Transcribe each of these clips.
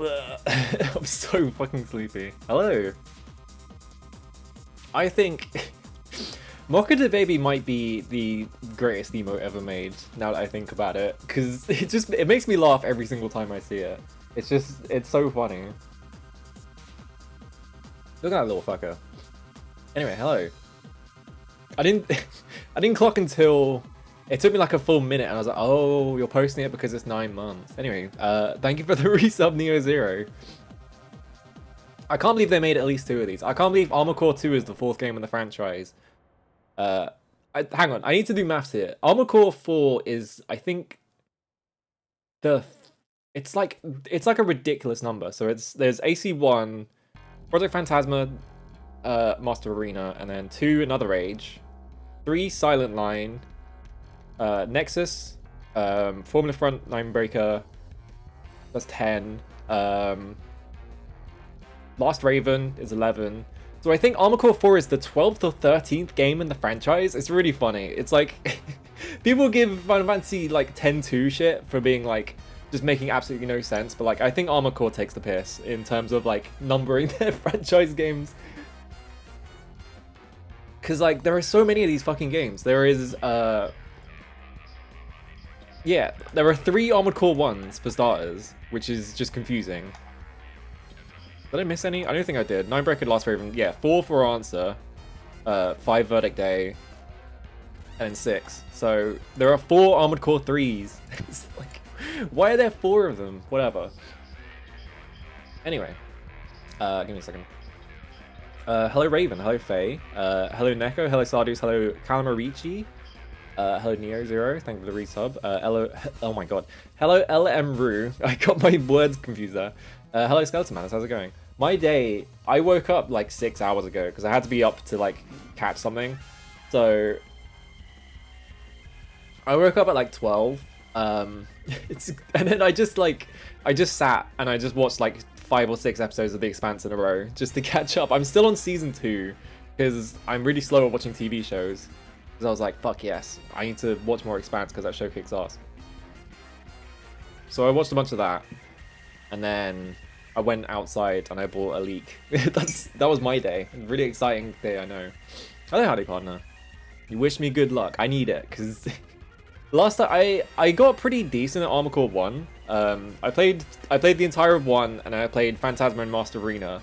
I'm so fucking sleepy. Hello. I think Mocha the Baby might be the greatest emote ever made, now that I think about it. Because it makes me laugh every single time I see it. It's so funny. Look at that little fucker. Anyway, hello. I didn't clock until it took me like a full minute, and I was like, oh, you're posting it because it's 9 months. Anyway, thank you for the resub, Neo Zero. I can't believe they made at least 2 of these. I can't believe Armored Core 2 is the 4th game in the franchise. Hang on, I need to do maths here. Armored Core 4 is, I think, it's like a ridiculous number. So there's AC1, Project Phantasma, Master Arena, and then 2 Another Age, 3 Silent Line, Nexus, Formula Front, Ninebreaker, that's 10, Last Raven is 11. So I think Armored Core 4 is the 12th or 13th game in the franchise. It's really funny. It's like, people give Final Fantasy like 10-2 shit for being like, just making absolutely no sense. But like, I think Armored Core takes the piss in terms of like numbering their franchise games. Because like, there are so many of these fucking games. There is, yeah, there are 3 Armored Core 1s for starters, which is just confusing. Did I miss any? I don't think I did. Ninebreaker, Last Raven. Yeah, 4 for Answer, 5 Verdict Day, and 6. So there are 4 Armored Core 3s. It's like, why are there 4 of them? Whatever. Anyway, give me a second. Hello Raven, hello Faye, hello Neko, hello Sardus, hello Calamarici, hello Neo Zero, thank you for the resub. Oh my god. Hello LM Rue. I got my words confused there. Hello Skeleton Man, how's it going? My day, I woke up like 6 hours ago because I had to be up to like catch something. So I woke up at like 12. And then I just sat and I just watched like 5 or 6 episodes of The Expanse in a row just to catch up. I'm still on season 2 because I'm really slow at watching TV shows. Because I was like, fuck yes, I need to watch more Expanse because that show kicks ass. So I watched a bunch of that, and then I went outside and I bought a leak. That was my day. Really exciting day, I know. Hello, howdy partner. You wish me good luck. I need it because last time I got pretty decent at Armored Core 1. I played the entire of 1, and I played Phantasma and Master Arena.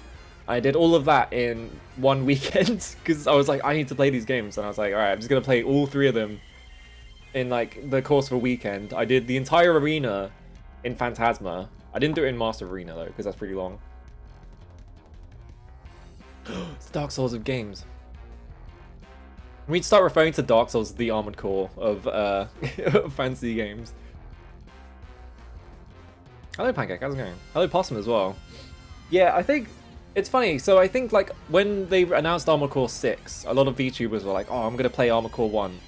I did all of that in one weekend because I was like, I need to play these games, and I was like, all right, I'm just gonna play all 3 of them in like the course of a weekend. I did the entire arena in Phantasma. I didn't do it in Master Arena though because that's pretty long. It's Dark Souls of games. We'd start referring to Dark Souls as the Armored Core of fantasy games. Hello Pancake, how's it going? Hello Possum as well. Yeah, I think it's funny. So I think like when they announced Armored Core 6, a lot of VTubers were like, oh, I'm gonna play Armored Core 1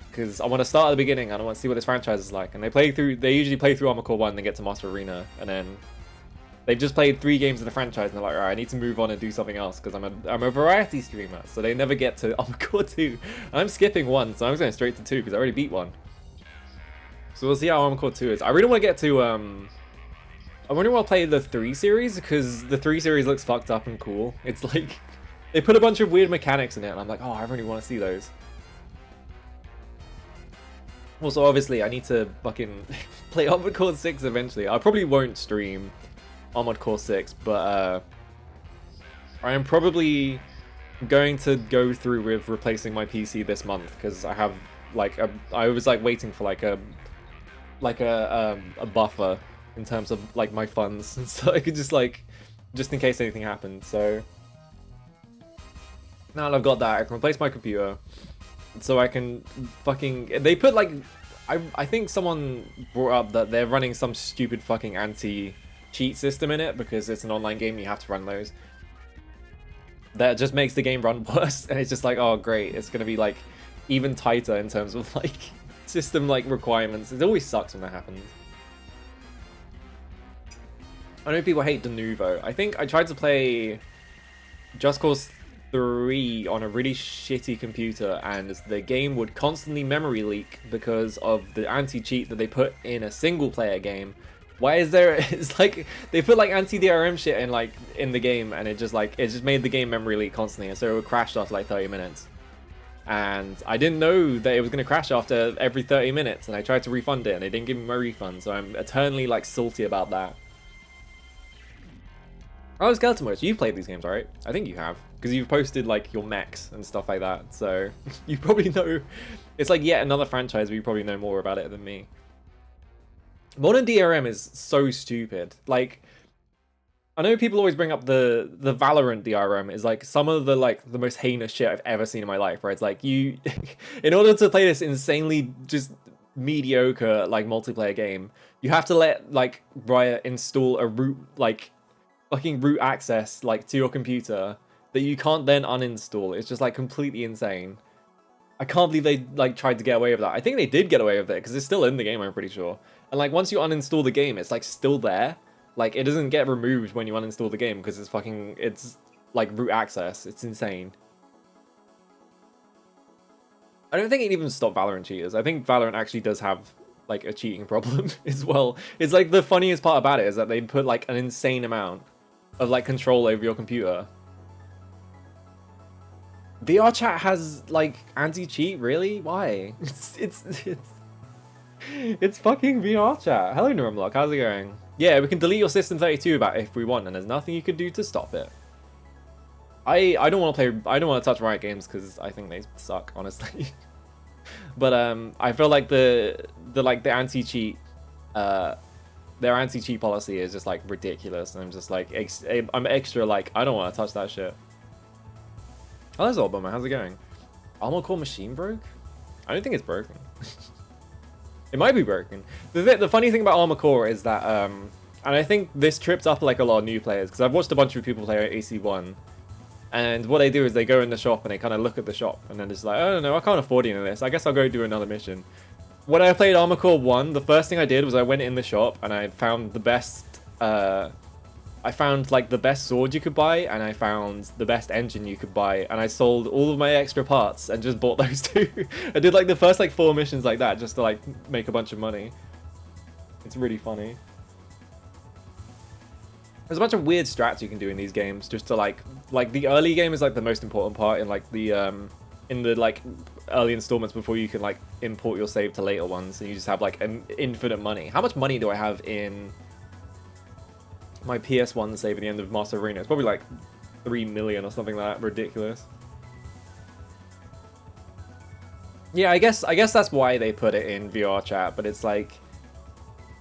because I want to start at the beginning and I want to see what this franchise is like. And they usually play through Armored Core 1 and then get to Master Arena, and then they've just played 3 games of the franchise and they're like, alright, I need to move on and do something else because I'm a variety streamer, so they never get to Armored Core 2. I'm skipping 1, so I'm going straight to 2 because I already beat 1. So we'll see how Armored Core 2 is. I really want to get to I really want to play the 3 series because the 3 series looks fucked up and cool. It's like they put a bunch of weird mechanics in it and I'm like, oh, I really want to see those. Also, obviously, I need to fucking play Armored Core 6 eventually. I probably won't stream Armored Core 6, but I am probably going to go through with replacing my PC this month because I have like I was like waiting for like a buffer in terms of like my funds, so I could just in case anything happened. So now that I've got that, I can replace my computer so I can fucking, they put like I think someone brought up that they're running some stupid fucking anti-cheat system in it because it's an online game, you have to run those. That just makes the game run worse, and it's just like, oh great, it's gonna be like even tighter in terms of like system like requirements. It always sucks when that happens. I know people hate Denuvo. I think I tried to play Just Cause 3 on a really shitty computer, and the game would constantly memory leak because of the anti-cheat that they put in a single player game Why is there? It's like they put like anti-DRM shit in like in the game, and it just made the game memory leak constantly, and so it would crash after like 30 minutes. And I didn't know that it was gonna crash after every 30 minutes, and I tried to refund it, and they didn't give me my refund, so I'm eternally like salty about that. Oh, Skeleton Wars, you've played these games, right? I think you have, because you've posted like your mechs and stuff like that, so you probably know. It's like yet another franchise where you probably know more about it than me. Modern DRM is so stupid. Like, I know people always bring up the Valorant DRM is like some of the like the most heinous shit I've ever seen in my life, where it's like you in order to play this insanely just mediocre like multiplayer game, you have to let like Riot install a root like fucking root access like to your computer that you can't then uninstall. It's just like completely insane. I can't believe they like tried to get away with that. I think they did get away with it because it's still in the game, I'm pretty sure. And like once you uninstall the game, it's like still there. Like it doesn't get removed when you uninstall the game because it's like root access. It's insane. I don't think it even stopped Valorant cheaters. I think Valorant actually does have like a cheating problem as well. It's like the funniest part about it is that they put like an insane amount of like control over your computer. VR chat has like anti-cheat, really? Why? It's fucking VR chat. Hello Nurmlock, how's it going? Yeah, we can delete your System 32 about if we want, and there's nothing you can do to stop it. I don't want to play. I don't want to touch Riot Games because I think they suck, honestly. But I feel like the anti-cheat, their anti-cheat policy is just like ridiculous, and I'm just like I'm extra like I don't want to touch that shit. Oh, there's Obama. How's it going? Armor Core Machine broke? I don't think it's broken. It might be broken. The funny thing about Armor Core is that, and I think this tripped up like a lot of new players, because I've watched a bunch of people play AC1, and what they do is they go in the shop and they kind of look at the shop, and then it's like, oh no, I can't afford any of this. I guess I'll go do another mission. When I played Armor Core 1, the first thing I did was I went in the shop and I found the best, I found like the best sword you could buy, and I found the best engine you could buy, and I sold all of my extra parts and just bought those two. I did like the first like 4 missions like that just to like make a bunch of money. It's really funny. There's a bunch of weird strats you can do in these games just to like the early game is like the most important part in like the like early installments before you can like import your save to later ones, and you just have like infinite money. How much money do I have in my PS1 save at the end of Master Arena? It's probably like 3 million or something like that. Ridiculous. Yeah, I guess that's why they put it in VR chat, but it's like,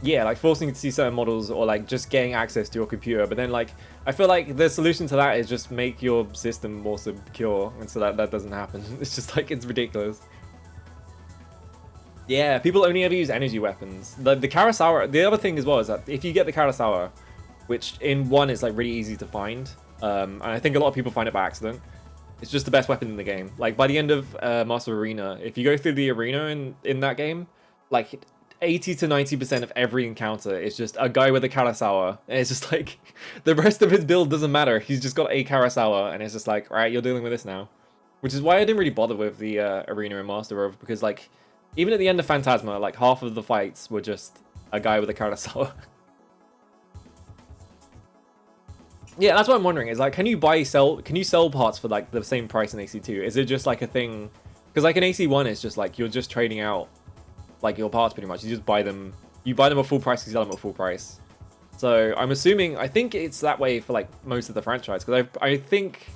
yeah, like forcing you to see certain models or like just getting access to your computer. But then like, I feel like the solution to that is just make your system more secure, and so that doesn't happen. It's just like, it's ridiculous. Yeah, people only ever use energy weapons. The Kurosawa, the other thing as well is that if you get the Kurosawa, which in 1 is like really easy to find, and I think a lot of people find it by accident, it's just the best weapon in the game. Like by the end of Master Arena, if you go through the arena in that game, like 80 to 90% of every encounter is just a guy with a Kurosawa, and it's just like the rest of his build doesn't matter. He's just got a Kurosawa, and it's just like, all right, you're dealing with this now. Which is why I didn't really bother with the arena in Master of, because like even at the end of Phantasma, like half of the fights were just a guy with a Kurosawa. Yeah, that's what I'm wondering. Is like, can you sell parts for like the same price in AC2? Is it just like a thing? Because like in AC1, it's just like you're just trading out like your parts pretty much. You just buy them. You buy them at full price, you sell them at full price. So I'm assuming, I think it's that way for like most of the franchise. Because I think,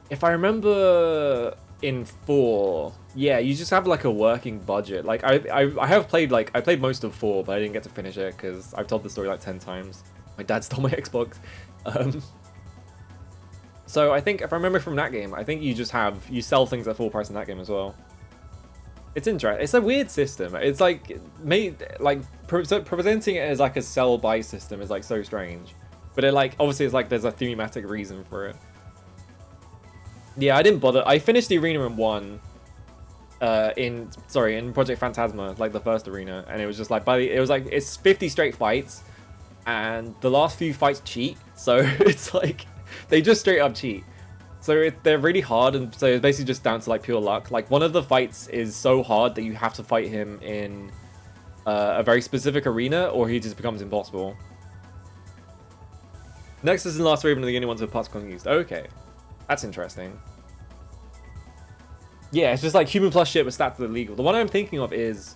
if I remember in 4, yeah, you just have like a working budget. Like I have played I played most of 4, but I didn't get to finish it because I've told the story like 10 times. My dad stole my Xbox. So I think if I remember from that game, I think you sell things at full price in that game as well. It's interesting. It's a weird system. It's like presenting it as like a sell buy system is like so strange. But it like obviously it's like there's a thematic reason for it. Yeah, I didn't bother. I finished the arena in 1. In Project Phantasma, like the first arena, and it was just like it's 50 straight fights. And the last few fights cheat, so it's like they just straight up cheat. So they're really hard, and so it's basically just down to like pure luck. Like one of the fights is so hard that you have to fight him in a very specific arena, or he just becomes impossible. Nexus and Last Raven are the only ones with particles used. Okay, that's interesting. Yeah, it's just like human plus shit with stats that are legal. The one I'm thinking of is...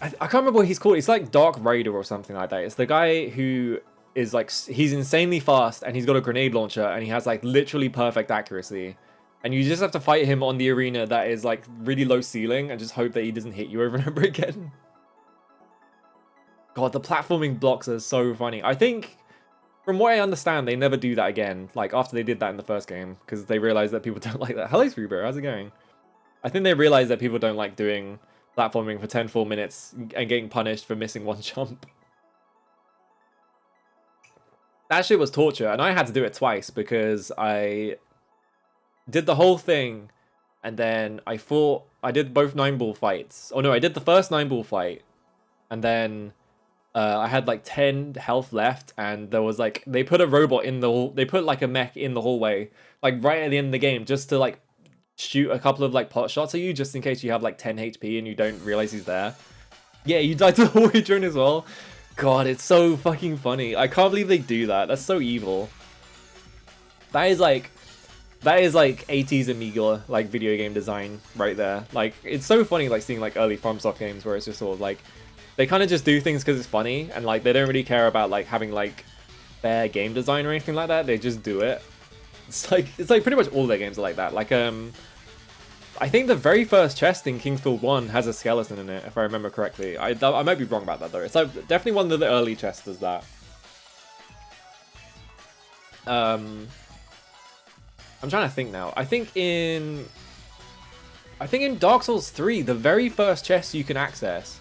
I can't remember what he's called. It's like Dark Raider or something like that. It's the guy who is like... He's insanely fast and he's got a grenade launcher and he has like literally perfect accuracy. And you just have to fight him on the arena that is like really low ceiling and just hope that he doesn't hit you over and over again. God, the platforming blocks are so funny. I think... From what I understand, they never do that again, like after they did that in the first game, because they realized that people don't like that. Hello, Sweeper, how's it going? I think they realized that people don't like doing platforming for 10 full minutes and getting punished for missing one jump. That shit was torture, and I had to do it twice because I did the whole thing, and then I did both 9-ball fights. Oh no, I did the first 9-ball fight, and then... I had like 10 health left, and there was like they put a robot in the they put like a mech in the hallway, like right at the end of the game, just to like shoot a couple of like pot shots at you, just in case you have like 10 HP and you don't realize he's there. Yeah, you died to the hallway drone as well. God, it's so fucking funny. I can't believe they do that. That's so evil. That is like 80s Amiga like video game design right there. Like it's so funny like seeing like early FromSoft games where it's just sort of like they kind of just do things because it's funny, and like they don't really care about like having like fair game design or anything like that. They just do it. It's like pretty much all their games are like that. Like I think the very first chest in Kingsfield 1 has a skeleton in it, if I remember correctly. I might be wrong about that though. It's like definitely one of the early chests does that. I'm trying to think now. I think in Dark Souls 3, the very first chest you can access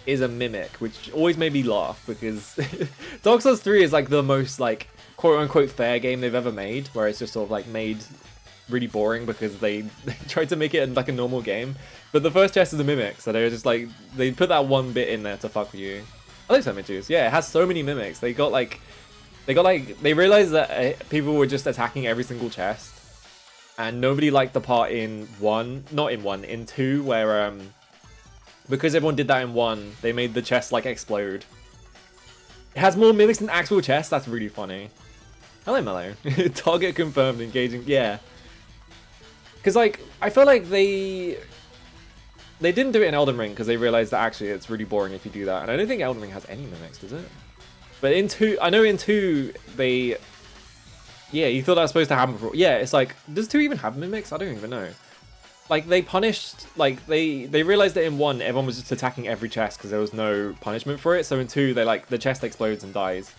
is a mimic, which always made me laugh because Dark Souls 3 is like the most like quote-unquote fair game they've ever made, where it's just sort of like made really boring because they tried to make it like a normal game. But the first chest is a mimic, so they were just like they put that one bit in there to fuck with you. I like images. Yeah, it has so many mimics. They realized that people were just attacking every single chest, and nobody liked the part in 2 where because everyone did that in 1, they made the chest like explode. It has more mimics than actual chests. That's really funny. Hello, Mellow. Target confirmed. Engaging. Yeah. Because like I feel like they didn't do it in Elden Ring because they realized that actually it's really boring if you do that. And I don't think Elden Ring has any mimics, does it? But in 2, I know in 2 they... Yeah, you thought that was supposed to happen before. Yeah, it's like, does 2 even have mimics? I don't even know. Like, they punished, like, they realized that in 1, everyone was just attacking every chest because there was no punishment for it. So in 2, they, like, the chest explodes and dies.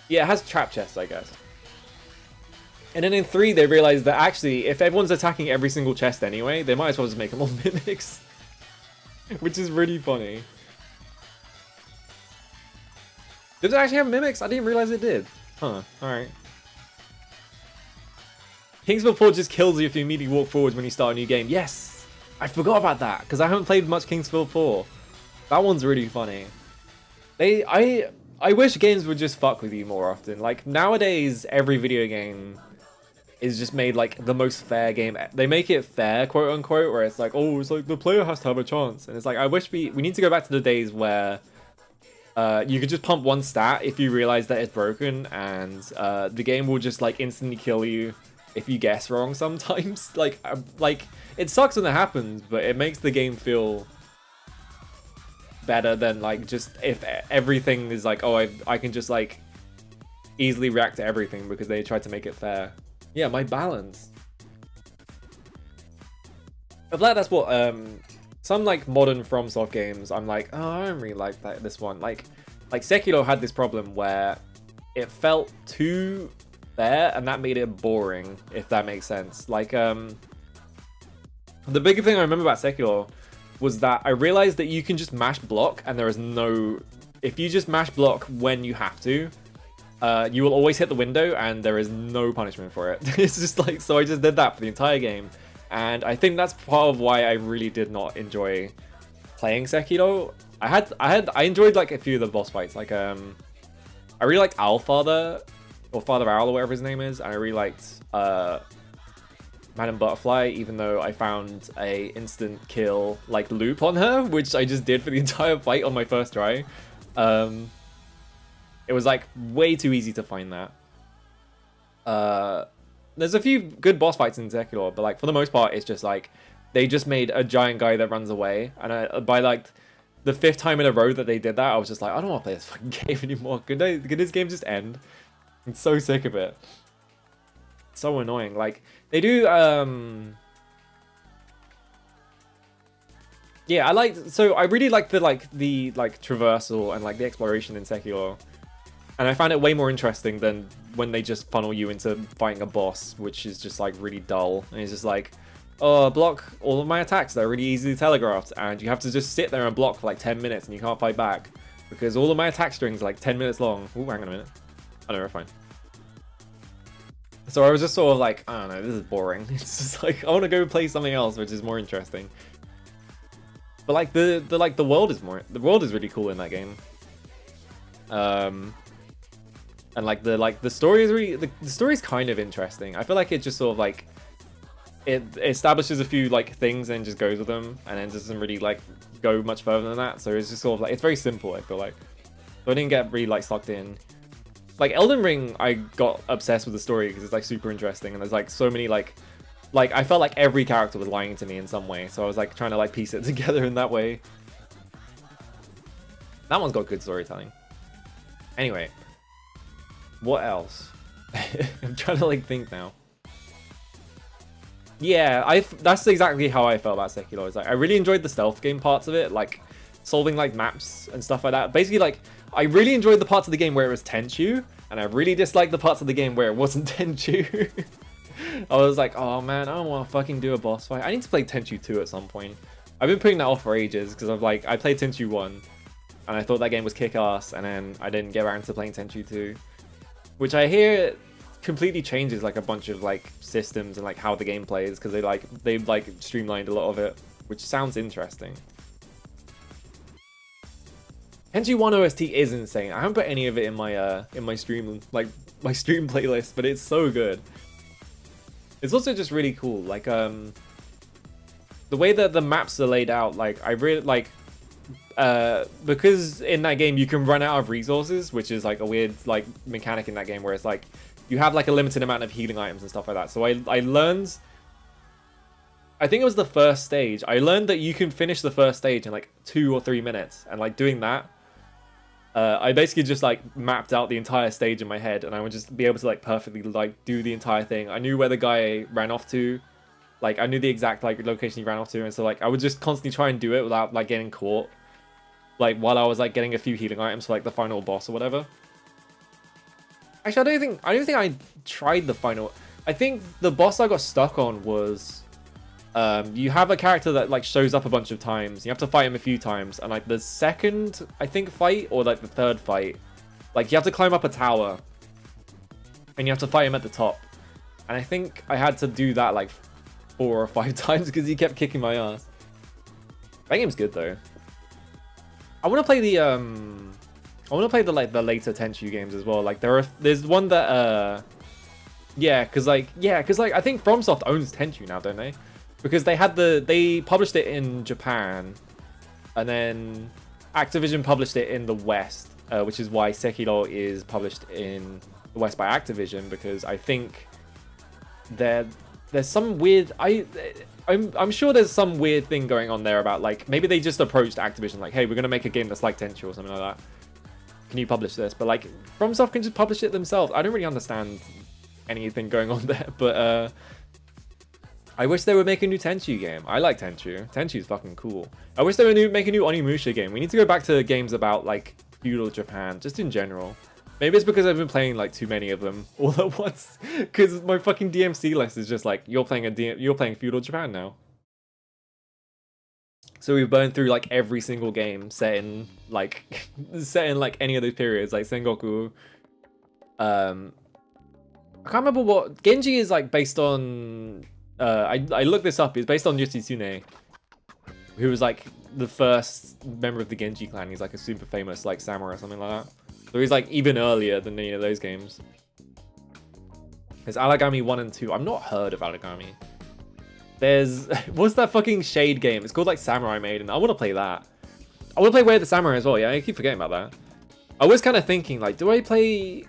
Yeah, it has trap chests, I guess. And then in 3, they realized that actually, if everyone's attacking every single chest anyway, they might as well just make them all mimics. Which is really funny. Did it actually have mimics? I didn't realize it did. Huh, alright. Kingsfield 4 just kills you if you immediately walk forwards when you start a new game. Yes! I forgot about that, because I haven't played much Kingsfield 4. That one's really funny. I wish games would just fuck with you more often. Like, nowadays, every video game is just made, like, the most fair game. They make it fair, quote-unquote, where it's like, oh, it's like, the player has to have a chance. And it's like, I wish we need to go back to the days where you could just pump one stat if you realize that it's broken, and the game will just, like, instantly kill you if you guess wrong sometimes. Like it sucks when that happens, but it makes the game feel better than like just if everything is like, oh, I can just like easily react to everything because they tried to make it fair. Yeah, my balance. I'm glad that's what some like modern FromSoft games, I'm like, oh, I don't really like this one. Like Sekiro had this problem where it felt too fair, and that made it boring, if that makes sense. Like, the bigger thing I remember about Sekiro was that I realized that you can just mash block, and there is no... If you just mash block when you have to, you will always hit the window, and there is no punishment for it. It's just like... So I just did that for the entire game, and I think that's part of why I really did not enjoy playing Sekiro. I enjoyed, like, a few of the boss fights. Like, I really liked Owlfather, or Father Owl, or whatever his name is, and I really liked Madam Butterfly, even though I found a instant kill like loop on her, which I just did for the entire fight on my first try. It was like way too easy to find that. There's a few good boss fights in Sekiro, but like for the most part, it's just like they just made a giant guy that runs away, and by like the 5th time in a row that they did that, I was just like, I don't want to play this fucking game anymore. Could this game just end? I'm so sick of it. It's so annoying. Like they do. Yeah, I really like the traversal and like the exploration in Sekiro. And I found it way more interesting than when they just funnel you into fighting a boss, which is just like really dull. And it's just like, oh, block all of my attacks. They're really easily telegraphed. And you have to just sit there and block for like 10 minutes and you can't fight back. Because all of my attack strings are like 10 minutes long. Ooh, hang on a minute. Oh, no, we're fine. So I was just sort of like, I don't know, this is boring. It's just like, I want to go play something else, which is more interesting. But like the world is really cool in that game. And like the story is really the story is kind of interesting. I feel like it just sort of like it establishes a few like things and just goes with them, and then doesn't really like go much further than that. So it's just sort of like it's very simple. I feel like, so I didn't get really like sucked in. Like Elden Ring, I got obsessed with the story because it's like super interesting, and there's like so many like I felt like every character was lying to me in some way. So I was like trying to like piece it together in that way. That one's got good storytelling. Anyway. What else? I'm trying to like think now. Yeah, that's exactly how I felt about Sekiro. It's like I really enjoyed the stealth game parts of it, like solving like maps and stuff like that. Basically, like I really enjoyed the parts of the game where it was Tenchu, and I really disliked the parts of the game where it wasn't Tenchu. I was like, oh man, I don't want to fucking do a boss fight. I need to play Tenchu 2 at some point. I've been putting that off for ages because I've like I played Tenchu 1, and I thought that game was kick-ass, and then I didn't get around to playing Tenchu 2. Which I hear completely changes like a bunch of like systems and like how the game plays, because they've streamlined a lot of it, which sounds interesting. Tenchu 1 OST is insane. I haven't put any of it in my stream playlist, but it's so good. It's also just really cool. Like the way that the maps are laid out, like I really like because in that game you can run out of resources, which is like a weird like mechanic in that game where it's like you have like a limited amount of healing items and stuff like that. So I learned, I think it was the first stage, I learned that you can finish the first stage in like 2 or 3 minutes, and like doing that I basically just like mapped out the entire stage in my head, and I would just be able to like perfectly like do the entire thing. I knew where the guy ran off to, like I knew the exact like location he ran off to, and so like I would just constantly try and do it without like getting caught, like while I was like getting a few healing items for like the final boss or whatever. Actually, I don't think I tried the final. I think the boss I got stuck on was you have a character that like shows up a bunch of times. You have to fight him a few times, and like the second I think fight, or like the third fight, like you have to climb up a tower and you have to fight him at the top. And I think I had to do that like 4 or 5 times because he kept kicking my ass. That game's good though. I want to play the like the later Tenchu games as well. Like there's one that because I think FromSoft owns Tenchu now, don't they? Because they published it in Japan, and then Activision published it in the West, which is why Sekiro is published in the West by Activision, because I think there's some weird I'm sure there's some weird thing going on there about like maybe they just approached Activision like, hey, we're gonna make a game that's like Tenchu or something like that. Can you publish this? But like FromSoft can just publish it themselves. I don't really understand anything going on there, but I wish they would make a new Tenchu game. I like Tenchu. Tenchu's fucking cool. I wish they would make a new Onimusha game. We need to go back to games about like feudal Japan, just in general. Maybe it's because I've been playing like too many of them all at once. Because my fucking DMC list is just like, you're playing feudal Japan now. So we've burned through like every single game set in like any of those periods, like Sengoku. I can't remember what Genji is like based on. I looked this up. It's based on Yoshitsune, who was like the first member of the Genji clan. He's like a super famous like samurai or something like that. So he's like even earlier than any of those games. There's Alagami 1 and 2. I've not heard of Alagami. There's what's that fucking Shade game? It's called like Samurai Maiden. I want to play that. I want to play Way of the Samurai as well. Yeah, I keep forgetting about that. I was kind of thinking like, do I play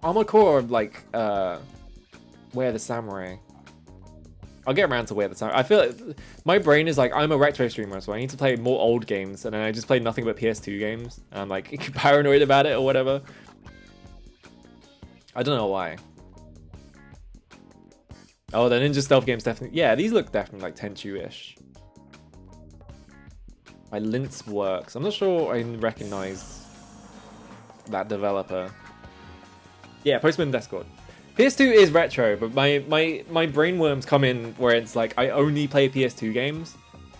Armored Core or like Way of the Samurai? I'll get around to Way of the Samurai. I feel like my brain is like, I'm a retro streamer, so I need to play more old games, and then I just play nothing but PS2 games. And I'm like paranoid about it or whatever. I don't know why. Oh, the Ninja Stealth games definitely. Yeah, these look definitely like Tenchu-ish. My Lince Works. I'm not sure I recognize that developer. Yeah, Postman Discord. PS2 is retro, but my brain worms come in where it's like I only play PS2 games,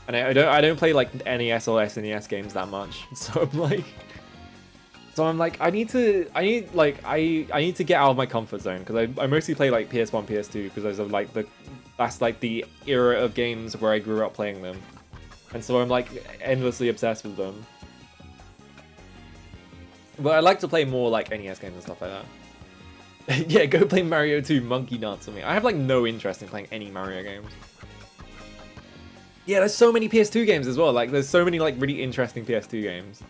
and I don't play like NES or SNES games that much. So I'm like I need to get out of my comfort zone, because I mostly play like PS1, PS2 because those are like that's like the era of games where I grew up playing them, and so I'm like endlessly obsessed with them. But I like to play more like NES games and stuff like that. Yeah, go play Mario 2 Monkey Dance with me. I have like no interest in playing any Mario games. Yeah, there's so many PS2 games as well. Like there's so many like really interesting PS2 games.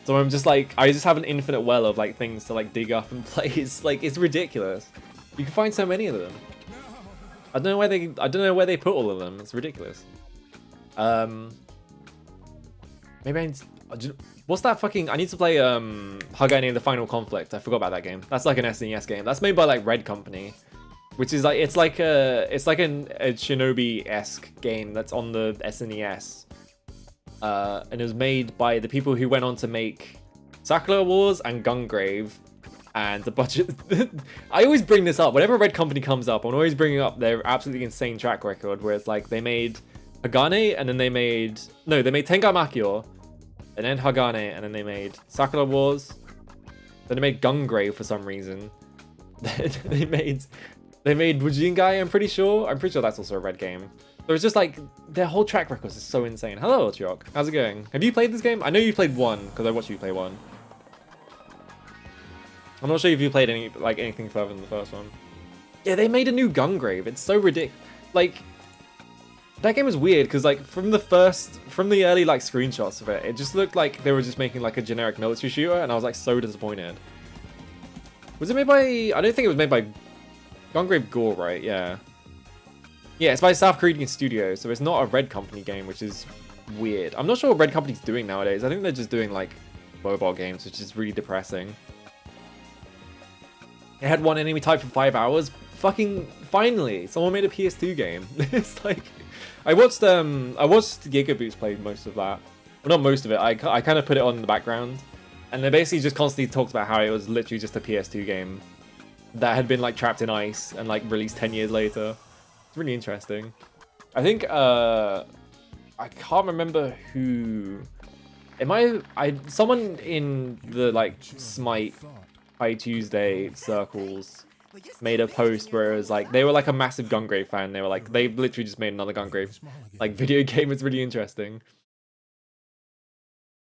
So I'm just like, I just have an infinite well of like things to like dig up and play. It's like, it's ridiculous. You can find so many of them. I don't know where they put all of them. It's ridiculous. Maybe what's that fucking... I need to play Hagane the Final Conflict. I forgot about that game. That's like an SNES game. That's made by like Red Company, which is like... It's like a Shinobi-esque game that's on the SNES. And it was made by the people who went on to make Sakura Wars and Gungrave. And the budget... I always bring this up. Whenever Red Company comes up, I'm always bringing up their absolutely insane track record, where it's like they made Hagane, and then they made... No, they made Tengai Makiyo, and then Hagane, and then they made Sakura Wars. Then they made Gungrave for some reason. they made Wujingai, I'm pretty sure. I'm pretty sure that's also a Red game. So it's just like, their whole track record is so insane. Hello, Chok. How's it going? Have you played this game? I know you played one, because I watched you play one. I'm not sure if you played anything further than the first one. Yeah, they made a new Gungrave. It's so ridiculous. Like, that game was weird because like from the early like screenshots of it, it just looked like they were just making like a generic military shooter, and I was like so disappointed. Was it made by... I don't think it was made by Gungrave Gore, right? Yeah. Yeah, it's by South Korean Studio, so it's not a Red Company game, which is weird. I'm not sure what Red Company's doing nowadays. I think they're just doing like mobile games, which is really depressing. It had one enemy type for 5 hours. Fucking finally, someone made a PS2 game. It's like, I watched Gigaboots play most of that. Well, not most of it. I kind of put it on in the background, and they basically just constantly talked about how it was literally just a PS2 game that had been like trapped in ice and like released 10 years later. It's really interesting. I think I can't remember who. Someone in the like Smite High Tuesday circles made a post where it was like they were like a massive Gungrave fan. They were like, they literally just made another Gungrave like video game. It's really interesting.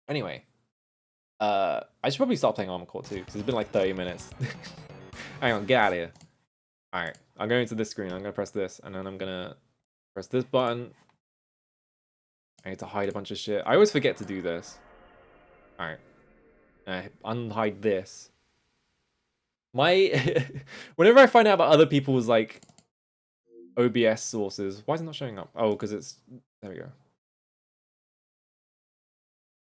Anyway, I should probably start playing Armored Core 2 because it's been like 30 minutes. Hang on, get out of here. All right, I'm going to this screen. I'm gonna press this, and then I'm gonna press this button. I need to hide a bunch of shit. I always forget to do this. All right, unhide this. Whenever I find out about other people's like OBS sources, why is it not showing up? Oh, because it's, there we go.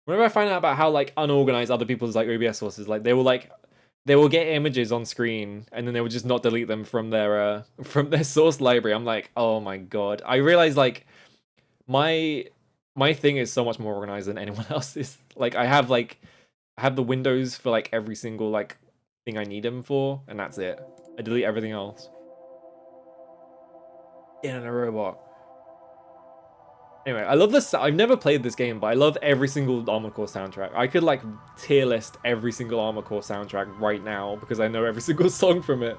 Whenever I find out about how like unorganized other people's like OBS sources, like they will get images on screen and then they will just not delete them from their source library. I'm like, oh my god. I realize like my thing is so much more organized than anyone else's. Like I have the windows for like every single like thing I need them for, and that's it. I delete everything else. In a robot. Anyway, I love this. I've never played this game, but I love every single Armored Core soundtrack. I could like tier list every single Armored Core soundtrack right now because I know every single song from it.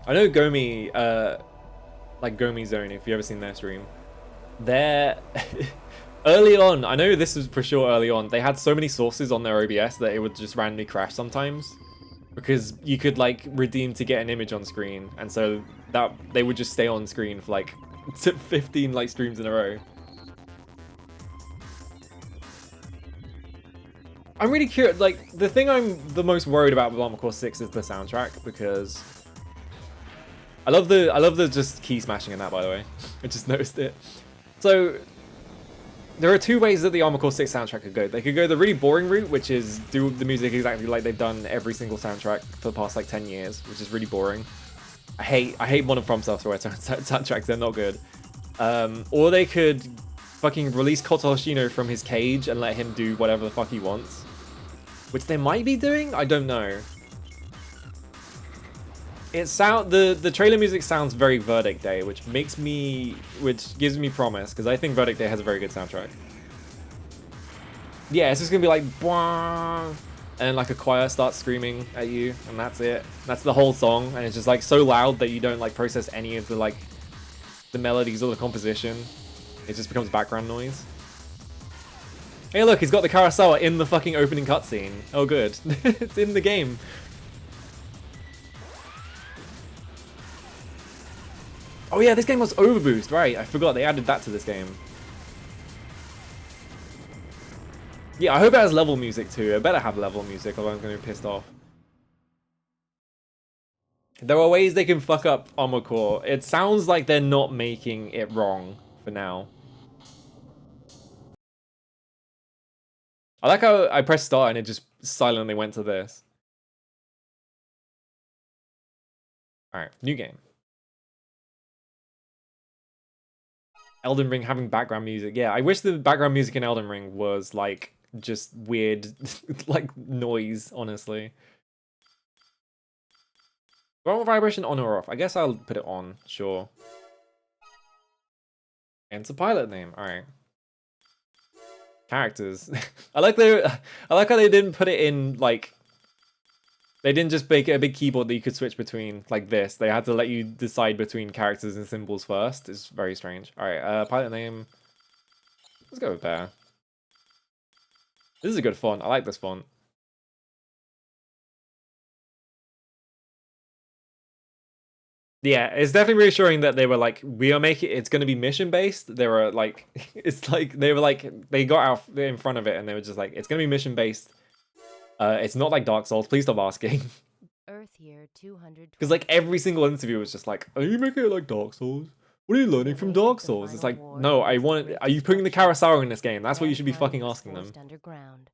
I know Gomi, like Gomi Zone, if you've ever seen their stream. They're early on, I know this was for sure early on, they had so many sources on their OBS that it would just randomly crash sometimes. because you could like redeem to get an image on screen, and so that they would just stay on screen for like 15 like streams in a row. I'm really curious. Like, the thing I'm the most worried about with Armored Core 6 is the soundtrack, because I love the just key smashing in that, by the way. I just noticed it. So there are two ways that the Armored Core 6 soundtrack could go. They could go the really boring route, which is do the music exactly like they've done every single soundtrack for the past like 10 years, which is really boring. I hate one of From Software soundtracks. They're not good. Or they could fucking release Kota Hoshino from his cage and let him do whatever the fuck he wants, which they might be doing. I don't know. The trailer music sounds very Verdict Day, which gives me promise, because I think Verdict Day has a very good soundtrack. Yeah, it's just gonna be like Bwah! And like a choir starts screaming at you, and that's it. That's the whole song, and it's just like so loud that you don't like process any of the like the melodies or the composition. It just becomes background noise. Hey look, he's got the Kurosawa in the fucking opening cutscene. Oh good. It's in the game. Oh yeah, this game was Overboost, right? I forgot they added that to this game. Yeah, I hope it has level music too. It better have level music, or I'm going to be pissed off. There are ways they can fuck up Armored Core. It sounds like they're not making it wrong for now. I like how I pressed start and it just silently went to this. Alright, new game. Elden Ring having background music. Yeah, I wish the background music in Elden Ring was like just weird like noise, honestly. Thermal vibration on or off? I guess I'll put it on, sure. Enter pilot name, alright. Characters. I like how they didn't put it in like they didn't just make it a big keyboard that you could switch between like this. They had to let you decide between characters and symbols first. It's very strange. Alright, pilot name. Let's go with Bear. This is a good font. I like this font. Yeah, it's definitely reassuring that they were like, we are making it's going to be mission based. They were like, it's like they were like they got out in front of it and they were just like, it's going to be mission based. It's not like Dark Souls. Please stop asking. Earth year 200. Because like every single interview was just like, are you making it like Dark Souls? What are you learning from Dark Souls? It's like, no, I want. Are you putting the Kurosawa in this game? That's what you should be fucking asking them. Underground.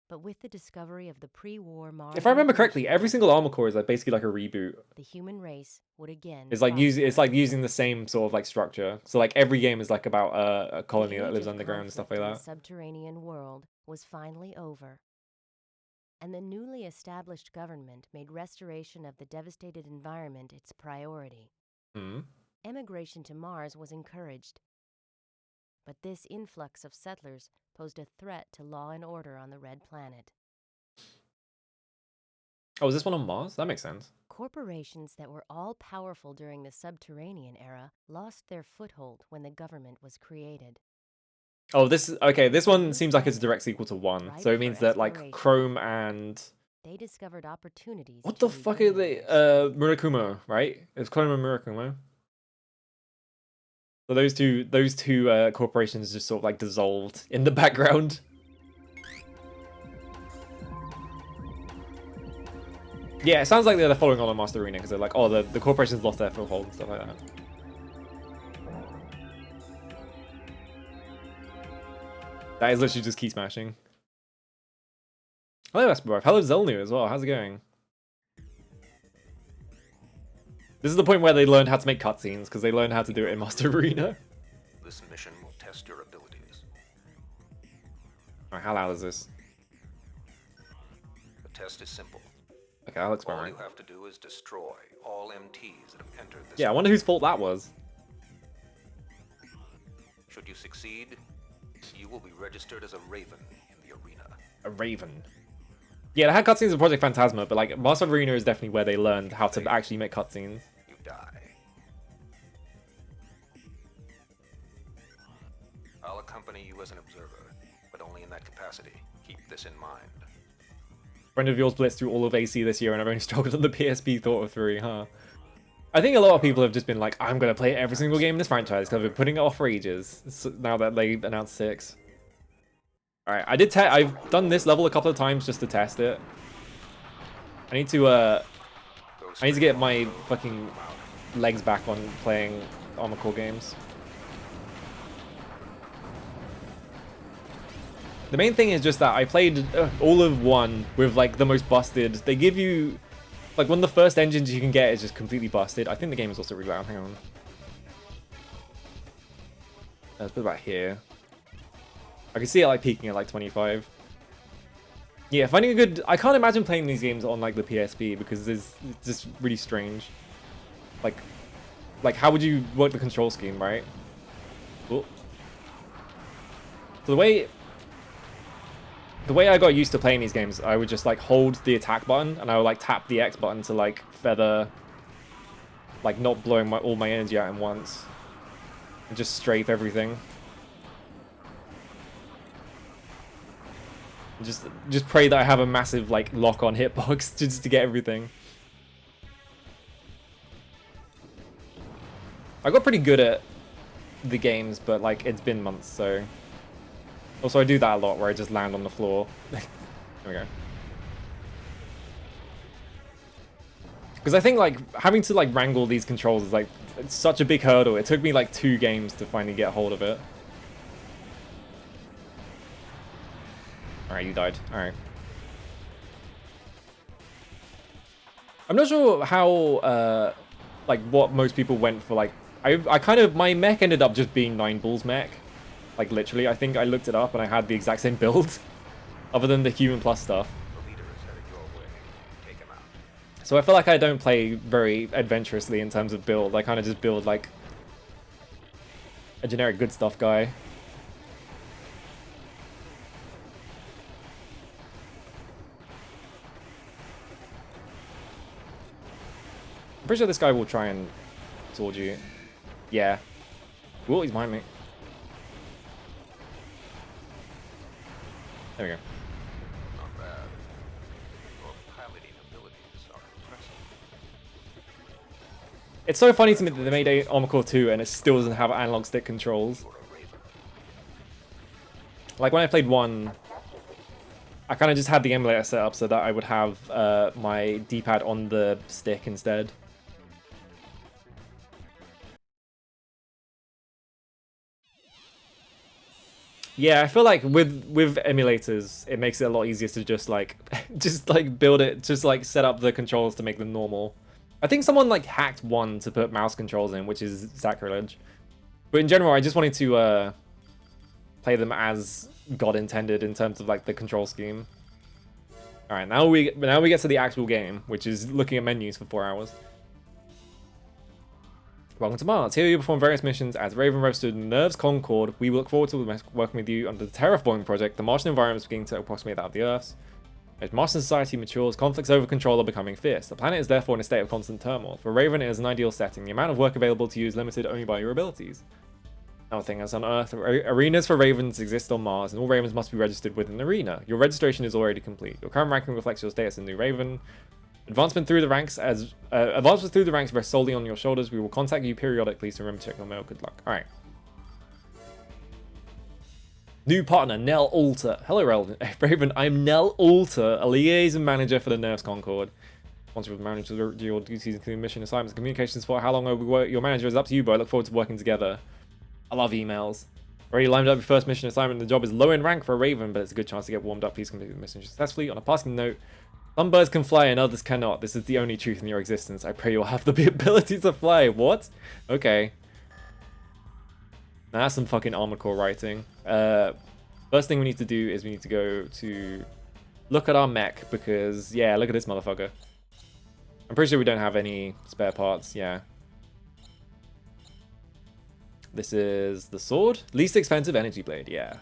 But with the discovery of the pre-war Mars, If I remember correctly, every single Armored Core is like basically like a reboot. The human race would again. It's like using the same sort of like structure. So like every game is like about a colony that lives underground and stuff like that. The subterranean world was finally over, and the newly established government made restoration of the devastated environment its priority. Emigration to Mars was encouraged, but this influx of settlers posed a threat to law and order on the Red Planet. Oh, is this one on Mars? That makes sense. Corporations that were all-powerful during the subterranean era lost their foothold when the government was created. Oh, this one seems like it's a direct sequel to 1. So it means that like Chrome and they discovered opportunities. What the fuck are they? Murakumo, right? It's Chrome and Murakumo. So those two corporations just sort of like dissolved in the background. Yeah, it sounds like they're following on Master Arena because they're like, oh, the corporations lost their foothold and stuff like that. That is literally just key smashing. Hello, Asperbarf. Hello, Zelnu as well. How's it going? This is the point where they learned how to make cutscenes because they learned how to do it in Master Arena. This mission will test your abilities. Alright, how loud is this? The test is simple. Okay, that looks All right. you have to do is destroy all MTs that have entered this. Yeah, I wonder whose fault that was. Should you succeed, you will be registered as a Raven in the arena. A Raven. Yeah, they had cutscenes in Project Phantasma, but like Master Arena is definitely where they learned how to actually make cutscenes. You die. I'll accompany you as an observer, but only in that capacity. Keep this in mind. Friend of yours blitzed through all of AC this year and I've only struggled on the PSP Thought of 3, huh? I think a lot of people have just been like, I'm going to play every single game in this franchise because I've been putting it off for ages. So now that they announced 6. Alright, I've done this level a couple of times just to test it. I need to get my fucking legs back on playing Armored Core games. The main thing is just that I played all of 1 with like the most busted. They give you like one of the first engines you can get is just completely busted. I think the game is also really loud. Hang on. Let's put it back here. I can see it like peaking at like 25. Yeah, finding a good... I can't imagine playing these games on like the PSP because it's just really strange. Like how would you work the control scheme, right? Ooh. So the way I got used to playing these games, I would just like hold the attack button and I would like tap the X button to like feather, like not blowing all my energy out at once, and just strafe everything. Just pray that I have a massive like lock-on hitbox just to get everything. I got pretty good at the games, but like it's been months, so. Also, I do that a lot where I just land on the floor. There we go. Because I think like having to like wrangle these controls is like it's such a big hurdle. It took me like 2 games to finally get a hold of it. Alright, you died. Alright. I'm not sure how, like, what most people went for, like... I kind of... My mech ended up just being 9 Bulls mech. Like, literally. I think I looked it up and I had the exact same build. Other than the Human Plus stuff. So I feel like I don't play very adventurously in terms of build. I kind of just build, like... a generic good stuff guy. I'm pretty sure this guy will try and sword you. Yeah. Whoa, he's behind me. There we go. Not bad. Your piloting abilities are impressive. It's so funny to me that they made Armored Core 2 and it still doesn't have analog stick controls. Like when I played 1, I kind of just had the emulator set up so that I would have my D-pad on the stick instead. Yeah, I feel like with emulators, it makes it a lot easier to just like build it, just like set up the controls to make them normal. I think someone like hacked 1 to put mouse controls in, which is sacrilege. But in general, I just wanted to play them as God intended in terms of like the control scheme. All right, now we get to the actual game, which is looking at menus for 4 hours. Welcome to Mars. Here you perform various missions as Raven Roasted in Nerves Concord. We look forward to working with you under the Terraforming Project. The Martian environment is beginning to approximate that of the Earth's. As Martian society matures, conflicts over control are becoming fierce. The planet is therefore in a state of constant turmoil. For Raven, it is an ideal setting. The amount of work available to you is limited only by your abilities. Another thing is on Earth, arenas for Ravens exist on Mars, and all Ravens must be registered with an arena. Your registration is already complete. Your current ranking reflects your status as a new Raven. Advancement through the ranks rests solely on your shoulders. We will contact you periodically, so remember to check your mail. Good luck. All right. New partner, Nell Alter. Hello, Raven. I'm Nell Alter, a liaison manager for the Nerves Concord. Once you've managed to do your duties, including mission assignments, communication support, how long will we work? Your manager is up to you, but I look forward to working together. I love emails. Already lined up your first mission assignment. The job is low in rank for a Raven, but it's a good chance to get warmed up. Please complete the mission successfully. On a passing note, some birds can fly and others cannot. This is the only truth in your existence. I pray you'll have the ability to fly. What? Okay. Now that's some fucking Armored Core writing. First thing we need to do is we need to go to look at our mech because, yeah, look at this motherfucker. I'm pretty sure we don't have any spare parts. Yeah. This is the sword. Least expensive energy blade. Yeah.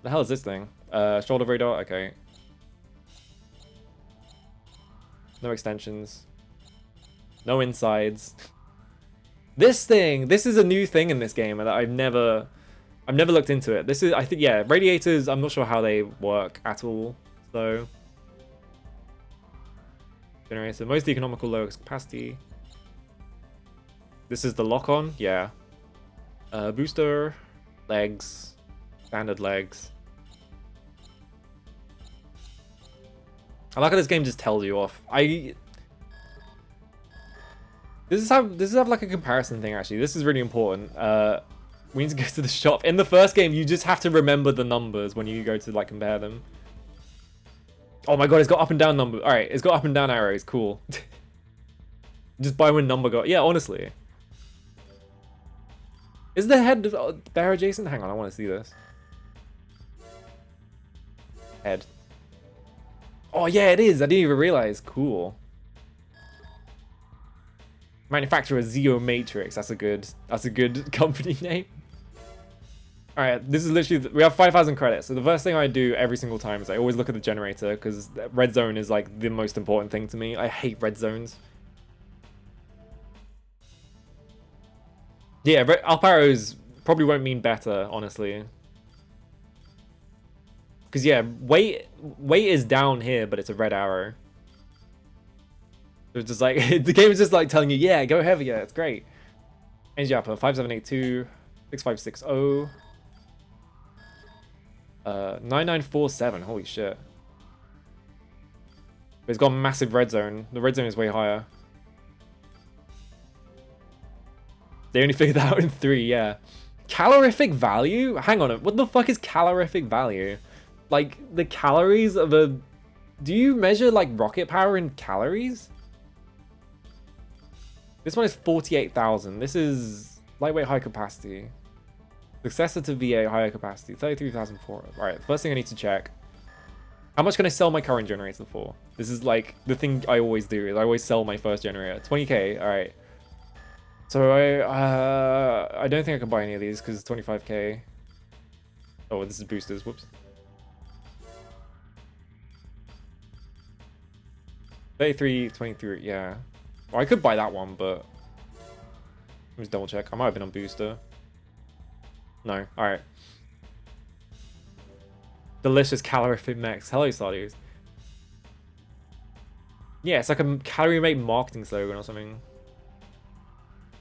The hell is this thing? Shoulder radar. Okay. No extensions. No insides. This thing. This is a new thing in this game that I've never I've never looked into it. This is, I think, yeah, radiators, I'm not sure how they work at all. So, generator, most economical, lowest capacity. This is the lock-on, yeah. Booster, legs, standard legs. I like how this game just tells you off. This is how like a comparison thing actually. This is really important. We need to go to the shop. In the first game, you just have to remember the numbers when you go to like compare them. Oh my god, it's got up and down numbers. All right, it's got up and down arrows. Cool. Just buy when number got. Yeah, honestly. Is the head bear adjacent? Hang on, I want to see this. Head. Oh yeah, it is. I didn't even realize. Cool. Manufacturer Zeo Matrix. That's a good company name. All right, this is literally, we have 5,000 credits. So the first thing I do every single time is I always look at the generator because red zone is like the most important thing to me. I hate red zones. Yeah, up arrows probably won't mean better, honestly. Because yeah, weight is down here, but it's a red arrow. So it's just like, the game is just like telling you, yeah, go heavier, it's great. Energy output, 5782, 6560. 9947, holy shit. But it's got a massive red zone. The red zone is way higher. They only figured that out in 3, yeah. Calorific value? Hang on, what the fuck is calorific value? Like, the calories of a... Do you measure, like, rocket power in calories? This one is 48,000. This is lightweight, high capacity. Successor to V8, higher capacity. 33,004. Alright, first thing I need to check. How much can I sell my current generator for? This is, like, the thing I always do. Is I always sell my first generator. 20k, alright. So I don't think I can buy any of these because it's 25k. Oh, this is boosters. Whoops. 33, 23. Yeah. Well, I could buy that one, but let me just double check. I might have been on booster. No. All right. Delicious calorific max. Hello, Stardews. Yeah, it's like a calorie mate marketing slogan or something.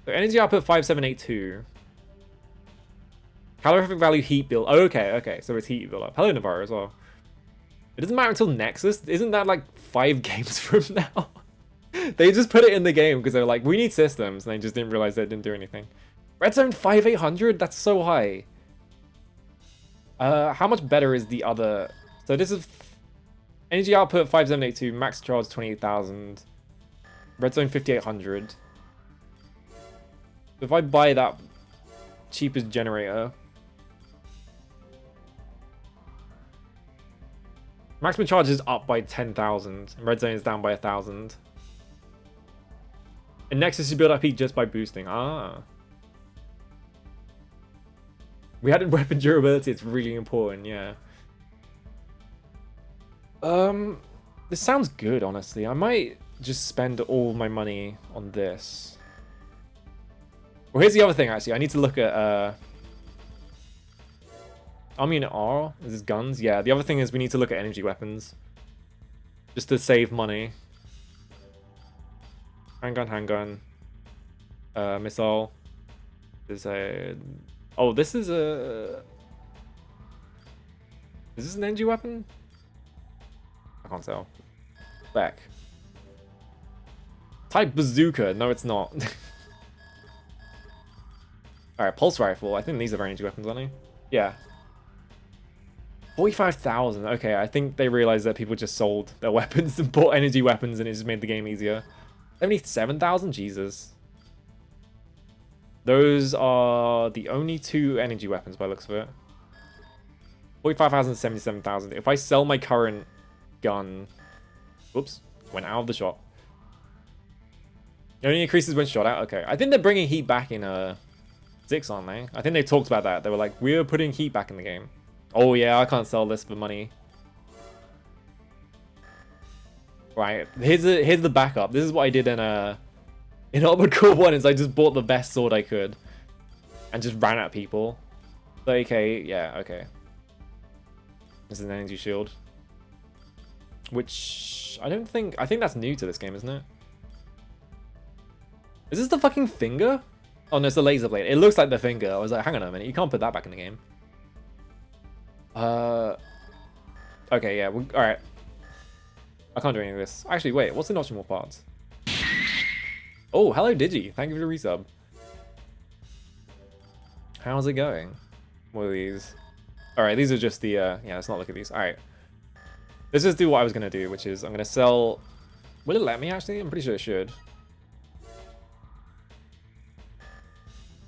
So energy output 5782. Calorific value heat build. Oh, okay. So it's heat build up. Hello, Navarro as well. It doesn't matter until Nexus. Isn't that like 5 games from now? They just put it in the game because they're like, we need systems, and they just didn't realize they didn't do anything. Red Zone 5800? That's so high. How much better is the other? So this is energy output 5782, max charge 28,000. Red Zone 5800. If I buy that cheapest generator, maximum charge is up by 10,000, and Red Zone is down by 1,000. And Nexus you build up heat just by boosting. Ah. We added weapon durability, it's really important, yeah. This sounds good, honestly. I might just spend all my money on this. Well, here's the other thing, actually. I need to look at, Army Unit R? Is this guns? Yeah, the other thing is we need to look at energy weapons. Just to save money. Handgun. Missile. There's a... Oh, this is a... Is this an energy weapon? I can't tell. Back. Type bazooka. No, it's not. Alright, pulse rifle. I think these are energy weapons, aren't they? Yeah. 45,000. Okay, I think they realized that people just sold their weapons and bought energy weapons and it just made the game easier. 77,000? Jesus. Those are the only 2 energy weapons by the looks of it. 45,000, 77,000. If I sell my current gun... Whoops. Went out of the shot. It only increases when shot out? Okay. I think they're bringing heat back in 6, aren't they? I think they talked about that. They were like, we're putting heat back in the game. Oh yeah, I can't sell this for money. Right, here's the backup. This is what I did in Armored Core 1 is I just bought the best sword I could. And just ran at people. 30k, yeah, okay. This is an energy shield. Which, I think that's new to this game, isn't it? Is this the fucking finger? Oh no, it's the laser blade. It looks like the finger. I was like, hang on a minute, you can't put that back in the game. Okay, yeah, alright. I can't do any of this. Actually, wait, what's in optional parts? Oh, hello Digi. Thank you for the resub. How's it going? What are these? Alright, these are just the, yeah, let's not look at these. Alright. Let's just do what I was going to do, which is I'm going to sell... Will it let me, actually? I'm pretty sure it should.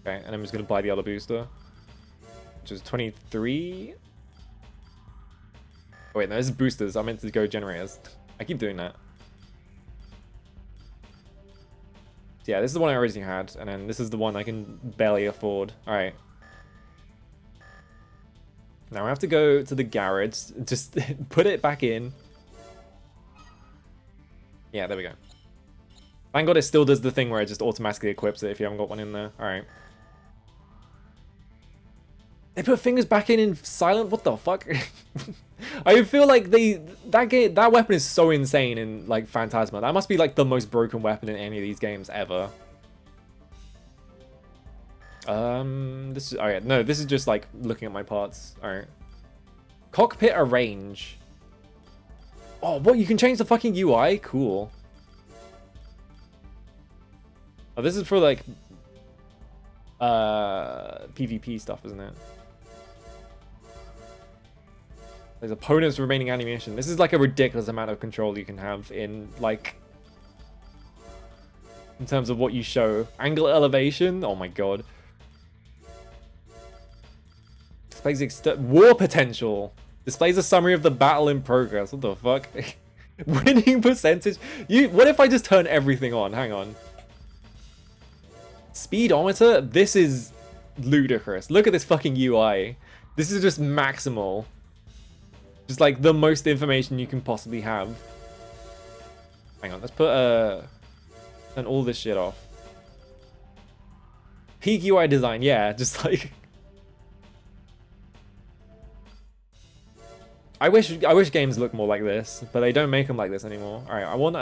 Okay, and I'm just going to buy the other booster. Which is 23... Oh, wait, no, this is boosters. I meant to go generators. I keep doing that. Yeah, this is the one I originally had, and then this is the one I can barely afford. Alright. Now I have to go to the garage, just put it back in. Yeah, there we go. Thank God it still does the thing where it just automatically equips it if you haven't got one in there. Alright. They put fingers back in silent? What the fuck? I feel like that weapon is so insane in like Phantasma. That must be like the most broken weapon in any of these games ever. This is alright. No, this is just like looking at my parts. Alright. Cockpit arrange. Oh, what? You can change the fucking UI? Cool. Oh, this is for like PvP stuff, isn't it? There's opponents' remaining animation. This is like a ridiculous amount of control you can have in like in terms of what you show. Angle elevation. Oh my god. Displays war potential. Displays a summary of the battle in progress. What the fuck? Winning percentage. What if I just turn everything on? Hang on. Speedometer. This is ludicrous. Look at this fucking UI. This is just maximal. Just like the most information you can possibly have. Hang on. Let's put turn all this shit off. Peak UI design. Yeah, just like. I wish games look more like this, but they don't make them like this anymore. All right, I want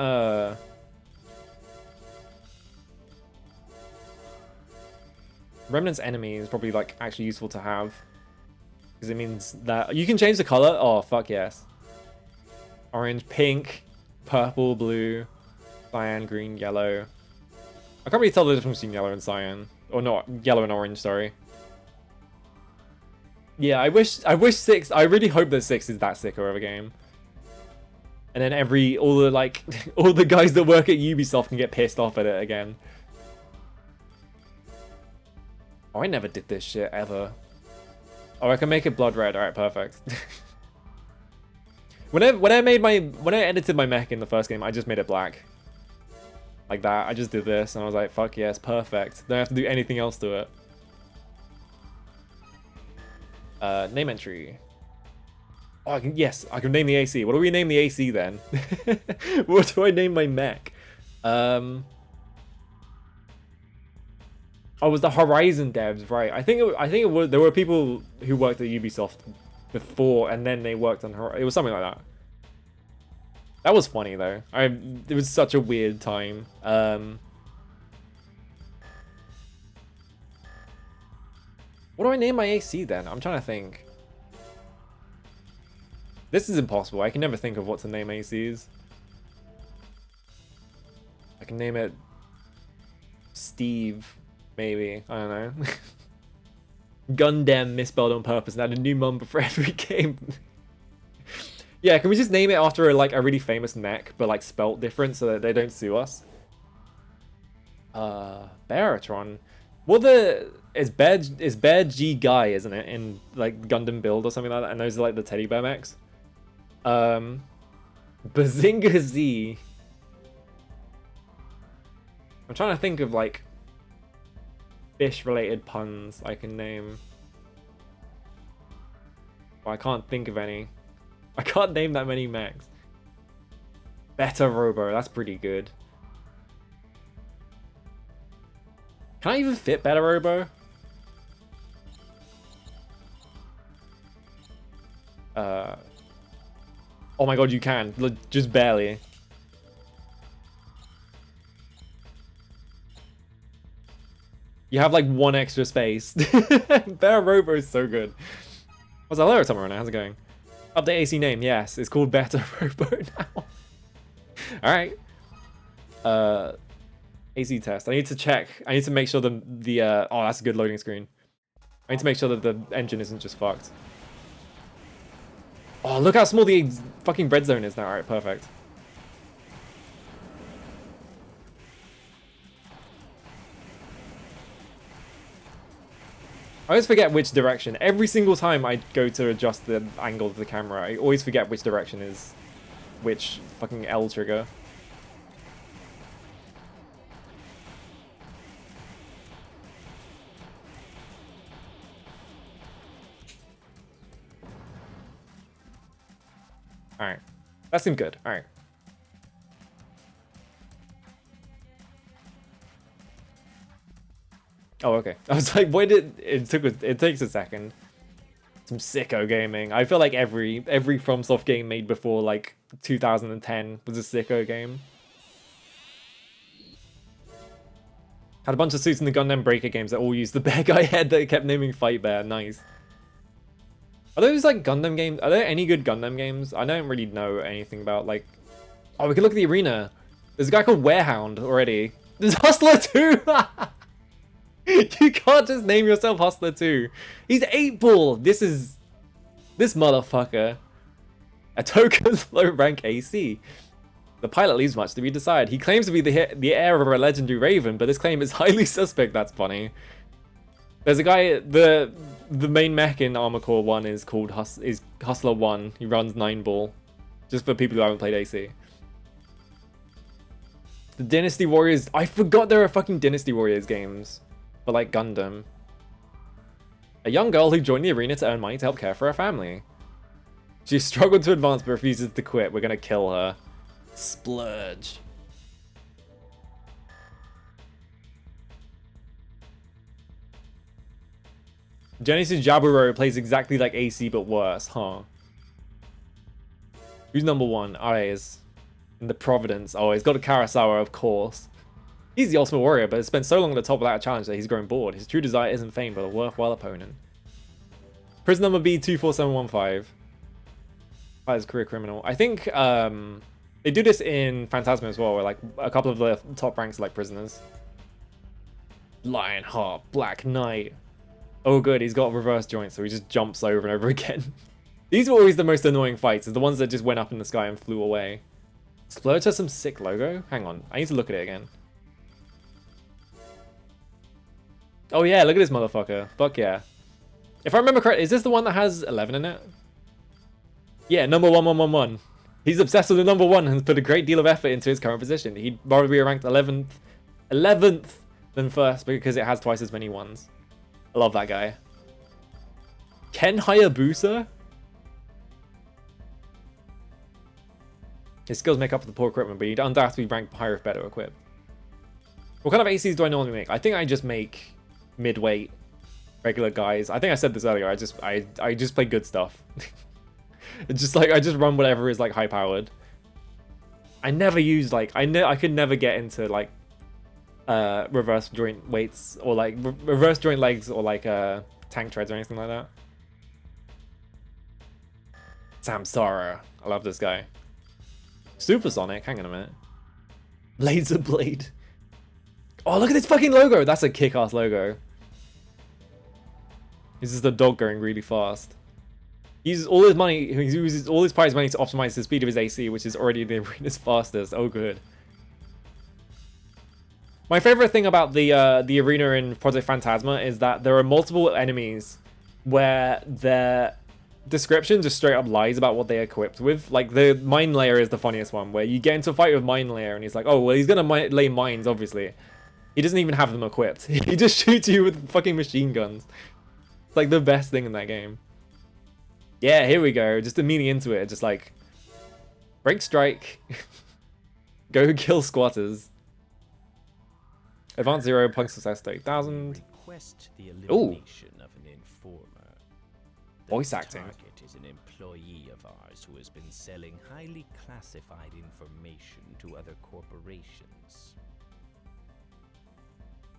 Remnant's enemy is probably like actually useful to have because it means that you can change the color. Oh fuck yes! Orange, pink, purple, blue, cyan, green, yellow. I can't really tell the difference between yellow and cyan, or not yellow and orange. Sorry. Yeah, I wish 6. I really hope that 6 is that sicker of a game. And then all the guys that work at Ubisoft can get pissed off at it again. Oh, I never did this shit ever. Oh, I can make it blood red. All right, perfect. when I edited my mech in the first game, I just made it black. Like that. I just did this and I was like, fuck yes, perfect. Don't have to do anything else to it. Name entry. Oh, I can name the AC. What do we name the AC then? What do I name my mech? Oh, it was the Horizon devs, right? I think it was. There were people who worked at Ubisoft before, and then they worked on Horizon. It was something like that. That was funny though. It was such a weird time. What do I name my AC then? I'm trying to think. This is impossible. I can never think of what to name ACs. I can name it Steve, maybe. I don't know. Gundam misspelled on purpose and add a new number for every game. Yeah, can we just name it after a really famous mech, but like spelt different so that they don't sue us? Baratron. Well, it's Bear G Guy, isn't it? In like Gundam Build or something like that, and those are like the teddy bear mechs. Bazinga Z. I'm trying to think of like fish-related puns I can name. Well, I can't think of any. I can't name that many mechs. Better Robo, that's pretty good. Can I even fit Better Robo? Oh my god, you can. Just barely. You have like one extra space. Bear Robo is so good. What's that? Hello, somewhere now. How's it going? Update AC name. Yes, it's called Better Robo now. Alright. AC test. I need to check. I need to make sure the oh, that's a good loading screen. I need to make sure that the engine isn't just fucked. Oh, look how small the fucking bread zone is now. Alright, perfect. I always forget which direction. Every single time I go to adjust the angle of the camera, I always forget which direction is which fucking L trigger. Alright. That seemed good. Alright. Oh, okay. I was like, why did it takes a second. Some sicko gaming. I feel like every FromSoft game made before like 2010 was a sicko game. Had a bunch of suits in the Gundam Breaker games that all used the bear guy head that kept naming Fight Bear. Nice. Are those like Gundam games? Are there any good Gundam games? I don't really know anything about like... Oh, we can look at the arena. There's a guy called Warehound already. There's Hustler 2! You can't just name yourself Hustler 2. He's 8-ball. This motherfucker. A token low rank AC. The pilot leaves much to be desired. He claims to be the heir of a legendary Raven, but this claim is highly suspect. That's funny. There's a guy, the main mech in Armor Core 1 is called Hustler 1. He runs 9-ball. Just for people who haven't played AC. The Dynasty Warriors. I forgot there are fucking Dynasty Warriors games. But like Gundam. A young girl who joined the arena to earn money to help care for her family. She struggled to advance but refuses to quit. We're gonna kill her. Splurge. Genesis Jaburo plays exactly like AC but worse, huh? Who's number one? Ares. In the Providence. Oh, he's got a Karasawa, of course. He's the ultimate warrior, but has spent so long at the top without a challenge that he's grown bored. His true desire isn't fame, but a worthwhile opponent. Prison number B24715. Fighter's career criminal. I think they do this in Phantasma as well, where like a couple of the top ranks are like prisoners. Lionheart, Black Knight. Oh good, he's got reverse joints, so he just jumps over and over again. These were always the most annoying fights, is the ones that just went up in the sky and flew away. Splurge has some sick logo? Hang on, I need to look at it again. Oh yeah, look at this motherfucker. Fuck yeah. If I remember correctly, is this the one that has 11 in it? Yeah, number 1111. He's obsessed with the number 1 and has put a great deal of effort into his current position. He'd rather be ranked 11th than first because it has twice as many ones. I love that guy. Ken Hayabusa? His skills make up for the poor equipment, but he'd undoubtedly rank higher if better equipped. What kind of ACs do I normally make? I think I just make mid-weight regular guys. I think I said this earlier. I just play good stuff. It's just like I just run whatever is like high powered. I never use like I could never get into like reverse joint weights or like reverse joint legs or like tank treads or anything like that. Samsara. I love this guy. Supersonic. Hang on a minute. Laser Blade. Oh, look at this fucking logo. That's a kick-ass logo. This is the dog going really fast. He uses all his money. He uses all his prize money to optimize the speed of his AC, which is already the arena's fastest. Oh, good. My favorite thing about the arena in Project Phantasma is that there are multiple enemies where their description just straight up lies about what they're equipped with. Like the Mine Layer is the funniest one, where you get into a fight with Mine Layer and he's like, oh, well, he's gonna lay mines, obviously. He doesn't even have them equipped. He just shoots you with fucking machine guns. It's like the best thing in that game. Yeah, here we go. Just immediately into it. Just like, break strike. Go kill squatters. Advanced 0, punk success 30,000. Ooh. Voice acting. Target is an employee of ours who has been selling highly classified information to other corporations.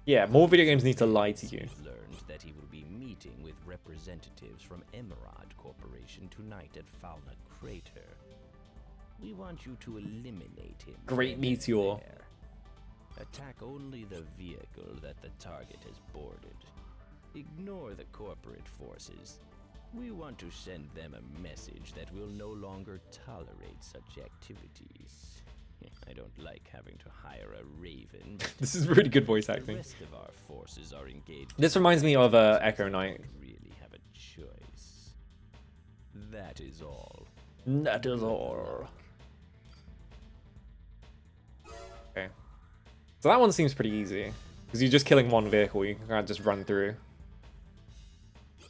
Yeah, more video games need to lie to you. Learned that he will be meeting with representatives from Emerald Corporation tonight at Fauna Crater. We want you to eliminate him. Great meteor. There. Attack only the vehicle that the target has boarded. Ignore the corporate forces. We want to send them a message that will no longer tolerate such activities. I don't like having to hire a raven. This is really good voice The acting. rest of our forces are engaged. This reminds me of Echo Knight. Really have a choice. That is all. That is all. Okay. So that one seems pretty easy. Because you're just killing one vehicle, you can kind of just run through.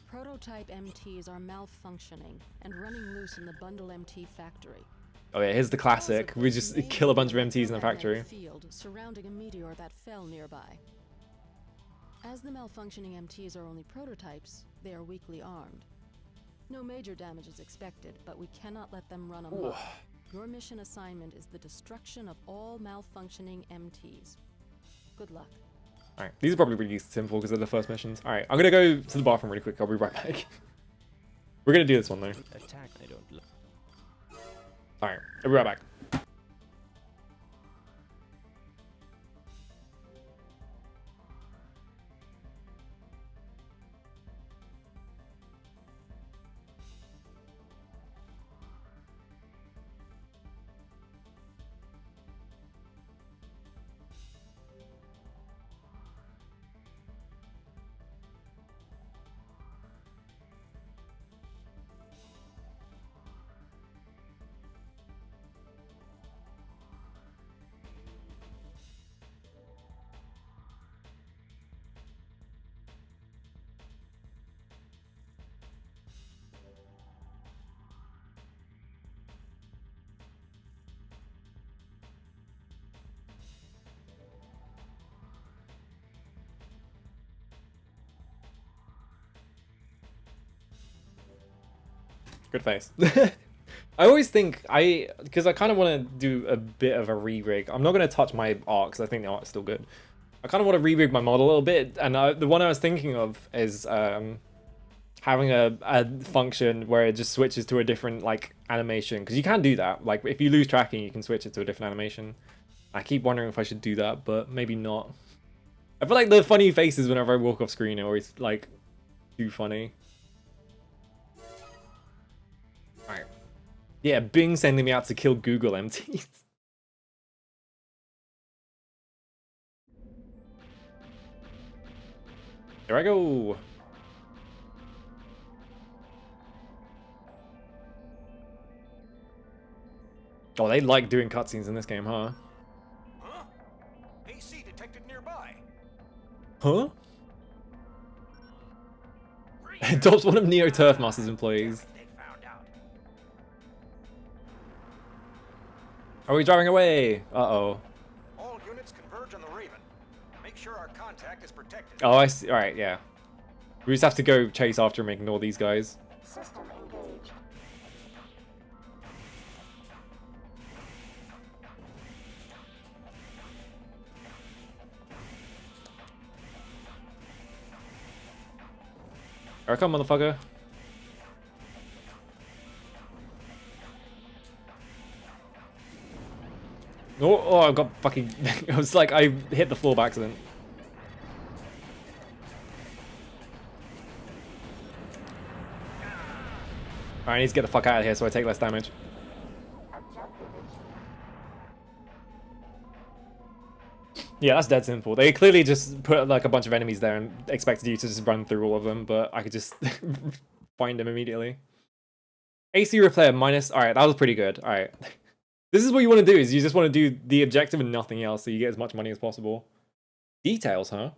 Prototype MTs are malfunctioning and running loose in the Bundle MT factory. Oh yeah, here's the classic. We just kill a bunch of MTs in the factory. Field surrounding a meteor that fell nearby. As the malfunctioning MTs are only prototypes, they are weakly armed. No major damage is expected, but we cannot let them run amok. Your mission assignment is the destruction of all malfunctioning MTs. Good luck. Alright, these are probably really simple because they're the first missions. Alright, I'm gonna go to the bathroom really quick. I'll be right back. We're gonna do this one though. Attack, I don't like. Alright, I'll be right back. Good face. I always think because I kind of want to do a bit of a re-rig. I'm not going to touch my art because I think the art's still good. I kind of want to re-rig my model a little bit, and the one I was thinking of is having a function where it just switches to a different like animation, because you can do that. Like if you lose tracking, you can switch it to a different animation. I keep wondering if I should do that, but maybe not. I feel like the funny faces whenever I walk off screen are always like too funny. Alright. Yeah, Bing sending me out to kill Google MTs. Here I go. Oh, they like doing cutscenes in this game, huh? Huh? AC detected nearby. Huh? Adopts one of Neo Turfmaster's employees. They found out. Are we driving away? Uh-oh. All units converge on the Raven. Make sure our contact is protected. Oh, I see. Alright, yeah. We just have to go chase after him and ignore these guys. System engaged. Here I come, motherfucker. Oh, I got fucking... I was like, I hit the floor by accident. Alright, I need to get the fuck out of here so I take less damage. Yeah, that's dead simple. They clearly just put like a bunch of enemies there and expected you to just run through all of them, but I could just find them immediately. AC replayer minus... Alright, that was pretty good. Alright. This is what you want to do, is you just want to do the objective and nothing else so you get as much money as possible. Details, huh?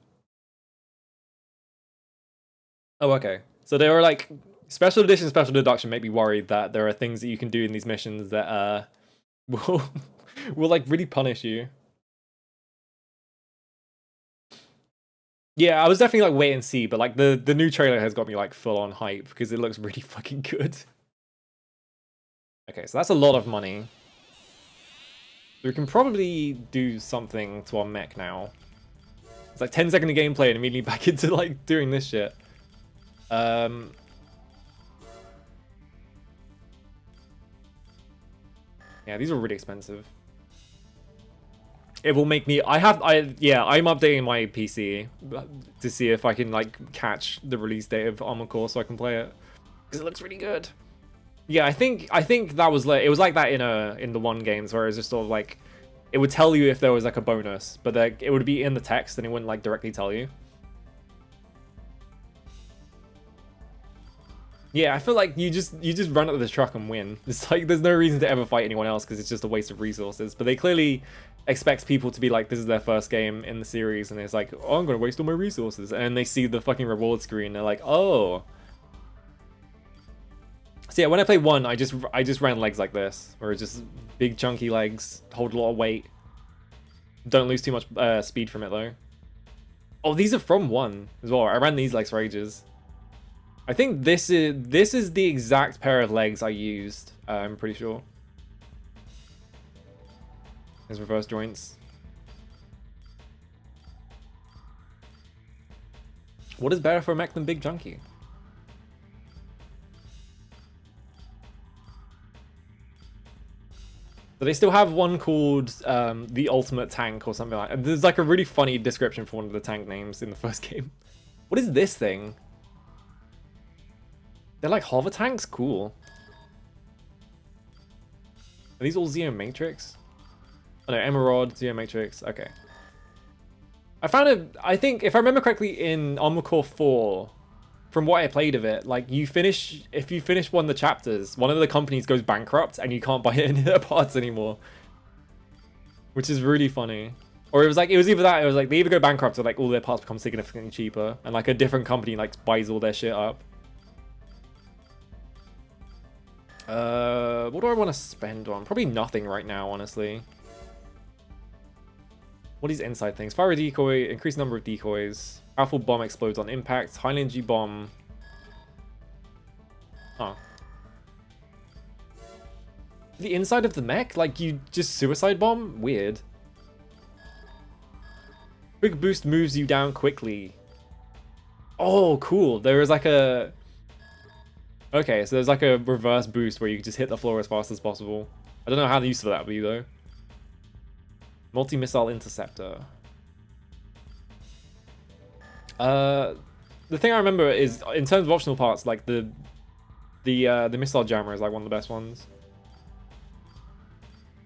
Oh, okay. So there are like... Special edition, special deduction make me worried that there are things that you can do in these missions that will like really punish you. Yeah, I was definitely like wait and see, but like the new trailer has got me like full on hype because it looks really fucking good. Okay, so that's a lot of money. We can probably do something to our mech now. It's like 10 seconds of gameplay and immediately back into like doing this shit. Yeah, these are really expensive. It will make me. I'm updating my PC to see if I can like catch the release date of Armored Core so I can play it because it looks really good. Yeah, I think that was like it was like that in the one games where it was just sort of like it would tell you if there was like a bonus, but like it would be in the text and it wouldn't like directly tell you. Yeah, I feel like you just run up to the truck and win. It's like there's no reason to ever fight anyone else because it's just a waste of resources. But they clearly expect people to be like, this is their first game in the series, and it's like, oh, I'm gonna waste all my resources, and they see the fucking reward screen, they're like, oh. So yeah, when I play 1, I just ran legs like this, where it's just big chunky legs, hold a lot of weight. Don't lose too much speed from it though. Oh, these are from 1 as well. I ran these legs for ages. I think this is the exact pair of legs I used. I'm pretty sure. There's reverse joints. What is better for a mech than Big Junkie? But they still have one called the Ultimate Tank or something like that. There's like a really funny description for one of the tank names in the first game. What is this thing? They're like hover tanks? Cool. Are these all Zeo Matrix? Oh no, Emerald, Zeo Matrix. Okay. I found it, I think, if I remember correctly, in Armored Core 4, from what I played of it, like if you finish one of the chapters, one of the companies goes bankrupt and you can't buy any of their parts anymore. Which is really funny. Or it was either that, it was like they either go bankrupt or like all their parts become significantly cheaper and like a different company like buys all their shit up. What do I want to spend on? Probably nothing right now, honestly. What are these inside things? Fire a decoy, increase number of decoys. Powerful bomb explodes on impact. High energy bomb. Huh. The inside of the mech? Like you just suicide bomb? Weird. Quick boost moves you down quickly. Oh, cool. There is like a... Okay, so there's like a reverse boost where you just hit the floor as fast as possible. I don't know how useful that would be though. Multi-missile interceptor. The thing I remember is, in terms of optional parts, like the missile jammer is like one of the best ones.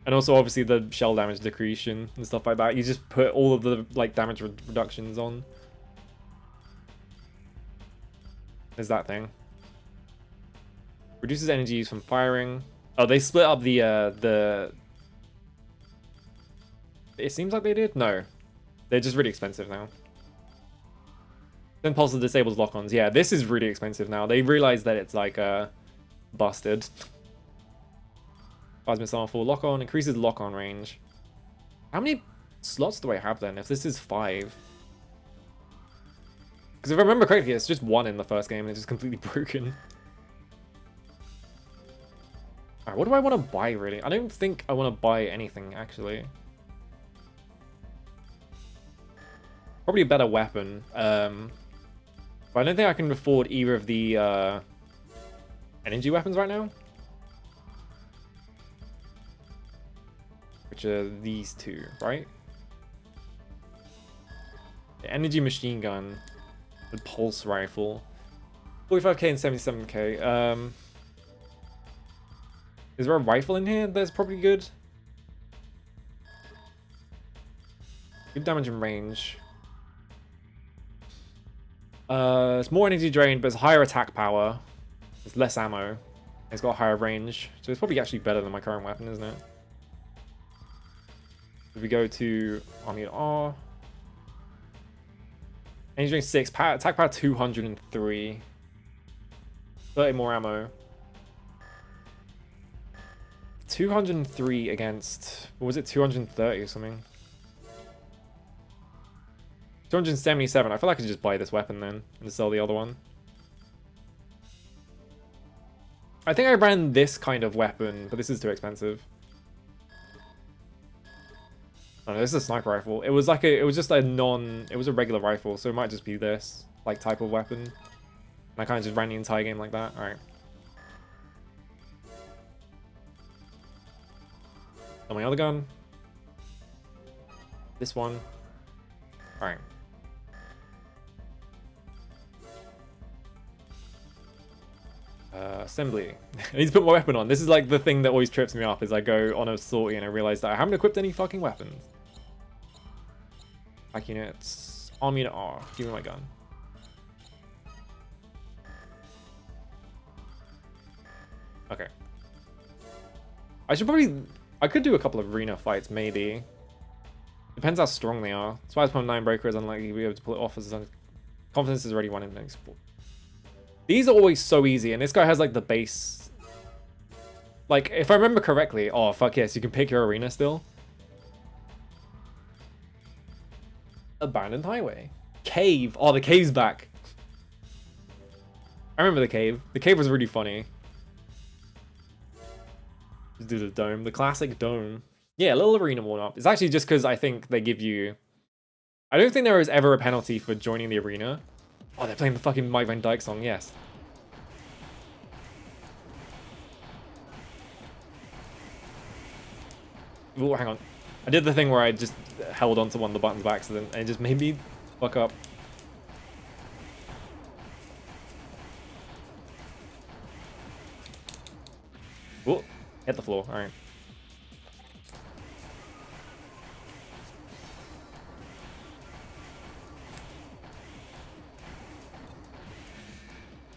And also obviously the shell damage decretion and stuff like that. You just put all of the like damage reductions on. There's that thing. Reduces energy use from firing. Oh, they split up the... It seems like they did? No. They're just really expensive now. Then pulse disables lock-ons. Yeah, this is really expensive now. They realize that it's like busted. Plasma missile full lock-on. Increases lock-on range. How many slots do I have then if this is 5? Because if I remember correctly, it's just 1 in the first game and it's just completely broken. Alright, what do I want to buy really? I don't think I want to buy anything actually. Probably a better weapon. But I don't think I can afford either of the energy weapons right now. Which are these two, right? The energy machine gun. The pulse rifle. 45k and 77k. Is there a rifle in here that's probably good? Good damage and range. It's more energy drained, but it's higher attack power. It's less ammo. It's got higher range. So it's probably actually better than my current weapon, isn't it? If we go to Army R. Energy drain 6. Attack power 203. 30 more ammo. 203 against... What was it? 230 or something? 277. I feel like I could just buy this weapon then and sell the other one. I think I ran this kind of weapon, but this is too expensive. Oh no, this is a sniper rifle. It was like it was just a it was a regular rifle, so it might just be this like type of weapon. And I kind of just ran the entire game like that. All right. And my other gun. This one. All right. Assembly. I need to put my weapon on. This is like the thing that always trips me up is I go on a sortie and I realize that I haven't equipped any fucking weapons. Pack units. Arm unit R. Give me my gun. Okay. I could do a couple of arena fights, maybe. Depends how strong they are. That's why I put 9 breaker is unlikely to be able to pull it off as long as confidence is already 1 in the next 4. These are always so easy, and this guy has like the base. Like, if I remember correctly, oh fuck yes, you can pick your arena still. Abandoned highway. Cave. Oh, the cave's back. I remember the cave. The cave was really funny. Just do the dome. The classic dome. Yeah, a little arena warm-up. It's actually just because I think they give you... I don't think there was ever a penalty for joining the arena. Oh, they're playing the fucking Mike Van Dyke song, yes. Oh, hang on. I did the thing where I just held onto one of the buttons by accident, and it just made me fuck up. Oh, hit the floor, alright.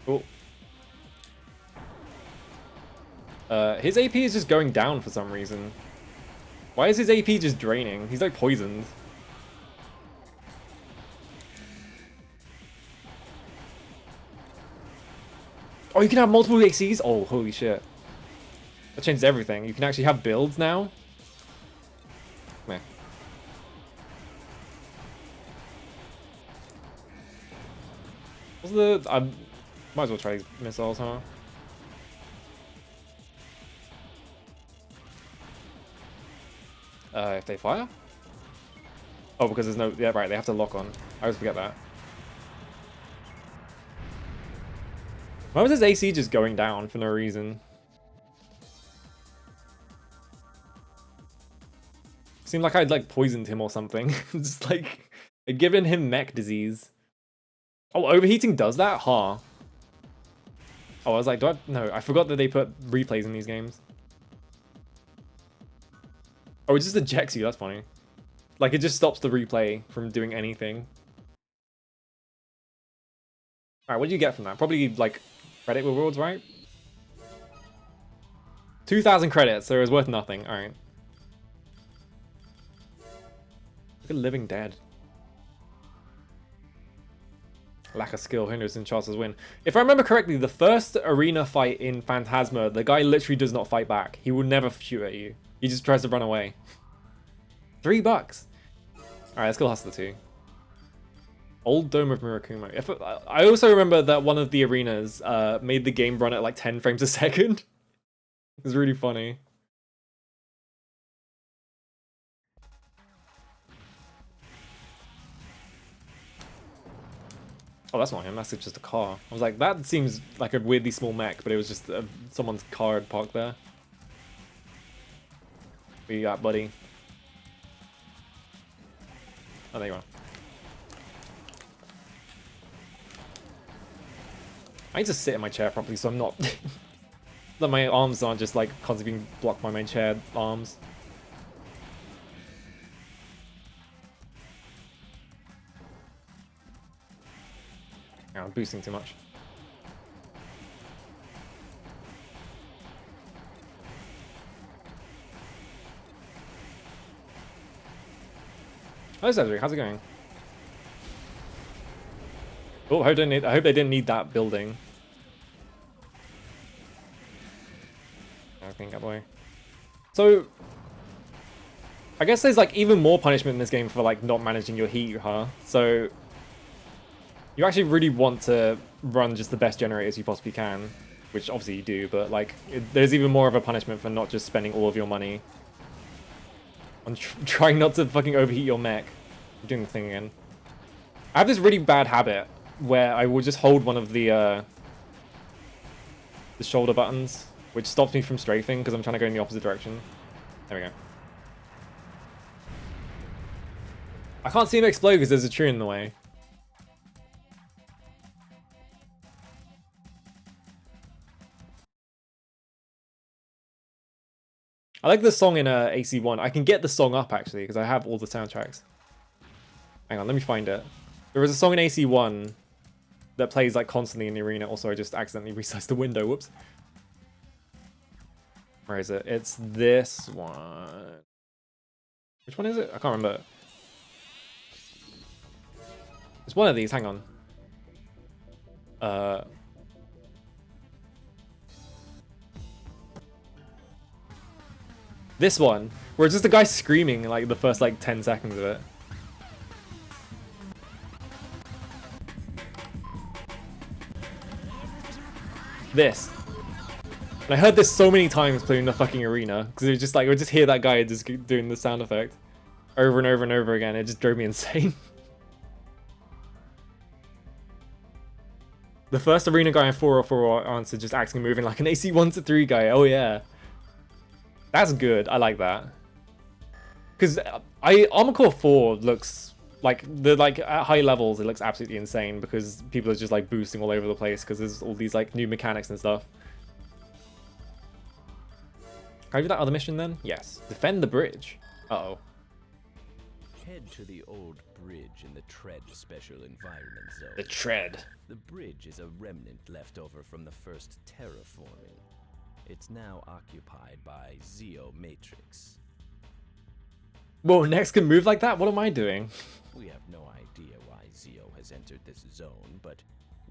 Oh. His AP is just going down for some reason. Why is his AP just draining? He's like poisoned. Oh, you can have multiple ACs? Oh, holy shit. That changes everything. You can actually have builds now? Meh. What's the... I might as well try these missiles, huh? If they fire? Oh, because there's no... Yeah, right, they have to lock on. I always forget that. Why was his AC just going down for no reason? Seemed like I'd, like, poisoned him or something. Just, like, I'd given him mech disease. Oh, overheating does that? Huh. Oh, I was like, do I... No, I forgot that they put replays in these games. Oh, it just ejects you. That's funny. Like, it just stops the replay from doing anything. Alright, what do you get from that? Probably, like, credit rewards, right? 2,000 credits, so it was worth nothing. Alright. Look at Living Dead. Lack of skill hinders Charles' win. If I remember correctly, the first arena fight in Phantasma, the guy literally does not fight back. He will never shoot at you. He just tries to run away. $3. Alright, let's kill Hustler 2. Old Dome of Murakumo. I also remember that one of the arenas made the game run at like 10 frames a second. It was really funny. Oh, that's not him. That's just a car. I was like, that seems like a weirdly small mech, but it was just someone's car had parked there. What you got, buddy? Oh, there you are. I need to sit in my chair properly so I'm not... that my arms aren't just like constantly being blocked by my chair arms. Oh, I'm boosting too much. Hello, Cedric. How's it going? Oh, I hope they didn't need that building. I think that way. So, I guess there's like even more punishment in this game for like not managing your heat, huh? So you actually really want to run just the best generators you possibly can, which obviously you do, but like there's even more of a punishment for not just spending all of your money on trying not to fucking overheat your mech. I'm doing the thing again. I have this really bad habit where I will just hold one of the shoulder buttons, which stops me from strafing because I'm trying to go in the opposite direction. There we go. I can't see him explode because there's a tree in the way. I like the song in AC1. I can get the song up actually because I have all the soundtracks. Hang on, let me find it. There was a song in AC1 that plays like constantly in the arena. Also, I just accidentally resized the window. Whoops. Where is it? It's this one. Which one is it? I can't remember. It's one of these. Hang on. This one, where it's just a guy screaming like the first like 10 seconds of it. This. And I heard this so many times playing the fucking arena because it was just like I would just hear that guy just doing the sound effect over and over and over again. It just drove me insane. The first arena guy in 404 answer just acting and moving like an AC 1-3 guy. Oh yeah. That's good. I like that. Because Armored Core 4 looks like at high levels it looks absolutely insane because people are just like boosting all over the place because there's all these like new mechanics and stuff. Can I do that other mission then? Yes. Defend the bridge. Uh-oh. Head to the old bridge in the Tread Special Environment Zone. The Tread. The bridge is a remnant left over from the first terraforming. It's now occupied by Zeo Matrix. Whoa, Nex can move like that? What am I doing? We have no idea why Zeo has entered this zone, but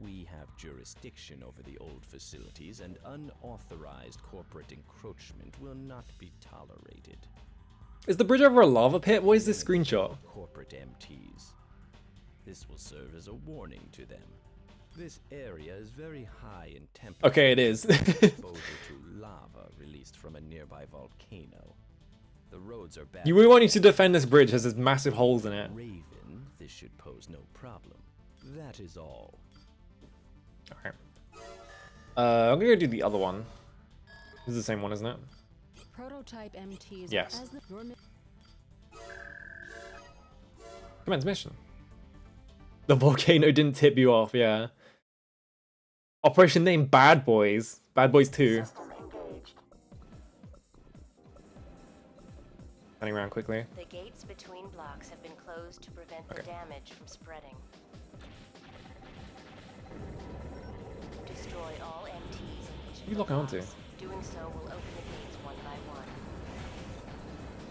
we have jurisdiction over the old facilities, and unauthorized corporate encroachment will not be tolerated. Is the bridge over a lava pit? What is this screenshot? Corporate MTs. This will serve as a warning to them. This area is very high in temperature. Okay, it is. Exposure to lava released from a nearby volcano. The roads are bad. You really want you to defend this bridge, has massive holes in it. Raven, this should pose no problem. That is all. Okay. I'm gonna go do the other one. This is the same one, isn't it? Prototype MTs. Yes. As the, Commence mission. The volcano didn't tip you off, yeah. Operation name Bad Boys. Bad Boys 2. Running around quickly. The gates between blocks have been closed to prevent the damage from spreading. Destroy all MTs in each of You the lock onto? blocks. Doing so will open the gates one by one.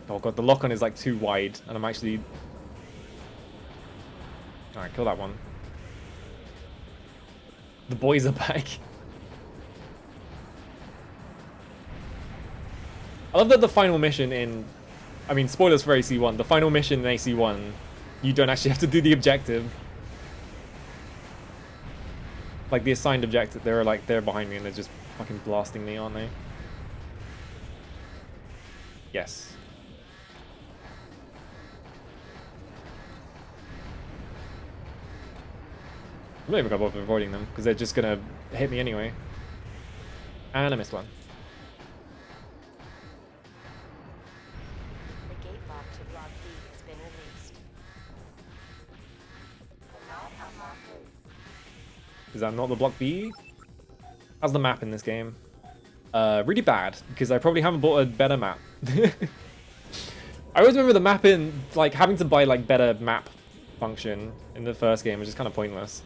Oh god, the lock-on is like too wide, and I'm actually... Alright, kill that one. The boys are back. I love that the final mission in... I mean, spoilers for AC1. The final mission in AC1, you don't actually have to do the objective. Like, the assigned objective, they're like, they're behind me and they're just fucking blasting me, aren't they? Yes. I'm not even gonna bother avoiding them because they're just gonna hit me anyway. And I missed one. The gate lock to Block B has been released. Is that not the Block B? How's the map in this game? Really bad because I probably haven't bought a better map. I always remember the map in like having to buy like better map function in the first game was just kind of pointless.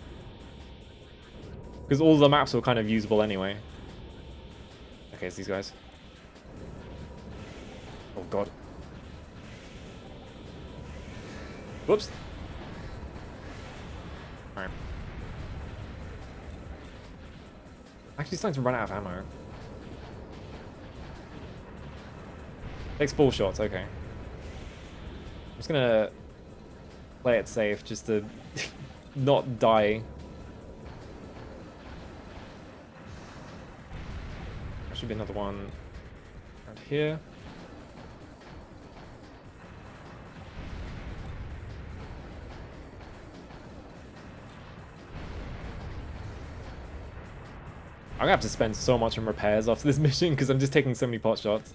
Because all the maps were kind of usable anyway. Okay, it's these guys. Oh god. Whoops. Alright. Actually starting to run out of ammo. Takes 4 shots, okay. I'm just gonna play it safe just to not die. There should be another one around here. I'm gonna have to spend so much on repairs after this mission because I'm just taking so many pot shots.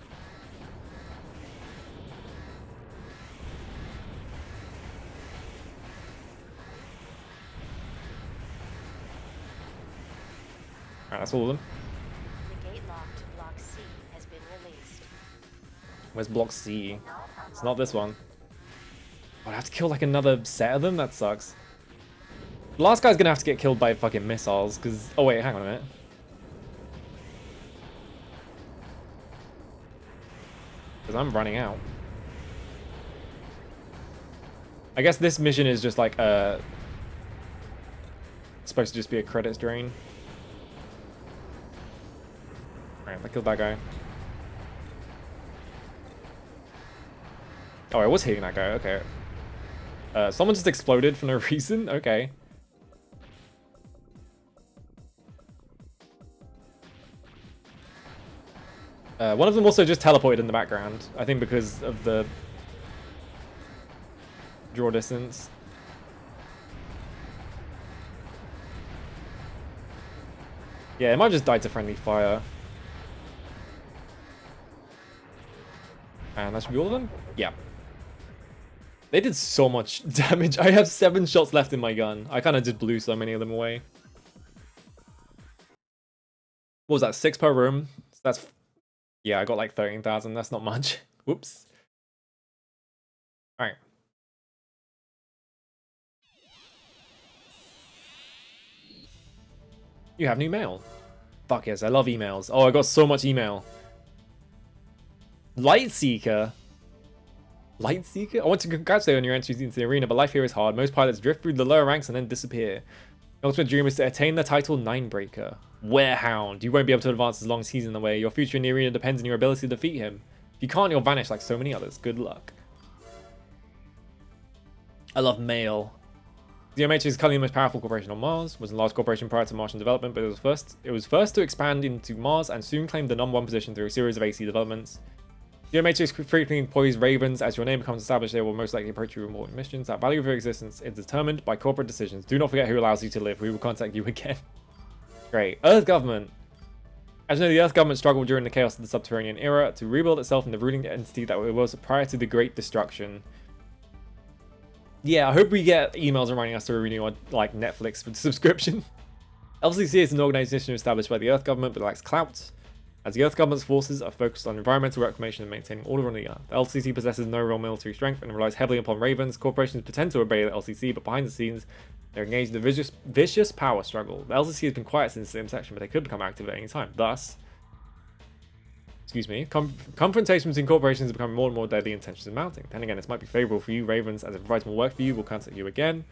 Alright, that's all of them. The gate lock to Block C has been released. Where's Block C? It's not this one. Oh, I have to kill like another set of them? That sucks. The last guy's gonna have to get killed by fucking missiles because... Oh wait, hang on a minute. Because I'm running out. I guess this mission is just like supposed to just be a credits drain. Alright, I killed that guy. Oh, I was hitting that guy, okay. Someone just exploded for no reason? Okay. One of them also just teleported in the background. I think because of the draw distance. Yeah, it might have just died to friendly fire. And that should be all of them? Yeah. They did so much damage. I have 7 shots left in my gun. I kind of just blew so many of them away. What was that? 6 per room? So that's... Yeah, I got like 13,000. That's not much. Whoops. Alright. You have new mail. Fuck yes, I love emails. Oh, I got so much email. Lightseeker? Lightseeker? I want to congratulate you on your entry into the arena, but life here is hard. Most pilots drift through the lower ranks and then disappear. Your ultimate dream is to attain the title Ninebreaker. Warehound. You won't be able to advance as long as he's in the way. Your future in the arena depends on your ability to defeat him. If you can't, you'll vanish like so many others. Good luck. I love mail. Geomatrix is currently the most powerful corporation on Mars, was a large corporation prior to Martian development, but it was first to expand into Mars and soon claimed the #1 position through a series of AC developments. Geomatrix frequently employs Ravens. As your name becomes established, they will most likely approach you with important missions. That value of your existence is determined by corporate decisions. Do not forget who allows you to live. We will contact you again. Great. Earth government. As you know, the Earth government struggled during the chaos of the subterranean era to rebuild itself in the ruling entity that it was prior to the Great Destruction. Yeah, I hope we get emails reminding us to renew our like Netflix subscription. LCC is an organization established by the Earth government but lacks clout, as the Earth government's forces are focused on environmental reclamation and maintaining order on the Earth. The LCC possesses no real military strength and relies heavily upon Ravens. Corporations pretend to obey the LCC, but behind the scenes, they're engaged in a vicious power struggle. The LCC has been quiet since the inception, but they could become active at any time. Thus, confrontations between corporations are becoming more and more deadly and tensions are mounting. Then again, this might be favorable for you, Ravens, as it provides more work for you. We'll contact you again.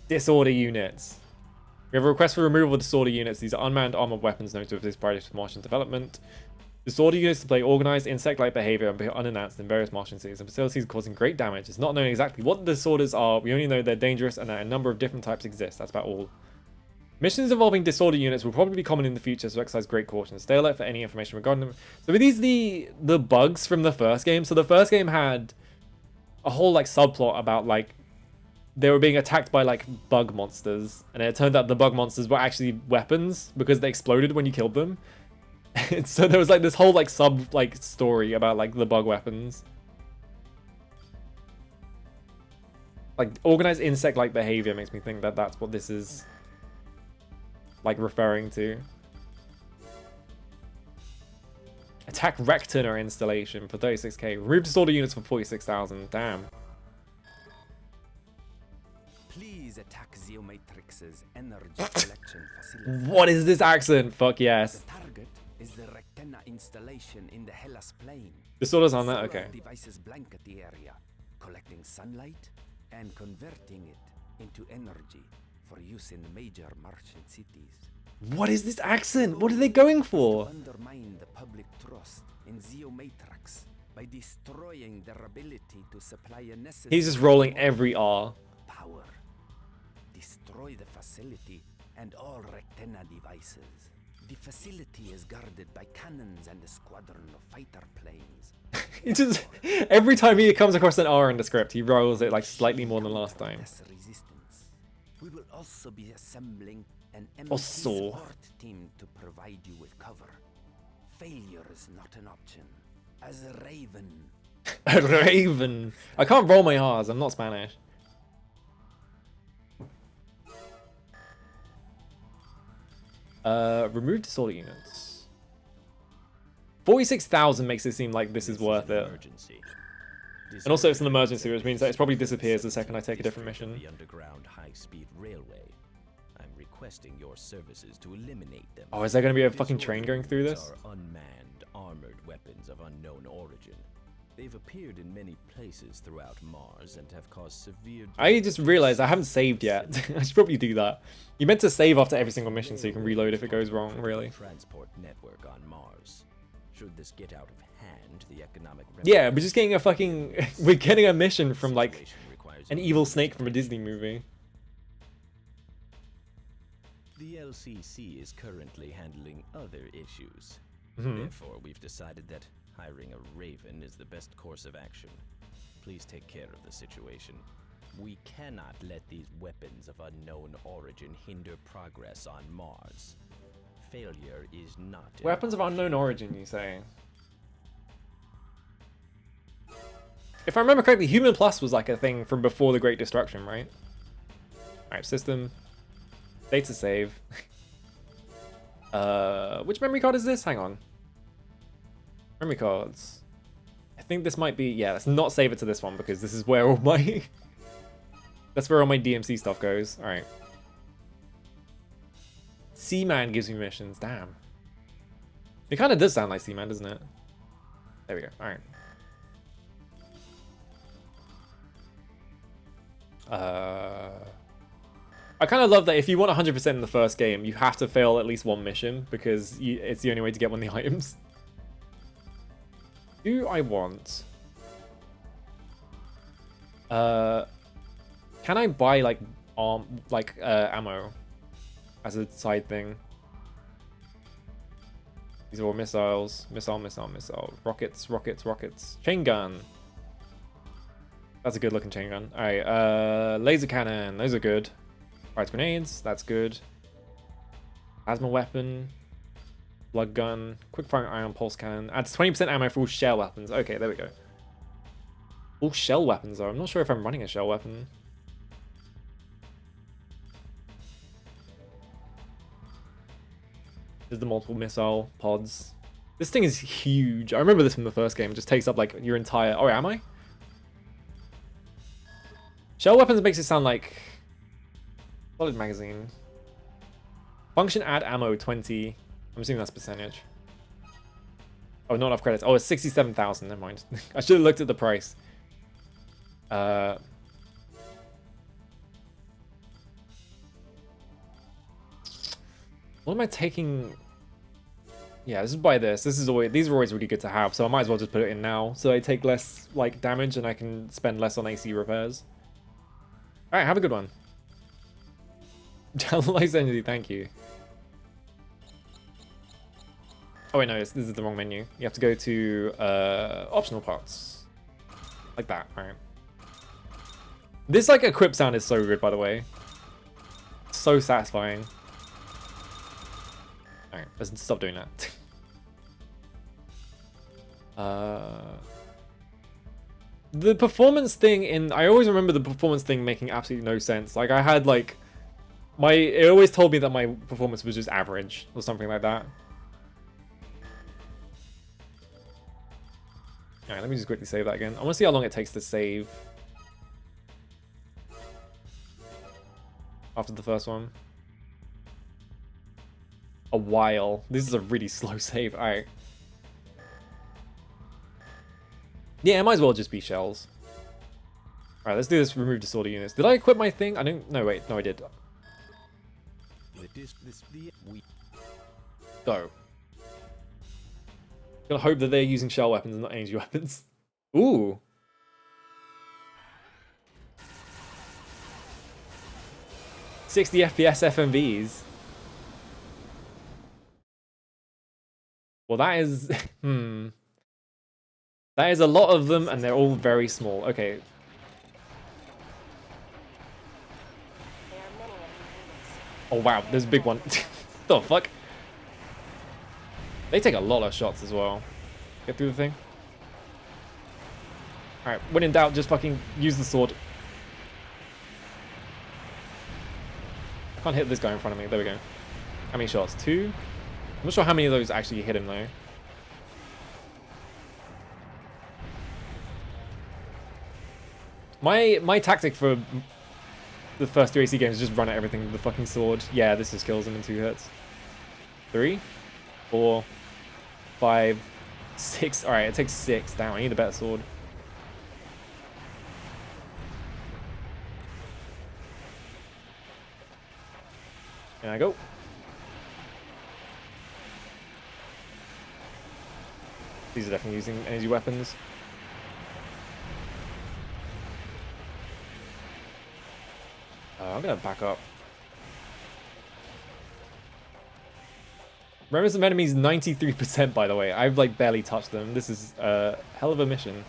Disorder units. We have a request for removal of disorder units. These are unmanned armored weapons known to exist prior to Martian development. Disorder units display organized insect-like behavior and appear unannounced in various Martian cities and facilities, causing great damage. It's not known exactly what the disorders are. We only know they're dangerous and that a number of different types exist. That's about all. Missions involving disorder units will probably be common in the future, so exercise great caution. Stay alert for any information regarding them. So are these the bugs from the first game? So the first game had a whole like subplot about like they were being attacked by like bug monsters, and it turned out the bug monsters were actually weapons because they exploded when you killed them. And so there was like this whole like sub like story about like the bug weapons. Like organized insect-like behavior makes me think that that's what this is like referring to. Attack Rectoner installation for 36k. Remove disorder units for 46,000. Damn. Please attack Geomatrix's energy collection facility. What is this accent? Fuck yes. The target is the Rectena installation in the Hellas Plain. Disorders on that? Okay. Solar devices blanket the area, collecting sunlight and converting it into energy for use in major Martian cities. What is this accent? What are they going for? To undermine the public trust in Geomatrix by destroying their ability to supply a necessary He's just rolling every R. power. Destroy the facility and all Rectenna devices. The facility is guarded by cannons and a squadron of fighter planes. He just every time he comes across an R in the script, he rolls it like slightly more than last time. Less resistance. We will also be assembling an Also. MT support team to provide you with cover. Failure is not an option. As a Raven, A Raven. I can't roll my R's. I'm not Spanish. Remove disorder units. 46,000 makes it seem like this is worth it. Emergency. And also it's an emergency, which means that it probably disappears the second I take a different mission. The underground high-speed railway. I'm requesting your services to eliminate them. Oh, is there going to be a fucking train going through this? Are unmanned, armored weapons of unknown origin. They've appeared in many places throughout Mars and have caused severe... I just realized I haven't saved yet. I should probably do that. You meant to save after every single mission so you can reload if it goes wrong, really. Transport network on Mars. Should this get out of hand, the economic... Yeah, we're just getting a fucking... we're getting a mission from, like, situation requires an evil snake from a Disney movie. The LCC is currently handling other issues. Mhm. Therefore, we've decided that hiring a Raven is the best course of action. Please take care of the situation. We cannot let these weapons of unknown origin hinder progress on Mars. Failure is not an Weapons of unknown origin, you say? If I remember correctly, Human Plus was like a thing from before the Great Destruction, right? Alright, system. Data save. Which memory card is this? Hang on. Memory cards. I think this might be... Yeah, let's not save it to this one because this is where all my... That's where all my DMC stuff goes. Alright. Seaman gives me missions. Damn. It kind of does sound like Seaman, doesn't it? There we go. Alright. I kind of love that if you want 100% in the first game, you have to fail at least one mission because it's the only way to get one of the items. Do I want... can I buy like ammo as a side thing? These are all missiles. Missile. Rockets. Chain gun. That's a good looking chain gun. Alright, laser cannon. Those are good. Fire grenades. That's good. Plasma weapon. Blood gun. Quick firing ion pulse cannon. Adds 20% ammo for all shell weapons. Okay, there we go. All shell weapons though. I'm not sure if I'm running a shell weapon. There's the multiple missile pods. This thing is huge. I remember this from the first game. It just takes up like your entire... Oh, am I? Shell weapons makes it sound like... Solid magazine. Function add ammo 20. I'm assuming that's percentage. Oh, not enough credits. Oh, it's 67,000. Never mind. I should have looked at the price. What am I taking? Yeah, this is by this. These are always really good to have, so I might as well just put it in now, so I take less like damage and I can spend less on AC repairs. All right, have a good one. Channelize energy, thank you. Oh wait, no, this is the wrong menu. You have to go to optional parts, like that. All right. This like equip sound is so good, by the way. So satisfying. Alright, let's stop doing that. The performance thing in... I always remember the performance thing making absolutely no sense. Like, I had, like... It always told me that my performance was just average, or something like that. Alright, let me just quickly save that again. I want to see how long it takes to save. After the first one. A while. This is a really slow save. Alright. Yeah, it might as well just be shells. Alright, let's do this remove disorder units. Did I equip my thing? I don't... No, wait. No, I did. Go. Gotta hope that they're using shell weapons and not energy weapons. Ooh. "60 FPS FMVs. Well, that is... That is a lot of them, and they're all very small. Okay. Oh, wow. There's a big one. The fuck? They take a lot of shots as well. Get through the thing. Alright, when in doubt, just fucking use the sword. I can't hit this guy in front of me. There we go. How many shots? 2? I'm not sure how many of those actually hit him, though. My tactic for the first 3 AC games is just run at everything with the fucking sword. Yeah, this just kills him in 2 hits. 3, 4, 5, 6. Alright, it takes 6. Damn, I need a better sword. There I go. These are definitely using energy weapons. I'm gonna back up. Remnants of enemies 93%, by the way. I've like barely touched them. This is a hell of a mission.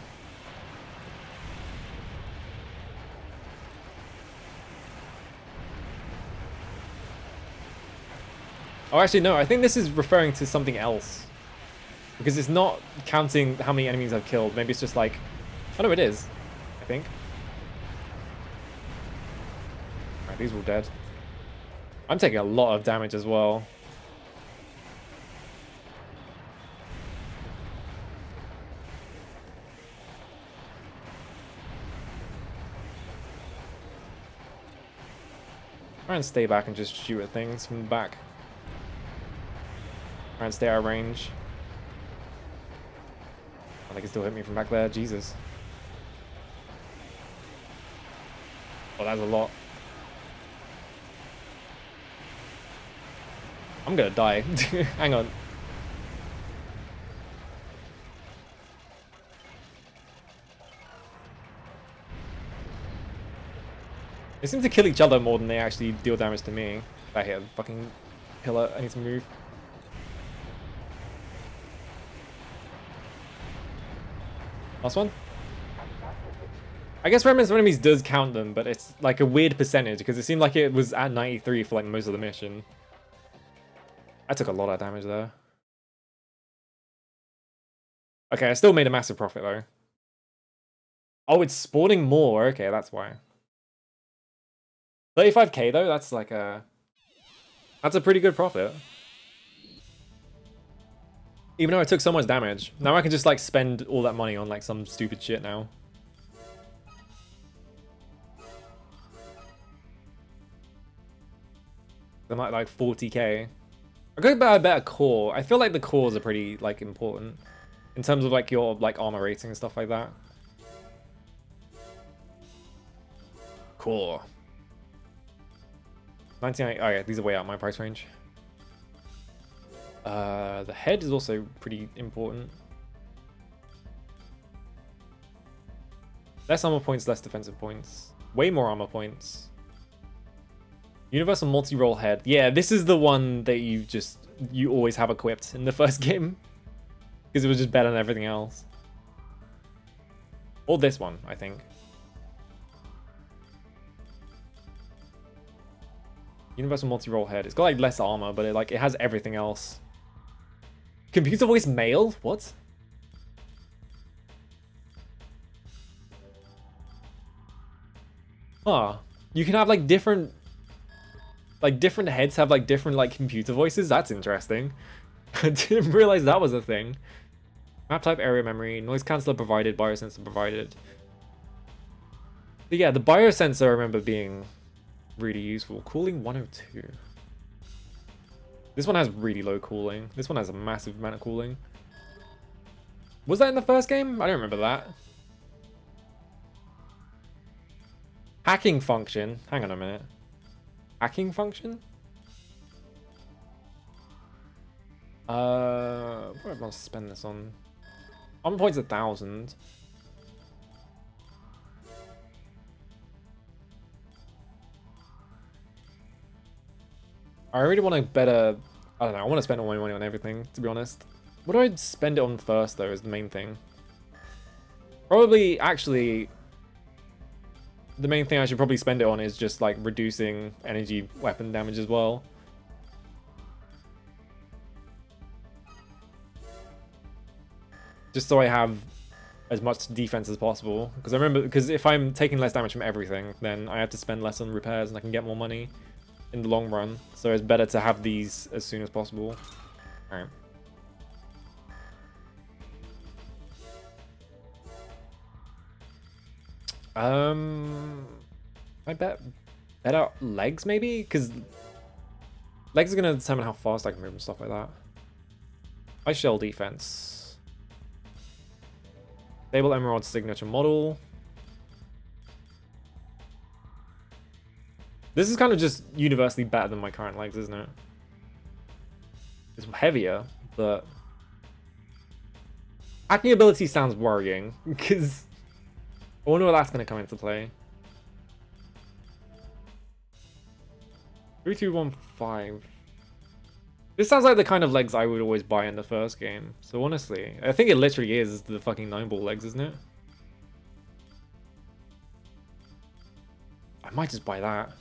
Oh, actually, no. I think this is referring to something else. Because it's not counting how many enemies I've killed. Maybe it's just like... Oh, no, it is. I think. Alright, these are all dead. I'm taking a lot of damage as well. Try and stay back and just shoot at things from the back. Try and stay out of range. Oh, they can still hit me from back there. Jesus. Oh, that's a lot. I'm gonna die. Hang on. They seem to kill each other more than they actually deal damage to me. I hit a fucking pillar. I need to move. Last one? I guess Remnants of Enemies does count them, but it's like a weird percentage because it seemed like it was at 93 for like most of the mission. I took a lot of damage there. Okay, I still made a massive profit though. Oh, it's spawning more. Okay, that's why. 35k though, that's like a... That's a pretty good profit. Even though I took so much damage. Now I can just like spend all that money on like some stupid shit now. I'm at like 40k. I could buy a better core. I feel like the cores are pretty like important in terms of like your like armor rating and stuff like that. Core. 99. Oh yeah, these are way out my price range. The head is also pretty important. Less armor points, less defensive points. Way more armor points. Universal multi-role head. Yeah, this is the one that you always have equipped in the first game. Because it was just better than everything else. Or this one, I think. Universal multi-role head. It's got like less armor, but it has everything else. Computer voice male? What? Huh. You can have like different... Like different heads have like different like computer voices. That's interesting. I didn't realize that was a thing. Map type, area memory, noise canceller provided, biosensor provided. But yeah, the biosensor I remember being really useful. Cooling 102. This one has really low cooling. This one has a massive amount of cooling. Was that in the first game? I don't remember that. Hacking function. Hang on a minute. Hacking function? What do I want to spend this on? Armor points 1,000. I really want a better... I don't know, I want to spend all my money on everything, to be honest. What do I spend it on first, though, is the main thing. Probably, actually... The main thing I should probably spend it on is just, like, reducing energy weapon damage as well. Just so I have as much defense as possible. Because I remember, because if I'm taking less damage from everything, then I have to spend less on repairs and I can get more money in the long run. So it's better to have these as soon as possible. Alright. I bet better legs maybe? Because legs are going to determine how fast I can move and stuff like that. High shell defense. Stable Emerald signature model. This is kind of just universally better than my current legs, isn't it? It's heavier, but... Hacking ability sounds worrying, because... I wonder what that's going to come into play. 3215. This sounds like the kind of legs I would always buy in the first game. So honestly, I think it literally is the fucking 9-ball legs, isn't it? I might just buy that.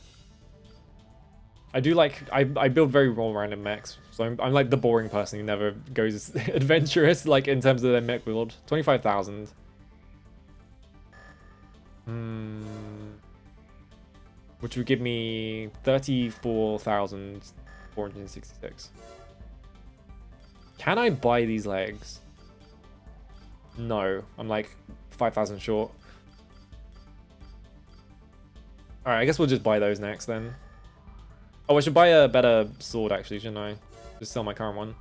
I do like, I build very well-rounded mechs. So I'm like the boring person who never goes adventurous, like in terms of their mech build. 25,000. Which would give me 34,466. Can I buy these legs? No, I'm like 5,000 short. Alright, I guess we'll just buy those next then. Oh, I should buy a better sword actually, shouldn't I? Just sell my current one.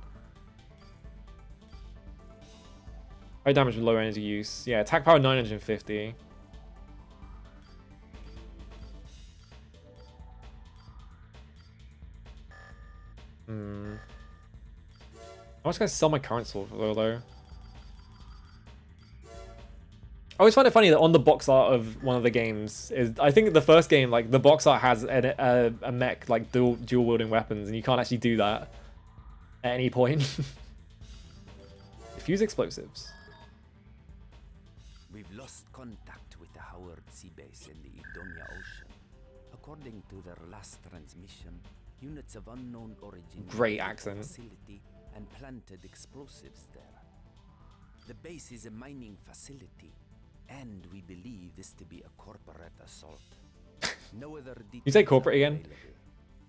High damage with low energy use. Yeah, attack power 950. How much can I sell my current sword for though? I always find it funny that on the box art of one of the games is, I think the first game, like the box art has a mech like dual wielding weapons, and you can't actually do that at any point. Diffuse explosives. We've lost contact with the Howard Sea Base in the Idonia Ocean. According to their last transmission, units of unknown origin Great invaded the accent. facility and planted explosives there. The base is a mining facility, and we believe this to be a corporate assault. No other details You say corporate are again? available,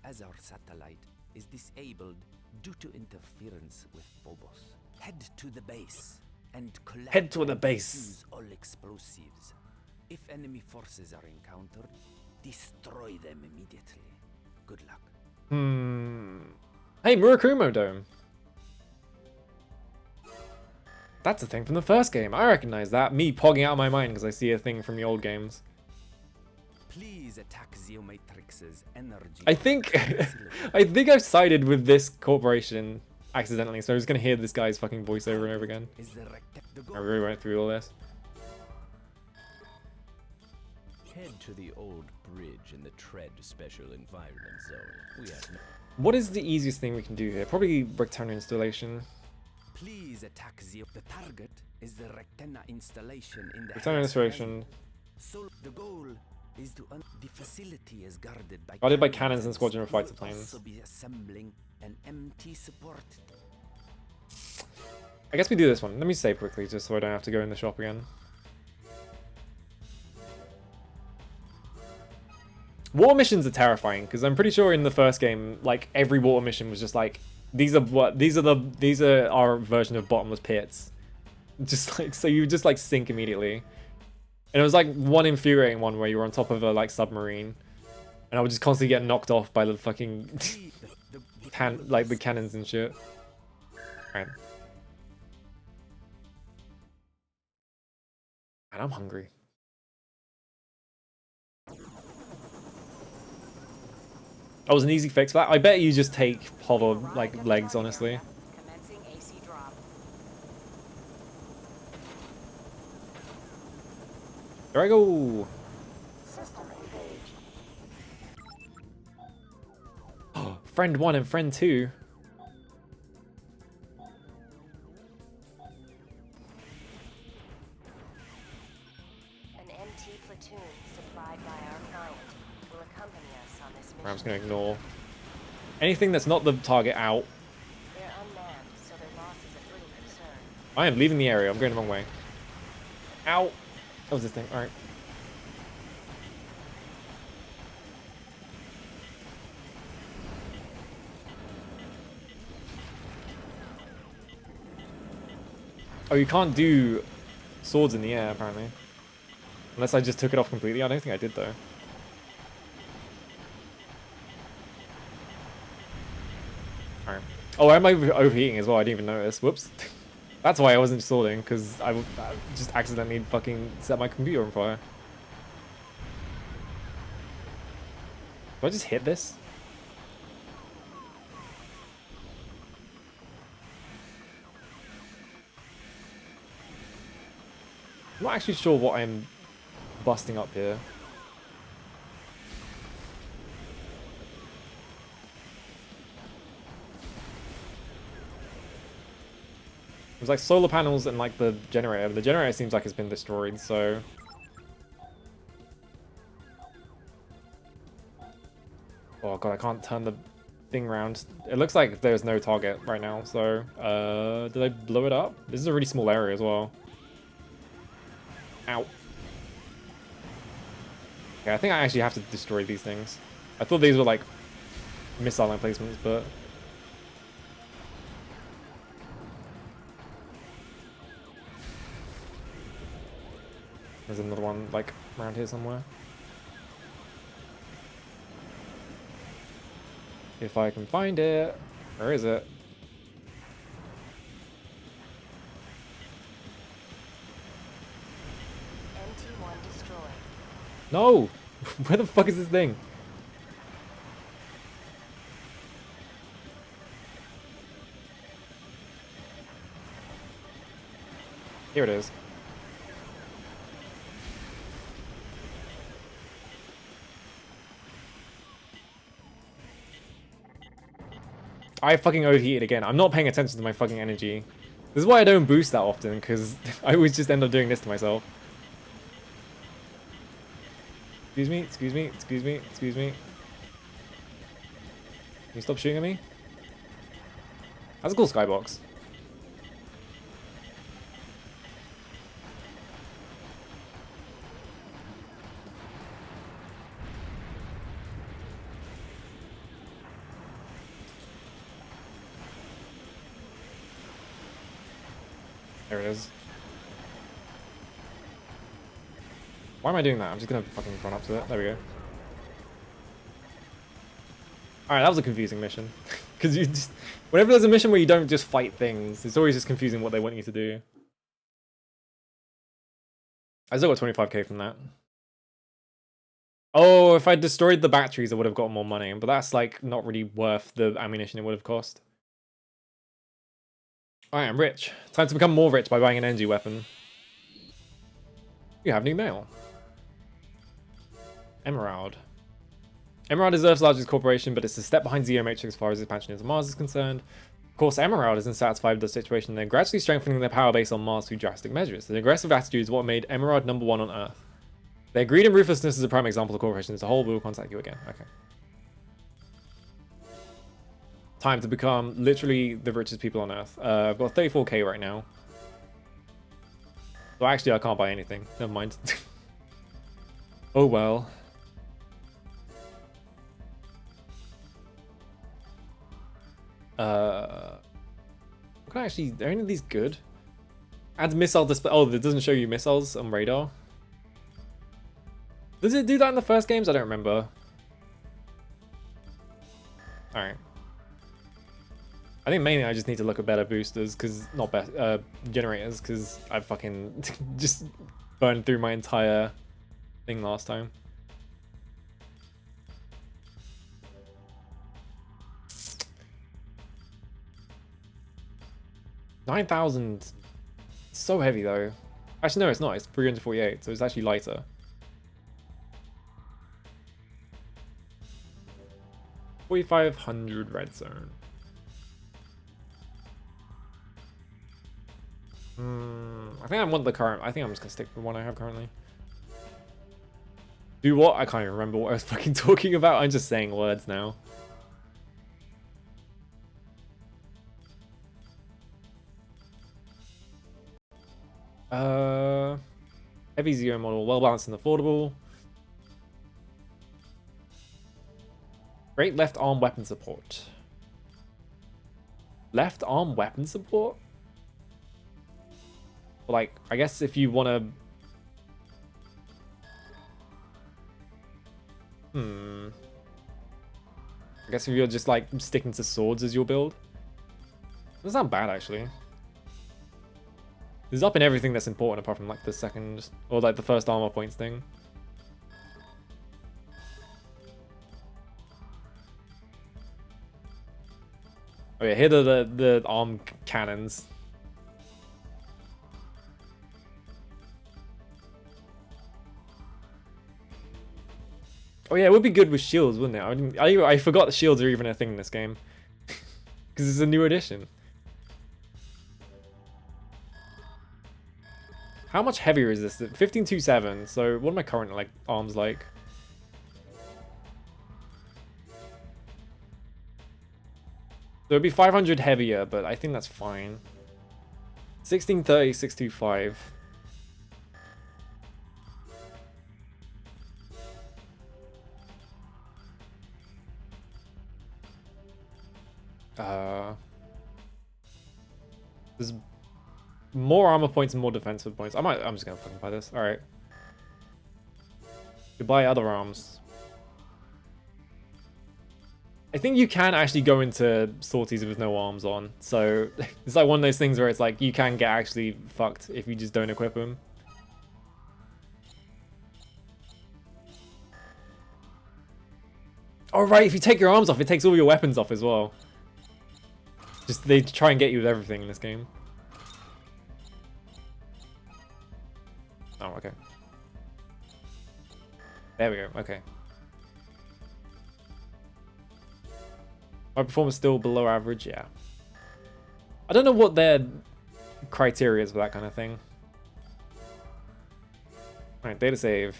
as our satellite is disabled due to interference with Phobos. Head to the base and collect Head to the and base. defuse all explosives. If enemy forces are encountered, destroy them immediately. Good luck. Hey, Murakumo Dome. That's a thing from the first game. I recognize that. Me pogging out of my mind because I see a thing from the old games. Please attack Zeomatrix's energy. I think I've sided with this corporation accidentally, so I'm just gonna hear this guy's fucking voice over and over again. Is the I really went through all this. Head to the old bridge in the Tread Special Environment Zone. We have no... What is the easiest thing we can do here? Probably Rectana installation. Please attack the target is the Rectana installation in the Rectana installation. So the goal is to the facility is guarded by Guarded by cannons and squadron of fighter We'll planes. also be assembling an MT support. I guess we do this one. Let me save quickly just so I don't have to go in the shop again. Water missions are terrifying because I'm pretty sure in the first game, like every water mission was just like, these are our version of bottomless pits. Just like, so you just like sink immediately. And it was like one infuriating one where you were on top of a like submarine, and I would just constantly get knocked off by the fucking the cannons and shit. Alright. And I'm hungry. That was an easy fix for that. I bet you just take hover like legs, honestly. There I go. Friend 1 and friend 2. An MT platoon supplied by our client will accompany us on this mission. I'm just gonna ignore anything that's not the target out. They're unmanned, so their loss is of little concern. I am leaving the area. I'm going the wrong way. Ow. That was this thing. Alright. Oh, you can't do swords in the air, apparently. Unless I just took it off completely. I don't think I did, though. Alright. Oh, am I overheating as well? I didn't even notice. Whoops. That's why I wasn't swording, because I just accidentally fucking set my computer on fire. Do I just hit this? I'm not actually sure what I'm busting up here. There's like solar panels and like the generator. The generator seems like it's been destroyed, so... Oh god, I can't turn the thing around. It looks like there's no target right now, so... did I blow it up? This is a really small area as well. Ow. Okay, I think I actually have to destroy these things. I thought these were like missile emplacements, but... There's another one like around here somewhere. If I can find it. Where is it? MT1 destroyed. No! Where the fuck is this thing? Here it is. I fucking overheated again. I'm not paying attention to my fucking energy. This is why I don't boost that often, because I always just end up doing this to myself. Excuse me, excuse me, excuse me, excuse me. Can you stop shooting at me? That's a cool skybox. There it is. Why am I doing that? I'm just gonna fucking run up to it. There we go. Alright, that was a confusing mission. Because you just... Whenever there's a mission where you don't just fight things, it's always just confusing what they want you to do. I still got 25k from that. Oh, if I destroyed the batteries, I would have got more money. But that's, like, not really worth the ammunition it would have cost. Alright, I'm rich. Time to become more rich by buying an energy weapon. You have new mail. Emerald. Emerald is Earth's largest corporation, but it's a step behind Zero Matrix as far as expansion into Mars is concerned. Of course, Emerald isn't satisfied with the situation. They're gradually strengthening their power base on Mars through drastic measures. Their aggressive attitude is what made Emerald #1 on Earth. Their greed and ruthlessness is a prime example of the corporation as a whole. We will contact you again. Okay. Time to become literally the richest people on Earth. I've got 34k right now. So actually, I can't buy anything. Never mind. Oh well. Can I actually... Are any of these good? Adds missile display... Oh, it doesn't show you missiles on radar. Does it do that in the first games? I don't remember. Alright. I think mainly I just need to look at better boosters, because... Not best... generators, because I fucking just burned through my entire thing last time. $9,000. So heavy though. Actually, no, it's not. It's 348, so it's actually lighter. $4,500 red zone. I think I want the current. I think I'm just gonna stick with the one I have currently. Do what? I can't even remember what I was fucking talking about. I'm just saying words now. Heavy Zero model, well balanced and affordable. Great left arm weapon support. Left arm weapon support? Like, I guess if you want to... I guess if you're just, like, sticking to swords as your build. That's not bad, actually. It's up in everything that's important apart from, like, the second... Or, like, the first armor points thing. Oh yeah, here are the arm cannons. Oh yeah, it would be good with shields, wouldn't it? I forgot the shields are even a thing in this game. Because it's a new edition. How much heavier is this? 15.27, so what are my current like arms like? So it'd be 500 heavier, but I think that's fine. 1630, 625. There's more armor points and more defensive points. I'm just gonna fucking buy this. Alright. Goodbye, other arms. I think you can actually go into sorties with no arms on. So it's like one of those things where it's like you can get actually fucked if you just don't equip them. Oh right, if you take your arms off, it takes all your weapons off as well. Just they try and get you with everything in this game. Oh, okay. There we go, okay. My performance still below average, yeah. I don't know what their criteria is for that kind of thing. Alright, data save.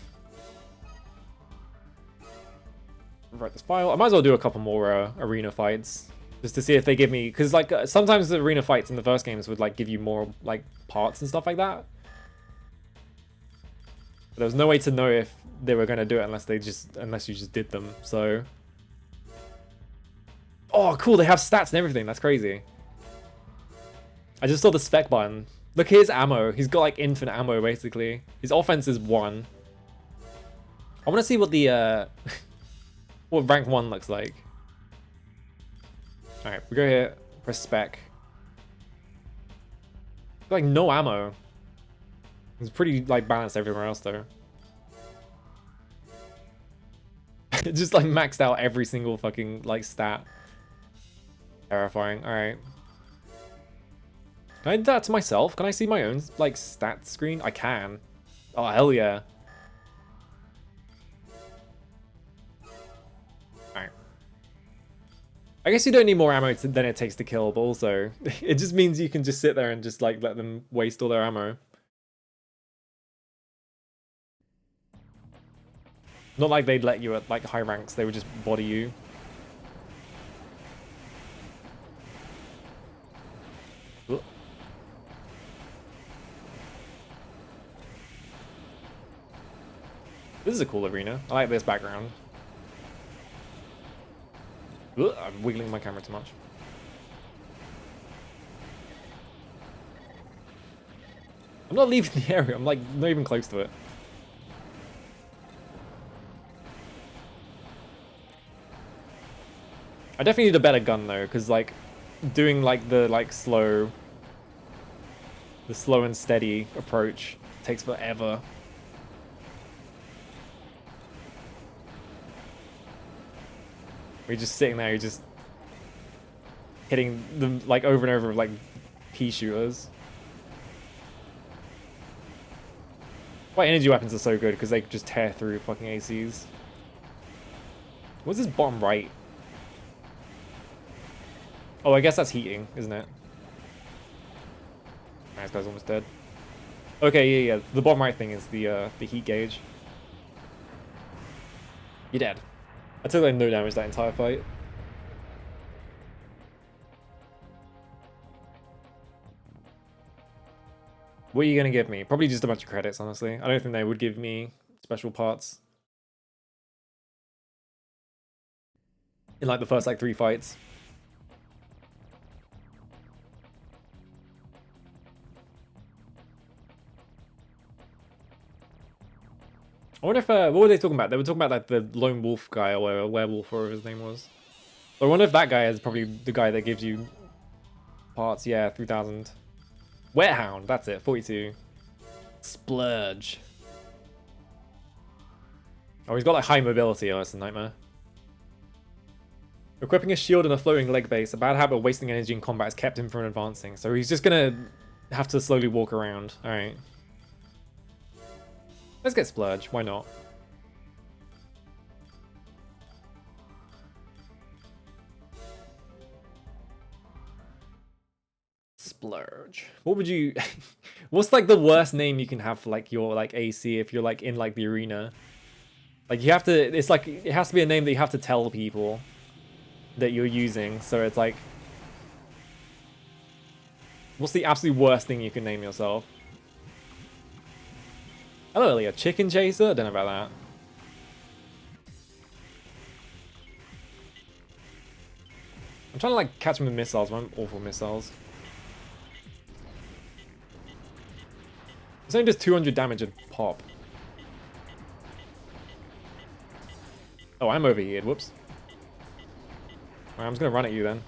Write this file. I might as well do a couple more arena fights. Just to see if they give me... Because, like, sometimes the arena fights in the first games would, like, give you more, like, parts and stuff like that. But there was no way to know if they were going to do it unless you just did them, so... Oh, cool, they have stats and everything. That's crazy. I just saw the spec button. Look, here's ammo. He's got, like, infinite ammo, basically. His offense is 1. I want to see what the, what rank 1 looks like. Alright, we go here. Press spec. Like, no ammo. It's pretty, like, balanced everywhere else, though. It just, like, maxed out every single fucking, like, stat. Terrifying. Alright. Can I do that to myself? Can I see my own, like, stat screen? I can. Oh, hell yeah. Alright. I guess you don't need more ammo than it takes to kill, but also, it just means you can just sit there and just, like, let them waste all their ammo. Not like they'd let you at, like, high ranks. They would just body you. This is a cool arena. I like this background. I'm wiggling my camera too much. I'm not leaving the area. I'm like not even close to it. I definitely need a better gun though, because like doing like the slow and steady approach takes forever. You're just sitting there, you're just hitting them like over and over with like pea shooters. Why energy weapons are so good, because they just tear through fucking ACs. What's this bottom right? Oh, I guess that's heating, isn't it? This guy's almost dead. Okay, yeah. The bottom right thing is the heat gauge. You're dead. I took like no damage that entire fight. What are you gonna give me? Probably just a bunch of credits, honestly. I don't think they would give me special parts. In like the first like 3 fights. I wonder if, what were they talking about? They were talking about like the lone wolf guy or whatever, werewolf or whatever his name was. I wonder if that guy is probably the guy that gives you parts. Yeah, 3000. Wethound, that's it, 42. Splurge. Oh, he's got like high mobility. Oh, that's a nightmare. Equipping a shield and a floating leg base, a bad habit of wasting energy in combat has kept him from advancing. So he's just gonna have to slowly walk around. Alright. Let's get Splurge, why not? Splurge. What would you... What's like the worst name you can have for like your like AC if you're like in like the arena? Like you have to... It's like... It has to be a name that you have to tell people that you're using. So it's like... What's the absolute worst thing you can name yourself? Hello, Elliot. Chicken Chaser? I don't know about that. I'm trying to like catch him with missiles, but I'm awful missiles. It's only just 200 damage a pop. Oh, I'm overheated. Whoops. Alright, I'm just gonna run at you then.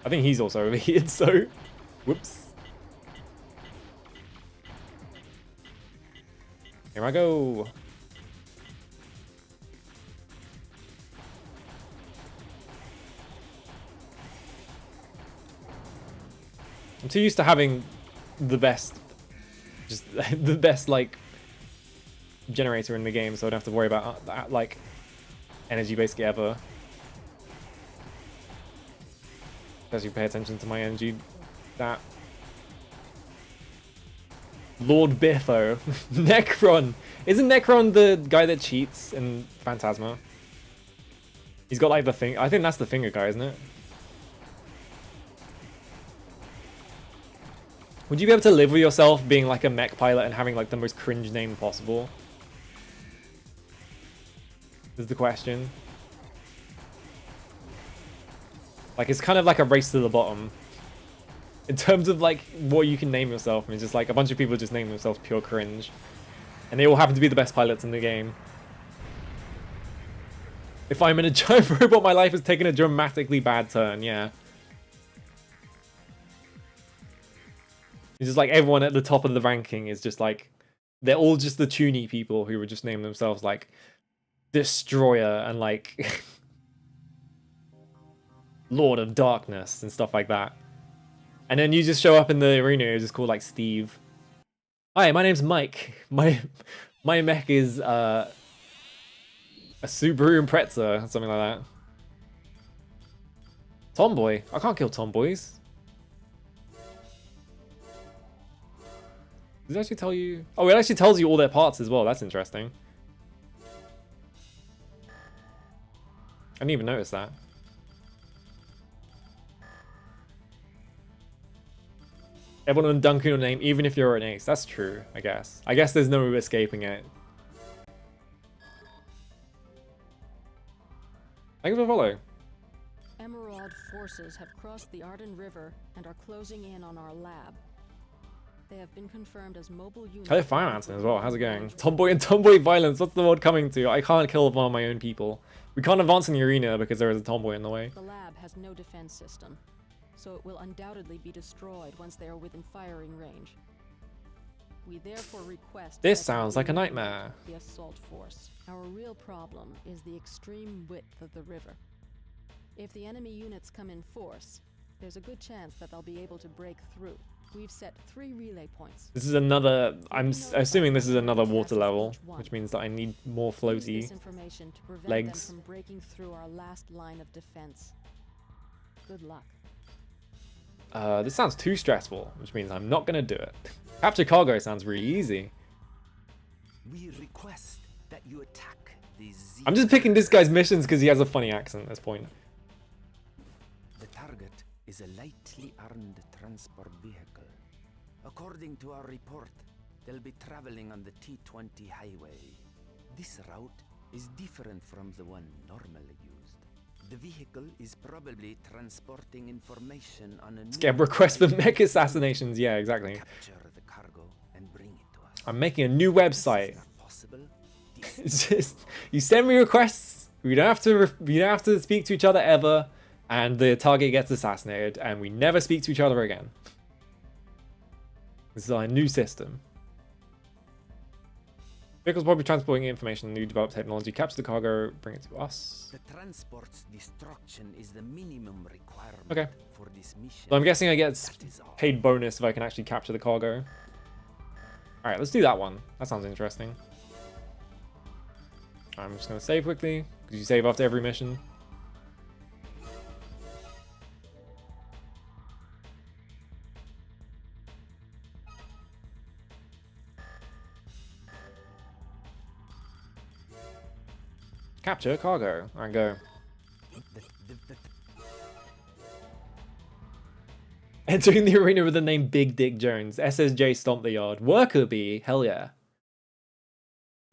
I think he's also overheated, so... Whoops. Here I go. I'm too used to having the best, just the best like generator in the game, so I don't have to worry about that like energy basically ever. As you pay attention to my energy, that. Lord Biffo. Necron. Isn't Necron the guy that cheats in Phantasma? He's got like the thing. I think that's the finger guy, isn't it? Would you be able to live with yourself being like a mech pilot and having like the most cringe name possible? Is the question. Like it's kind of like a race to the bottom. In terms of like what you can name yourself, I mean, just like a bunch of people just name themselves pure cringe. And they all happen to be the best pilots in the game. If I'm in a giant robot, my life has taken a dramatically bad turn, yeah. It's just like everyone at the top of the ranking is just like, they're all just the toony people who would just name themselves like Destroyer and like Lord of Darkness and stuff like that. And then you just show up in the arena, you're just called like Steve. Hi, my name's Mike. My mech is a Subaru Impreza, something like that. Tomboy. I can't kill tomboys. Does it actually tell you? Oh, it actually tells you all their parts as well. That's interesting. I didn't even notice that. Everyone on Duncan will name, even if you're an ace. That's true, I guess. I guess there's no escaping it. Thanks for the follow. Emerald forces have crossed the Arden River and are closing in on our lab. They have been confirmed as mobile units. Hello, Firemountain as well. How's it going? Tomboy and tomboy violence. What's the world coming to? I can't kill one of my own people. We can't advance in the arena because there is a tomboy in the way. The lab has no defense system, so it will undoubtedly be destroyed once they are within firing range. We therefore request... This sounds like a nightmare. ...the assault force. Our real problem is the extreme width of the river. If the enemy units come in force, there's a good chance that they'll be able to break through. We've set 3 relay points. This is another, assuming this is another water level, which means that I need more Use floaty this information to prevent legs. them from breaking through our last line of defense. Good luck. This sounds too stressful, which means I'm not gonna do it. Capture cargo sounds really easy. We request that you attack the Z. I'm just picking this guy's missions because he has a funny accent at this point. The target is a lightly armed transport vehicle. According to our report, they'll be traveling on the T-20 highway. This route is different from the one normally used. The vehicle is probably transporting information on a Scam request for mech assassinations. Yeah, exactly. Capture the cargo and bring it to us. I'm making a new website. Possible? It's just you send me requests. We don't have to speak to each other ever, and the target gets assassinated, and we never speak to each other again. This is our new system. Vehicles probably transporting information, new developed technology. Capture the cargo, bring it to us. The transport's destruction is the minimum requirement Okay. for this mission. So I'm guessing I get That is all. paid bonus if I can actually capture the cargo. Alright, let's do that one. That sounds interesting. I'm just going to save quickly, because you save after every mission. Capture cargo. Alright, go. The Entering the arena with the name Big Dick Jones. SSJ stomp the yard. Worker bee. Hell yeah.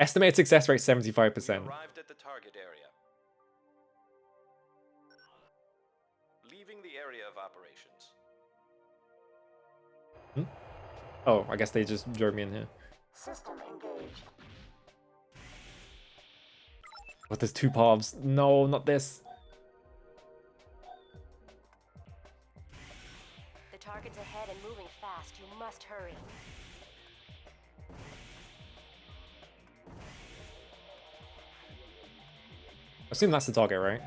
Estimated success rate 75%. Arrived at the target area. Leaving the area of operations. Oh, I guess they just drove me in here. System engaged. What, there's two paths? No, not this. The target's ahead and moving fast. You must hurry. I assume that's the target, right?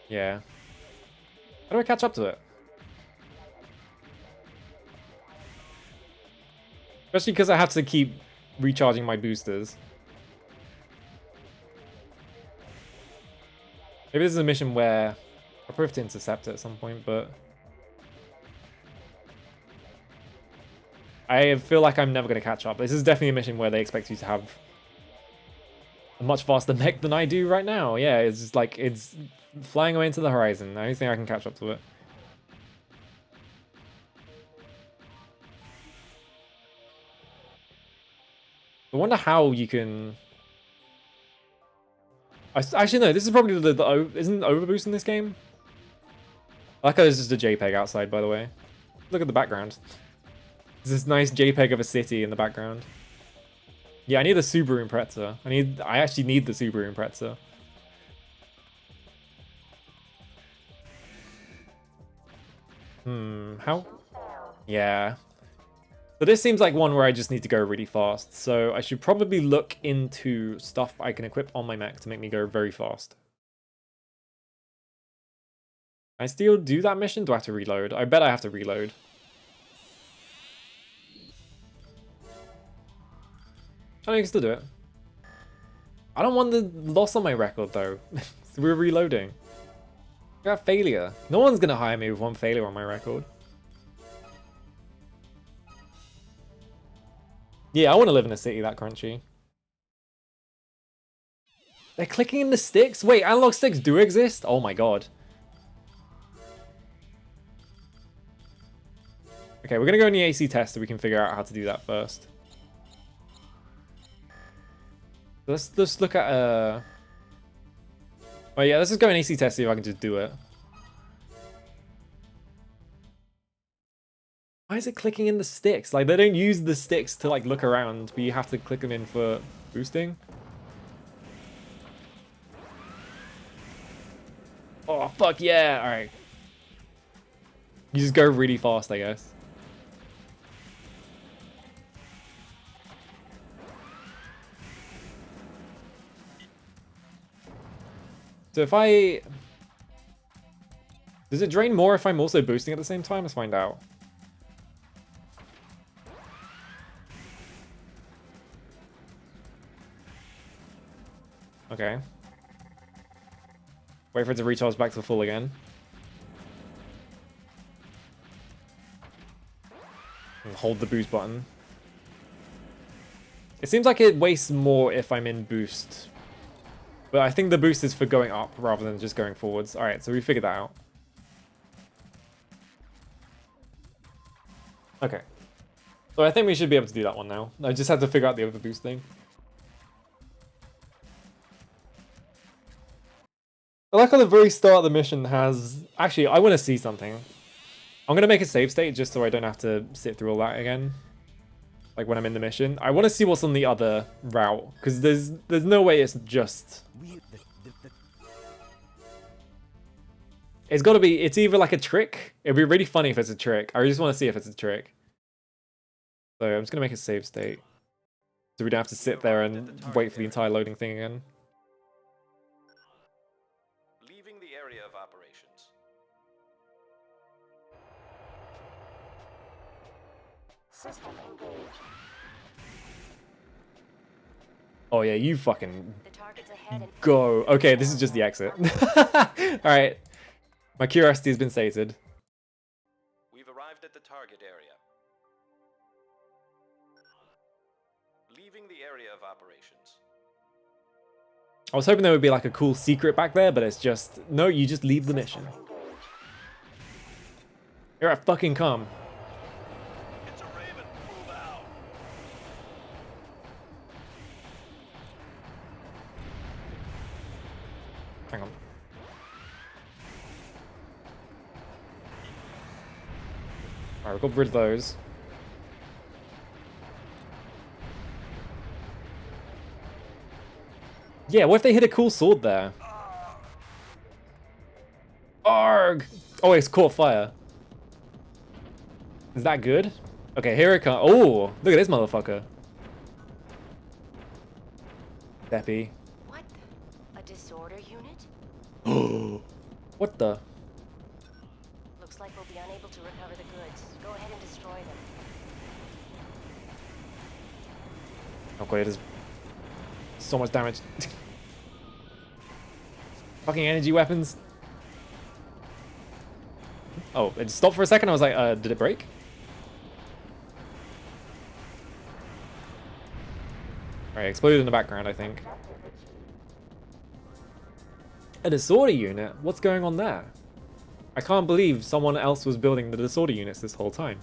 Yeah. How do I catch up to it? Especially because I have to keep recharging my boosters. Maybe this is a mission where I'll probably have to intercept it at some point, but I feel like I'm never going to catch up. This is definitely a mission where they expect you to have a much faster mech than I do right now. Yeah, it's just like, it's flying away into the horizon. I don't think I can catch up to it. I wonder how you can... Actually, no, this is probably isn't overboost in this game? I like how there's just a JPEG outside, by the way. Look at the background. There's this nice JPEG of a city in the background. Yeah, I need the Subaru Impreza. I actually need the Subaru Impreza. How? Yeah. So this seems like one where I just need to go really fast. So I should probably look into stuff I can equip on my mech to make me go very fast. Can I still do that mission? Do I have to reload? I bet I have to reload. I can still do it. I don't want the loss on my record though. So we're reloading. I got failure. No one's gonna hire me with one failure on my record. Yeah, I want to live in a city that crunchy. They're clicking in the sticks? Wait, analog sticks do exist? Oh my god. Okay, we're gonna go in the AC test so we can figure out how to do that first. Let's just look at oh yeah, let's just go in AC test, see if I can just do it. Why is it clicking in the sticks? Like, they don't use the sticks to like look around, but you have to click them in for boosting. Oh fuck yeah! Alright. You just go really fast, I guess. So if I Does it drain more if I'm also boosting at the same time? Let's find out. Okay. Wait for it to recharge back to full again. And hold the boost button. It seems like it wastes more if I'm in boost. But I think the boost is for going up rather than just going forwards. Alright, so we figured that out. Okay. So I think we should be able to do that one now. I just had to figure out the overboost thing. I like how the very start of the mission has... Actually, I want to see something. I'm going to make a save state just so I don't have to sit through all that again. Like when I'm in the mission. I want to see what's on the other route. Because there's no way it's just... It's got to be... It's either like a trick. It'd be really funny if it's a trick. I just want to see if it's a trick. So I'm just going to make a save state. So we don't have to sit there and wait for the entire loading thing again. Leaving the area of operations. System engaged. Oh yeah, you fucking The target's ahead and go. Okay, this is just the exit. Alright. My curiosity has been sated. We've arrived at the target area. Leaving the area of operations. I was hoping there would be like a cool secret back there, but it's just... No, you just leave the mission. Here I fucking come. It's a Raven. Move out. Hang on. Alright, we got rid of those. Yeah, what if they hit a cool sword there? Arg! Oh, it's caught fire. Is that good? Okay, here it comes. Oh, look at this motherfucker. Deppy. what? A disorder unit? Oh, what the? Looks like we'll be unable to recover the goods. Go ahead and destroy them. Okay, it is so much damage. Fucking energy weapons. Oh, it stopped for a second. I was like, did it break? Alright, exploded in the background, I think. A disorder unit? What's going on there? I can't believe someone else was building the disorder units this whole time.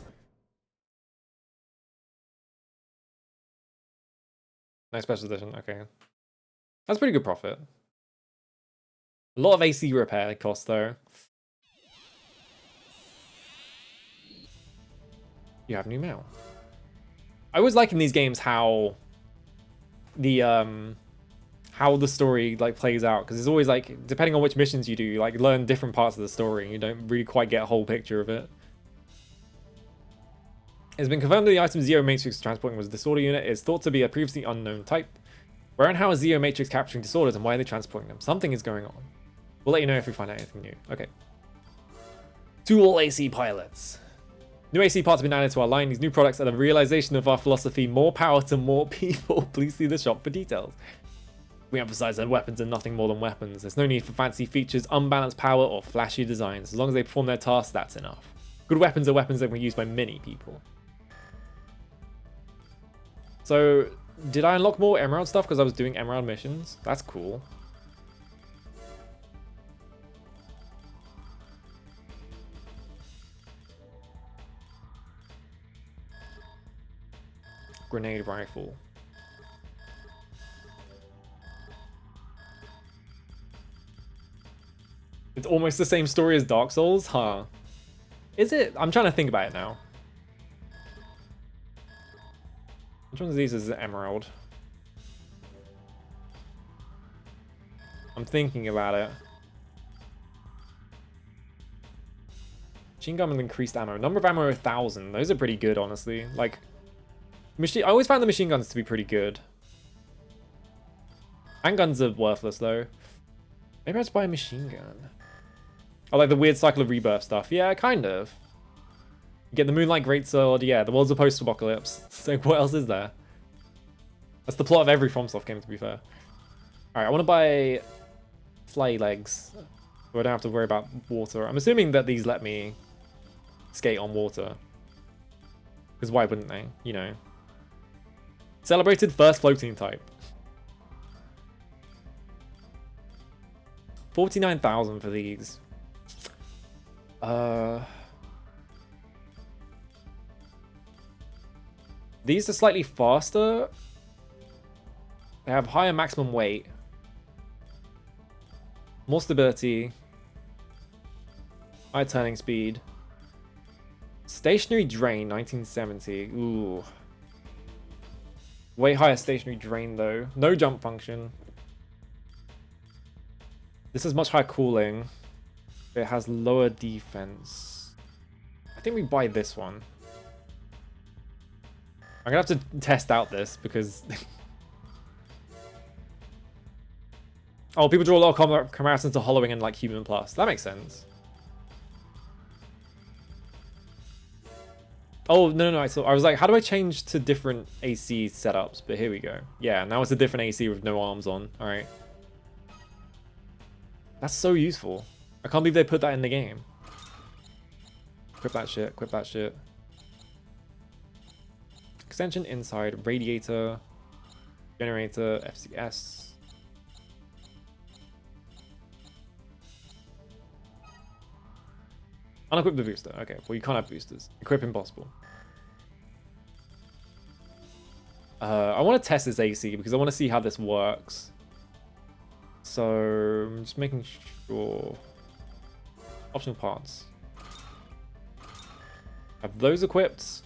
Nice special edition, okay. That's pretty good profit. A lot of AC repair costs though. You have new mail. I always like in these games how the story like plays out, because it's always like, depending on which missions you do, you like learn different parts of the story and you don't really quite get a whole picture of it. It's been confirmed that the item Zeo Matrix transporting was a disorder unit. It's thought to be a previously unknown type. Where and how is Zeo Matrix capturing disorders and why are they transporting them? Something is going on. We'll let you know if we find out anything new. Okay. To all AC pilots. New AC parts have been added to our line. These new products are the realization of our philosophy. More power to more people. Please see the shop for details. We emphasize that weapons are nothing more than weapons. There's no need for fancy features, unbalanced power, or flashy designs. As long as they perform their tasks, that's enough. Good weapons are weapons that can be used by many people. So, did I unlock more Emerald stuff because I was doing Emerald missions? That's cool. Grenade rifle. It's almost the same story as Dark Souls, huh? Is it? I'm trying to think about it now. Which one of these is the Emerald? I'm thinking about it. Machine gun with increased ammo. Number of ammo 1,000. Those are pretty good, honestly. Like, I always found the machine guns to be pretty good. Handguns are worthless, though. Maybe I just buy a machine gun. I like the weird cycle of rebirth stuff. Yeah, kind of. You get the Moonlight Greatsword. Yeah, the world's a post-apocalypse. So what else is there? That's the plot of every FromSoft game, to be fair. Alright, I want to buy fly legs, so I don't have to worry about water. I'm assuming that these let me skate on water. Because why wouldn't they? You know. Celebrated first floating type. 49,000 for these. These are slightly faster. They have higher maximum weight. More stability. Higher turning speed. Stationary drain, 1970. Ooh. Way higher stationary drain though. No jump function. This is much higher cooling. It has lower defense. I think we buy this one. I'm gonna have to test out this because... oh, people draw a lot of comparisons to Hollowing and like Human Plus. That makes sense. Oh, no. I was like, how do I change to different AC setups? But here we go. Yeah, now it's a different AC with no arms on. All right. That's so useful. I can't believe they put that in the game. Equip that shit. Equip that shit. Extension inside. Radiator. Generator. FCS. Unequip the booster. Okay, well you can't have boosters. Equip impossible. I want to test this AC because I want to see how this works. So I'm just making sure. Optional parts. Have those equipped.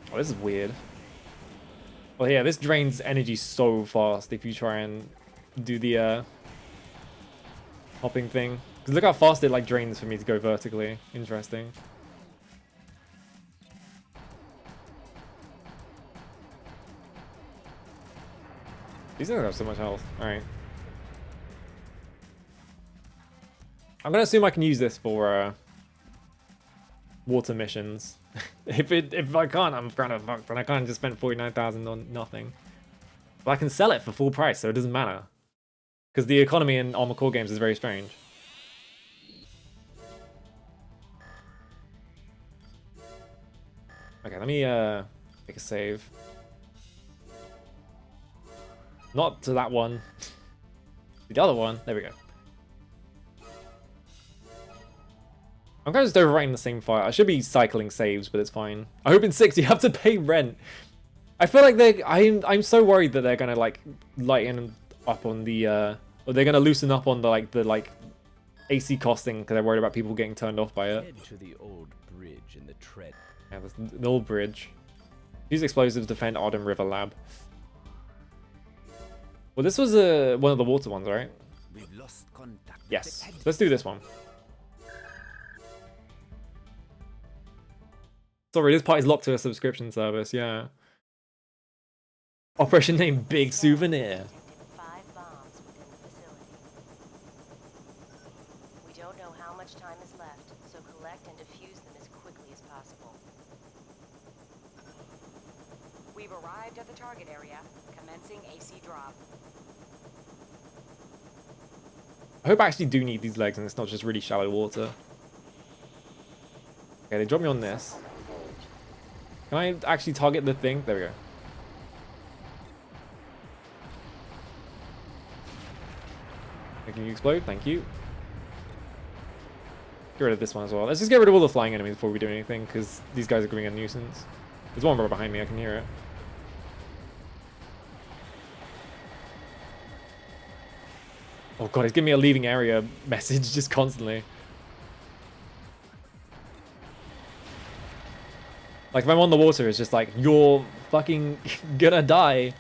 Oh, this is weird. Well, yeah, this drains energy so fast if you try and do the hopping thing. Because look how fast it like drains for me to go vertically. Interesting. These things have so much health. Alright. I'm going to assume I can use this for water missions. If I can't, I'm kind of fucked, and I can't just spend 49,000 on nothing. But I can sell it for full price, so it doesn't matter. Because the economy in Armored Core games is very strange. Okay, let me make a save. Not to that one. The other one. There we go. I'm kind of just overwriting the same file. I should be cycling saves, but it's fine. I hope in 6 you have to pay rent. I feel like I'm so worried that they're gonna like lighten up on the or they're gonna loosen up on the AC costing because they're worried about people getting turned off by it. Head to the old bridge in the tread. Yeah, the old bridge. Use explosives to defend Arden River Lab. Well, this was one of the water ones, right? We've lost contact. Yes. Let's do this one. Sorry, this part is locked to a subscription service, yeah. Operation name Big Souvenir. 5 bombs within the facility. We don't know how much time is left, so collect and defuse them as quickly as possible. We've arrived at the target area, commencing AC drop. I hope I actually do need these legs and it's not just really shallow water. Okay, they dropped me on this. Can I actually target the thing? There we go. Making you explode, thank you. Get rid of this one as well. Let's just get rid of all the flying enemies before we do anything, because these guys are being a nuisance. There's one right behind me, I can hear it. Oh god, it's giving me a leaving area message just constantly. Like, if I'm on the water, it's just like, you're fucking gonna die.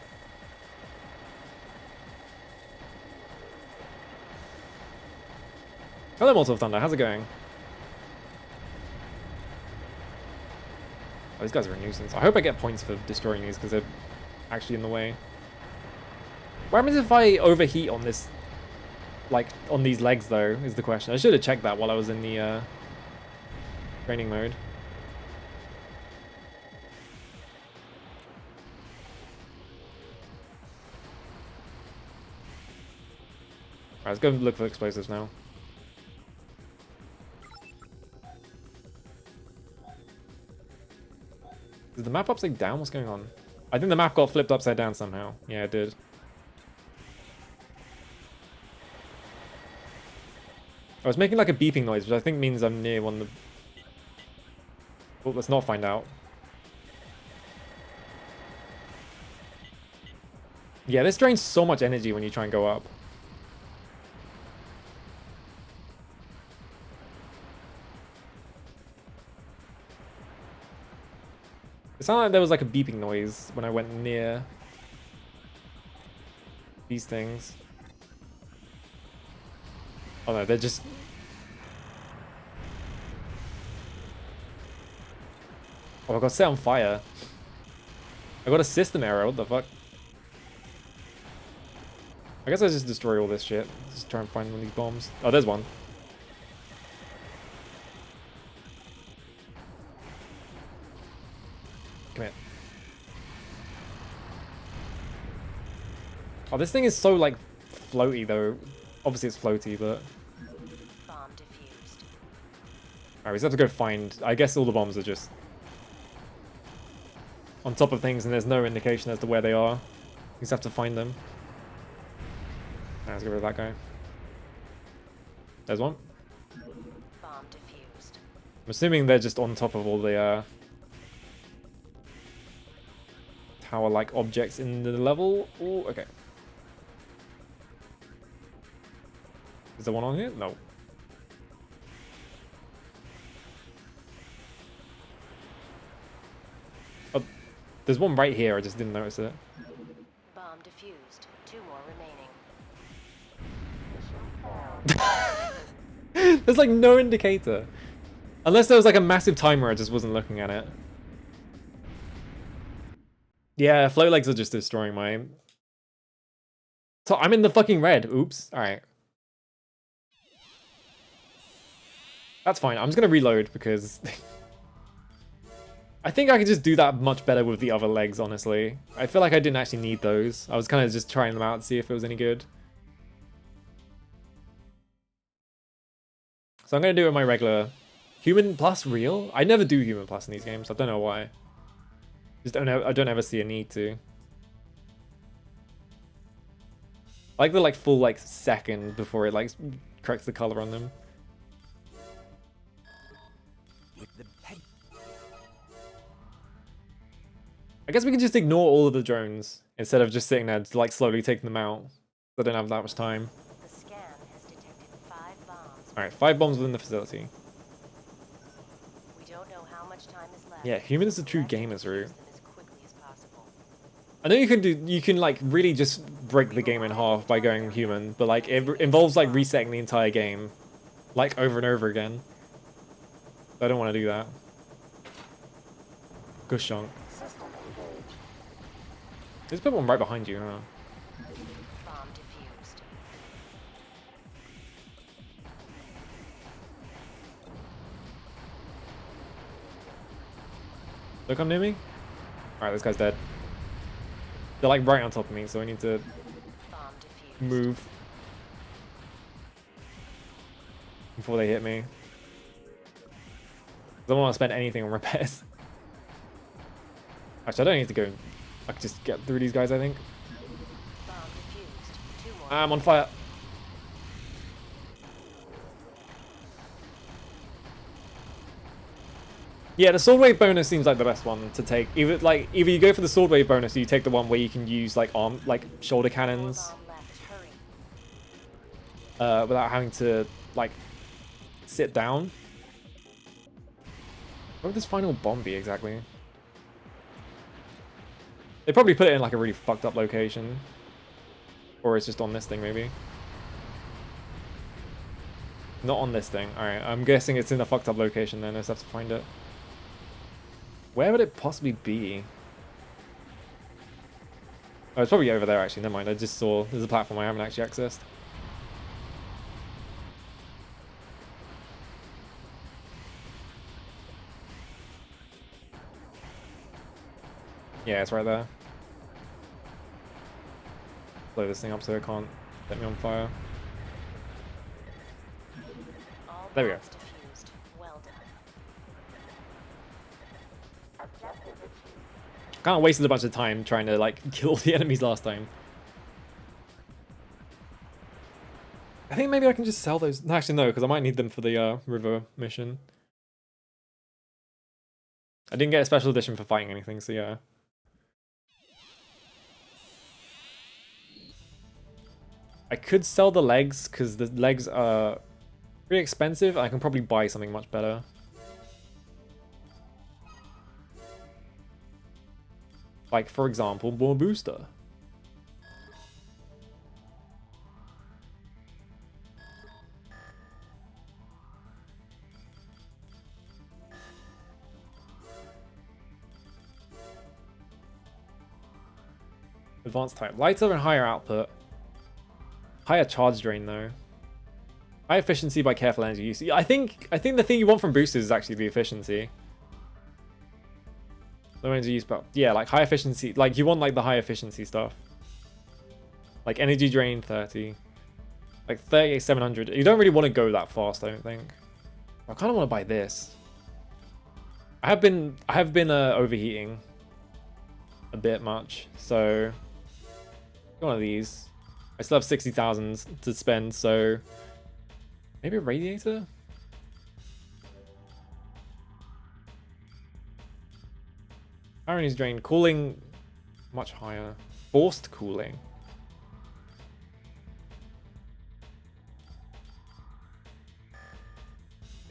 Hello, Mortal of Thunder. How's it going? Oh, these guys are a nuisance. I hope I get points for destroying these because they're actually in the way. What happens if I overheat on this, like, on these legs, though, is the question. I should have checked that while I was in the training mode. Alright, let's go look for explosives now. Is the map upside down? What's going on? I think the map got flipped upside down somehow. Yeah, it did. I was making like a beeping noise, which I think means I'm near one of the... Well, let's not find out. Yeah, this drains so much energy when you try and go up. It sounded like there was like a beeping noise when I went near these things. Oh no, they're just... Oh, I got set on fire. I got a system error, what the fuck? I guess I just destroy all this shit. Just try and find one of these bombs. Oh, there's one. Come here. Oh, this thing is so, like, floaty, though. Obviously, it's floaty, but... Bomb defused. Alright, we just have to go find... I guess all the bombs are just... on top of things, and there's no indication as to where they are. We just have to find them. Alright, let's get rid of that guy. There's one. Bomb defused. I'm assuming they're just on top of all the, tower-like objects in the level. Oh, okay. Is there one on here? No. Oh, there's one right here. I just didn't notice it. Bomb defused. 2 more remaining. There's like no indicator. Unless there was like a massive timer, I just wasn't looking at it. Yeah, float legs are just destroying my... So I'm in the fucking red. Oops. Alright. That's fine. I'm just gonna reload because... I think I could just do that much better with the other legs, honestly. I feel like I didn't actually need those. I was kind of just trying them out to see if it was any good. So I'm gonna do it with my regular... Human plus real? I never do human plus in these games. I don't know why. Just don't know. I don't ever see a need to. I like the like full like second before it like corrects the color on them. I guess we can just ignore all of the drones instead of just sitting there like slowly taking them out. I don't have that much time. The scan has detected 5 bombs. Alright, 5 bombs within the facility. We don't know how much time is left. Yeah, human is the true gamer's route. As quickly as possible. I know you can like really just break the game in half by going human, but like it involves like resetting the entire game like over and over again. I don't want to do that. Good shot. There's people right behind you, huh? Bomb defused. Don't come near me? Alright, this guy's dead. They're like right on top of me, so I need to Bomb defused. move before they hit me. I don't want to spend anything on repairs. Actually, I don't need to go. I can just get through these guys, I think. Bomb defused. 2 more. I'm on fire. Yeah, the sword wave bonus seems like the best one to take. Either you go for the sword wave bonus, or you take the one where you can use like shoulder cannons, Bomb left. Hurry. without having to like sit down. Where would this final bomb be exactly? They probably put it in like a really fucked up location, or it's just on this thing maybe. Not on this thing. All right, I'm guessing it's in a fucked up location. Then I just have to find it. Where would it possibly be? Oh, it's probably over there actually. Never mind. I just saw there's a platform I haven't actually accessed. Yeah, it's right there. Blow this thing up so it can't set me on fire. There we go. Well done. Kind of wasted a bunch of time trying to like kill all the enemies last time. I think maybe I can just sell those. Actually, no, because I might need them for the river mission. I didn't get a special edition for fighting anything, so yeah. I could sell the legs because the legs are pretty expensive. I can probably buy something much better. Like, for example, more booster. Advanced type. Lighter and higher output. Higher charge drain though. High efficiency by careful energy use. I think the thing you want from boosters is actually the efficiency. Low energy use, but yeah, like high efficiency. Like you want like the high efficiency stuff. Like energy drain 30. Like 38,700. You don't really want to go that fast, I don't think. I kind of want to buy this. I have been overheating a bit much, so one of these. I still have 60,000 to spend, so maybe a radiator? Power is drained. Cooling much higher. Forced cooling.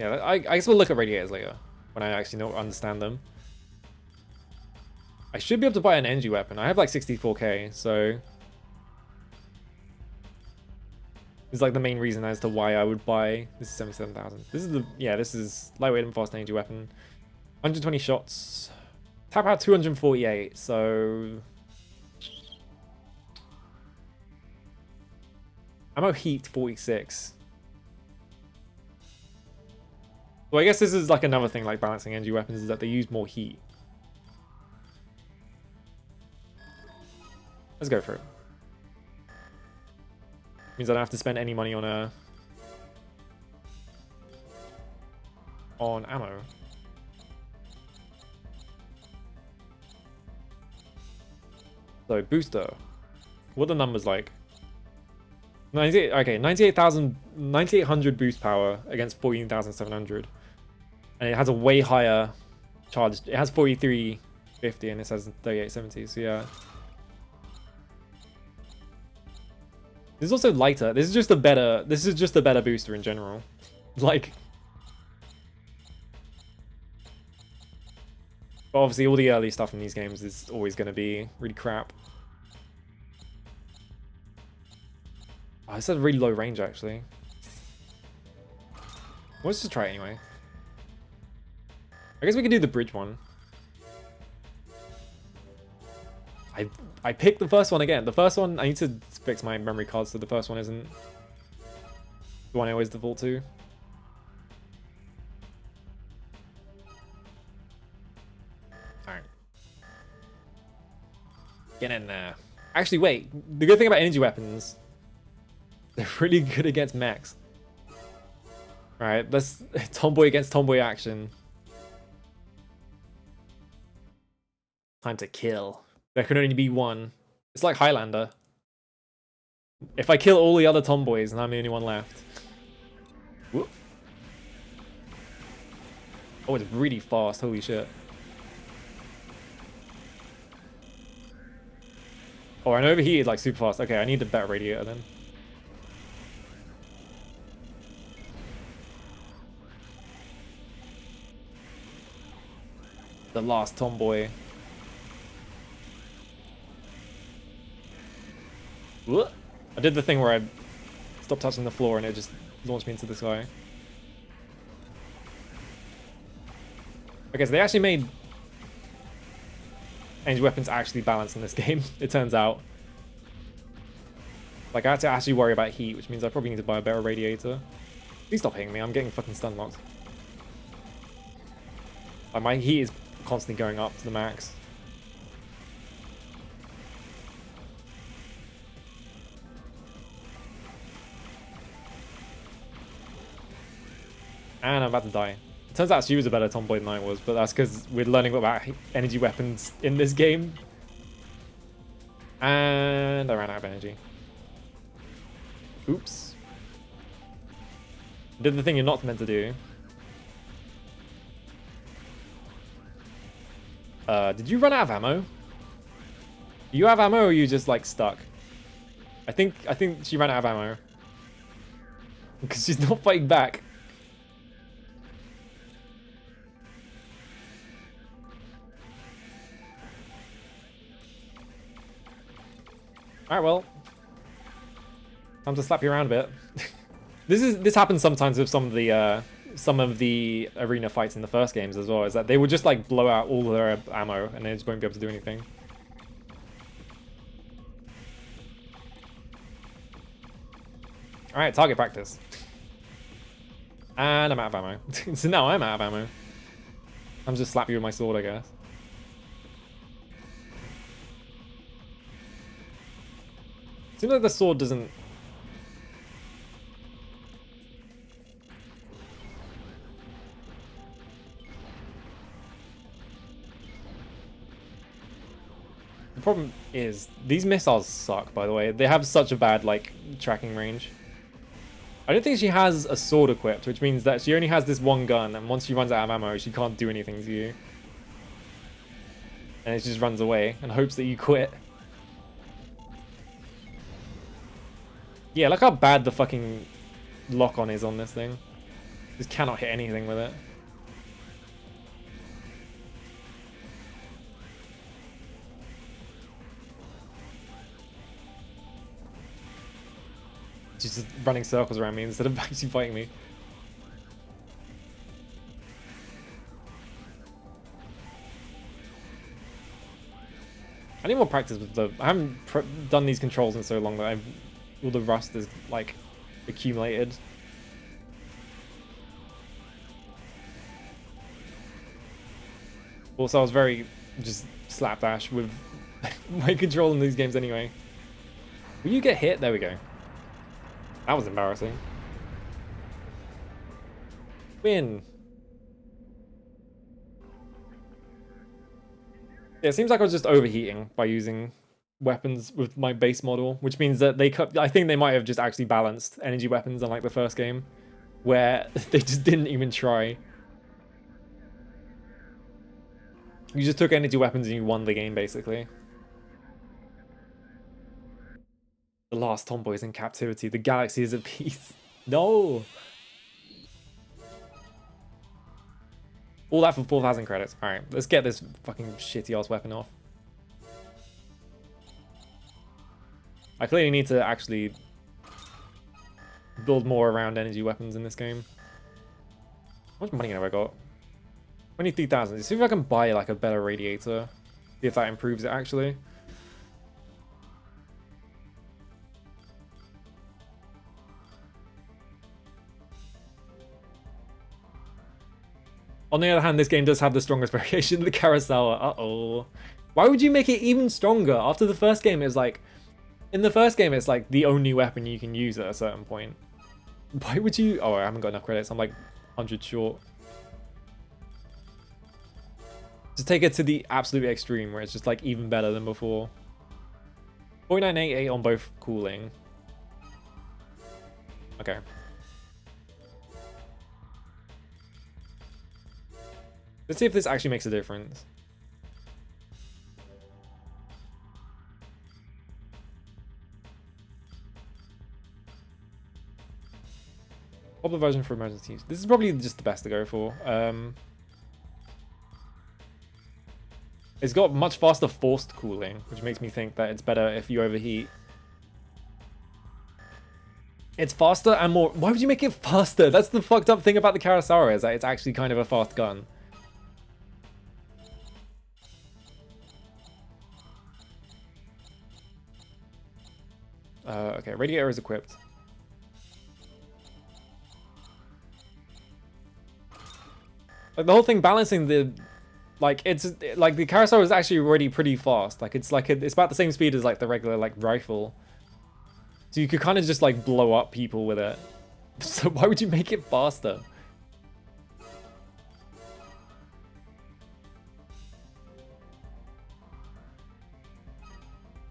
Yeah, I guess we'll look at radiators later when I actually understand them. I should be able to buy an energy weapon. I have like 64k, so it's like the main reason as to why I would buy. This is 77,000. This is this is lightweight and fast energy weapon. 120 shots. Tap out 248, so ammo heat 46. Well, I guess this is like another thing like balancing energy weapons is that they use more heat. Let's go for it. Means I don't have to spend any money on ammo. So booster. What are the numbers like? 98. Okay, 98,800 boost power against 14,700, and it has a way higher charge. It has 4350 and it says 3870. So yeah. This is also lighter. This is just a better booster in general. Like, but obviously all the early stuff in these games is always going to be really crap. Oh, this has really low range actually. Let's just try it anyway. I guess we can do the bridge one. I picked the first one again. The first one, I need to fix my memory cards so the first one isn't the one I always default to. Alright. Get in there. Actually, wait. The good thing about energy weapons, they're really good against mechs. Alright, let's tomboy against tomboy action. Time to kill. There can only be one. It's like Highlander. If I kill all the other tomboys and I'm the only one left. Whoop. Oh, it's really fast. Holy shit. Oh, and overheated like super fast. Okay, I need a better radiator then. The last tomboy. What? I did the thing where I stopped touching the floor and it just launched me into the sky. Okay, so they actually made energy weapons actually balance in this game, it turns out. Like, I have to actually worry about heat, which means I probably need to buy a better radiator. Please stop hitting me, I'm getting fucking stun locked. Like, my heat is constantly going up to the max. And I'm about to die. It turns out she was a better tomboy than I was, but that's because we're learning about energy weapons in this game. And I ran out of energy. Oops. Did the thing you're not meant to do. Did you run out of ammo? Do you have ammo or are you just like stuck? I think she ran out of ammo. Because she's not fighting back. Alright, well. Time to slap you around a bit. This happens sometimes with some of the arena fights in the first games as well, is that they would just like blow out all their ammo and they just won't be able to do anything. Alright, target practice. And I'm out of ammo. So now I'm out of ammo. I'm just slap you with my sword, I guess. Seems like the sword doesn't... The problem is, these missiles suck, by the way. They have such a bad, like, tracking range. I don't think she has a sword equipped, which means that she only has this one gun, and once she runs out of ammo, she can't do anything to you. And it just runs away and hopes that you quit. Yeah, look how bad the fucking lock-on is on this thing. Just cannot hit anything with it. She's just running circles around me instead of actually fighting me. I need more practice with the... I haven't done these controls in so long that all the rust is like accumulated. Also, I was very just slapdash with my control in these games anyway. Will you get hit? There we go. That was embarrassing. Win. Yeah, it seems like I was just overheating by using weapons with my base model, which means that I think they might have just actually balanced energy weapons unlike the first game, where they just didn't even try. You just took energy weapons and you won the game, basically. The last tomboys in captivity. The galaxy is at peace. No! All that for 4,000 credits. Alright, let's get this fucking shitty-ass weapon off. I clearly need to actually build more around energy weapons in this game. How much money have I got? 23,000. See if I can buy like a better radiator. See if that improves it actually. On the other hand, this game does have the strongest variation of the Kurosawa. Uh-oh. Why would you make it even stronger? After the first game, it's like... In the first game, it's like the only weapon you can use at a certain point. Why would you... Oh, I haven't got enough credits. I'm like 100 short. Just take it to the absolute extreme where it's just like even better than before. 4988 on both cooling. Okay. Let's see if this actually makes a difference. Popular version for emergency use. This is probably just the best to go for. It's got much faster forced cooling, which makes me think that it's better if you overheat. It's faster and more... Why would you make it faster? That's the fucked up thing about the Kurosawa, is that it's actually kind of a fast gun. Okay, radiator is equipped. Like the whole thing balancing the, like it's like the carousel is actually already pretty fast. Like it's it's about the same speed as like the regular like rifle. So you could kind of just like blow up people with it. So why would you make it faster?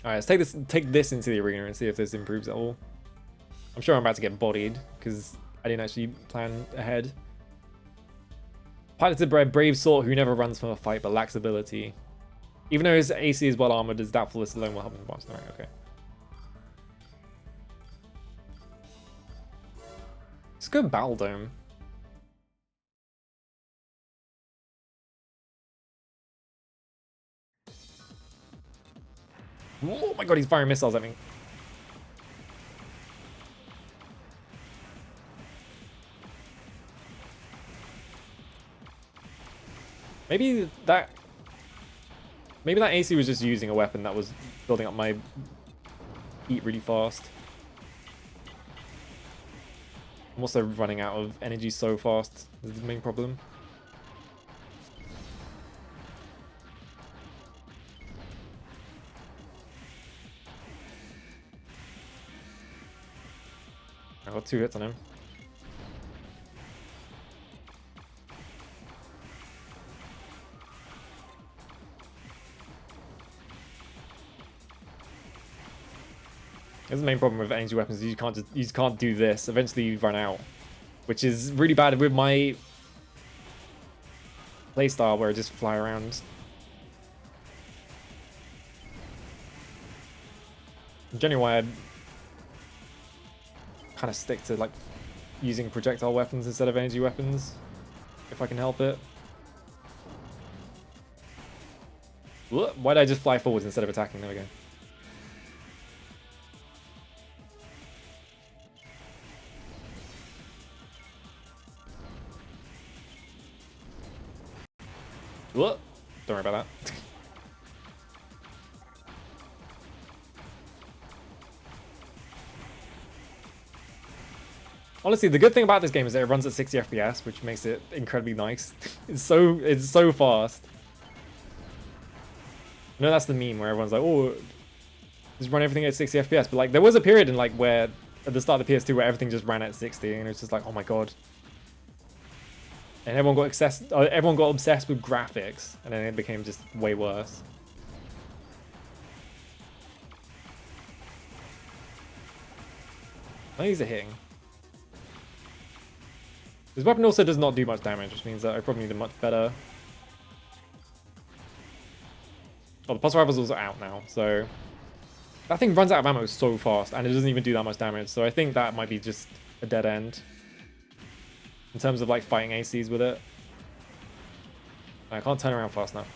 Alright, let's take this into the arena and see if this improves at all. I'm sure I'm about to get bodied because I didn't actually plan ahead. Piloted by a brave sort who never runs from a fight but lacks ability. Even though his AC is well armored, it's doubtful this alone will help him advance. Alright, okay. Let's go Battle Dome. Oh my god, he's firing missiles at me. Maybe that AC was just using a weapon that was building up my heat really fast. I'm also running out of energy so fast. This is the main problem. I got 2 hits on him. That's the main problem with energy weapons. You just can't do this. Eventually you run out, which is really bad with my playstyle where I just fly around. Generally why I kind of stick to like using projectile weapons instead of energy weapons, if I can help it. Why did I just fly forwards instead of attacking? There we go. Don't worry about that. Honestly, the good thing about this game is that it runs at 60 FPS, which makes it incredibly nice. It's so fast. I know that's the meme where everyone's like, "Oh, just run everything at 60 FPS." But like, there was a period in like where at the start of the PS2 where everything just ran at 60, and it's just like, "Oh my god." And everyone got obsessed with graphics, and then it became just way worse. These are hitting. This weapon also does not do much damage, which means that I probably need a much better... Oh, the pulse rifle's also out now, so... That thing runs out of ammo so fast, and it doesn't even do that much damage, so I think that might be just a dead end. In terms of like fighting ACs with it. I can't turn around fast enough.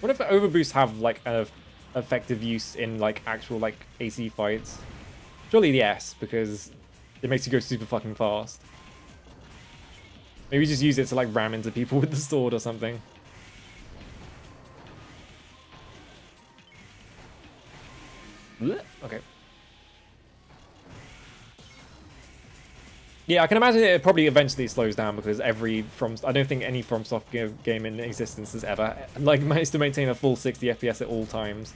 What if overboosts have like an effective use in like actual like AC fights? Surely yes, because it makes you go super fucking fast. Maybe just use it to like ram into people with the sword or something. Okay. Yeah, I can imagine it probably eventually slows down because I don't think any FromSoft game in existence has ever like managed to maintain a full 60 FPS at all times.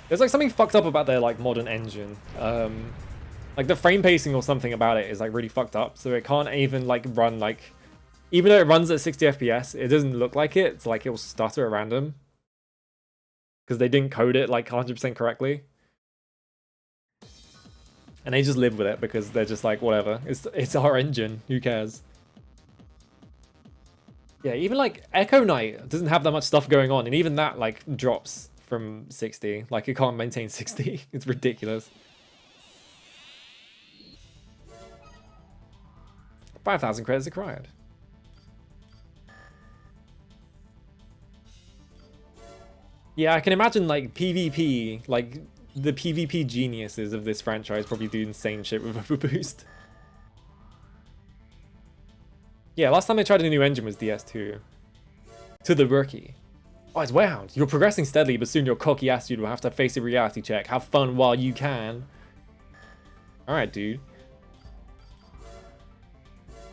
There's like something fucked up about their like modern engine. Like the frame pacing or something about it is like really fucked up, so it can't even like run like, even though it runs at 60 FPS, it doesn't look like it. It's like it will stutter at random because they didn't code it like 100% correctly. And they just live with it because they're just like, whatever. It's our engine. Who cares? Yeah, even like Echo Knight doesn't have that much stuff going on, and even that like drops from 60. Like it can't maintain 60. It's ridiculous. 5,000 credits acquired. Yeah, I can imagine like PvP, like the PvP geniuses of this franchise probably do insane shit with Overboost. Yeah, last time they tried a new engine was DS2. To the rookie. Oh, it's wound. You're progressing steadily, but soon your cocky attitude will have to face a reality check. Have fun while you can. Alright, dude.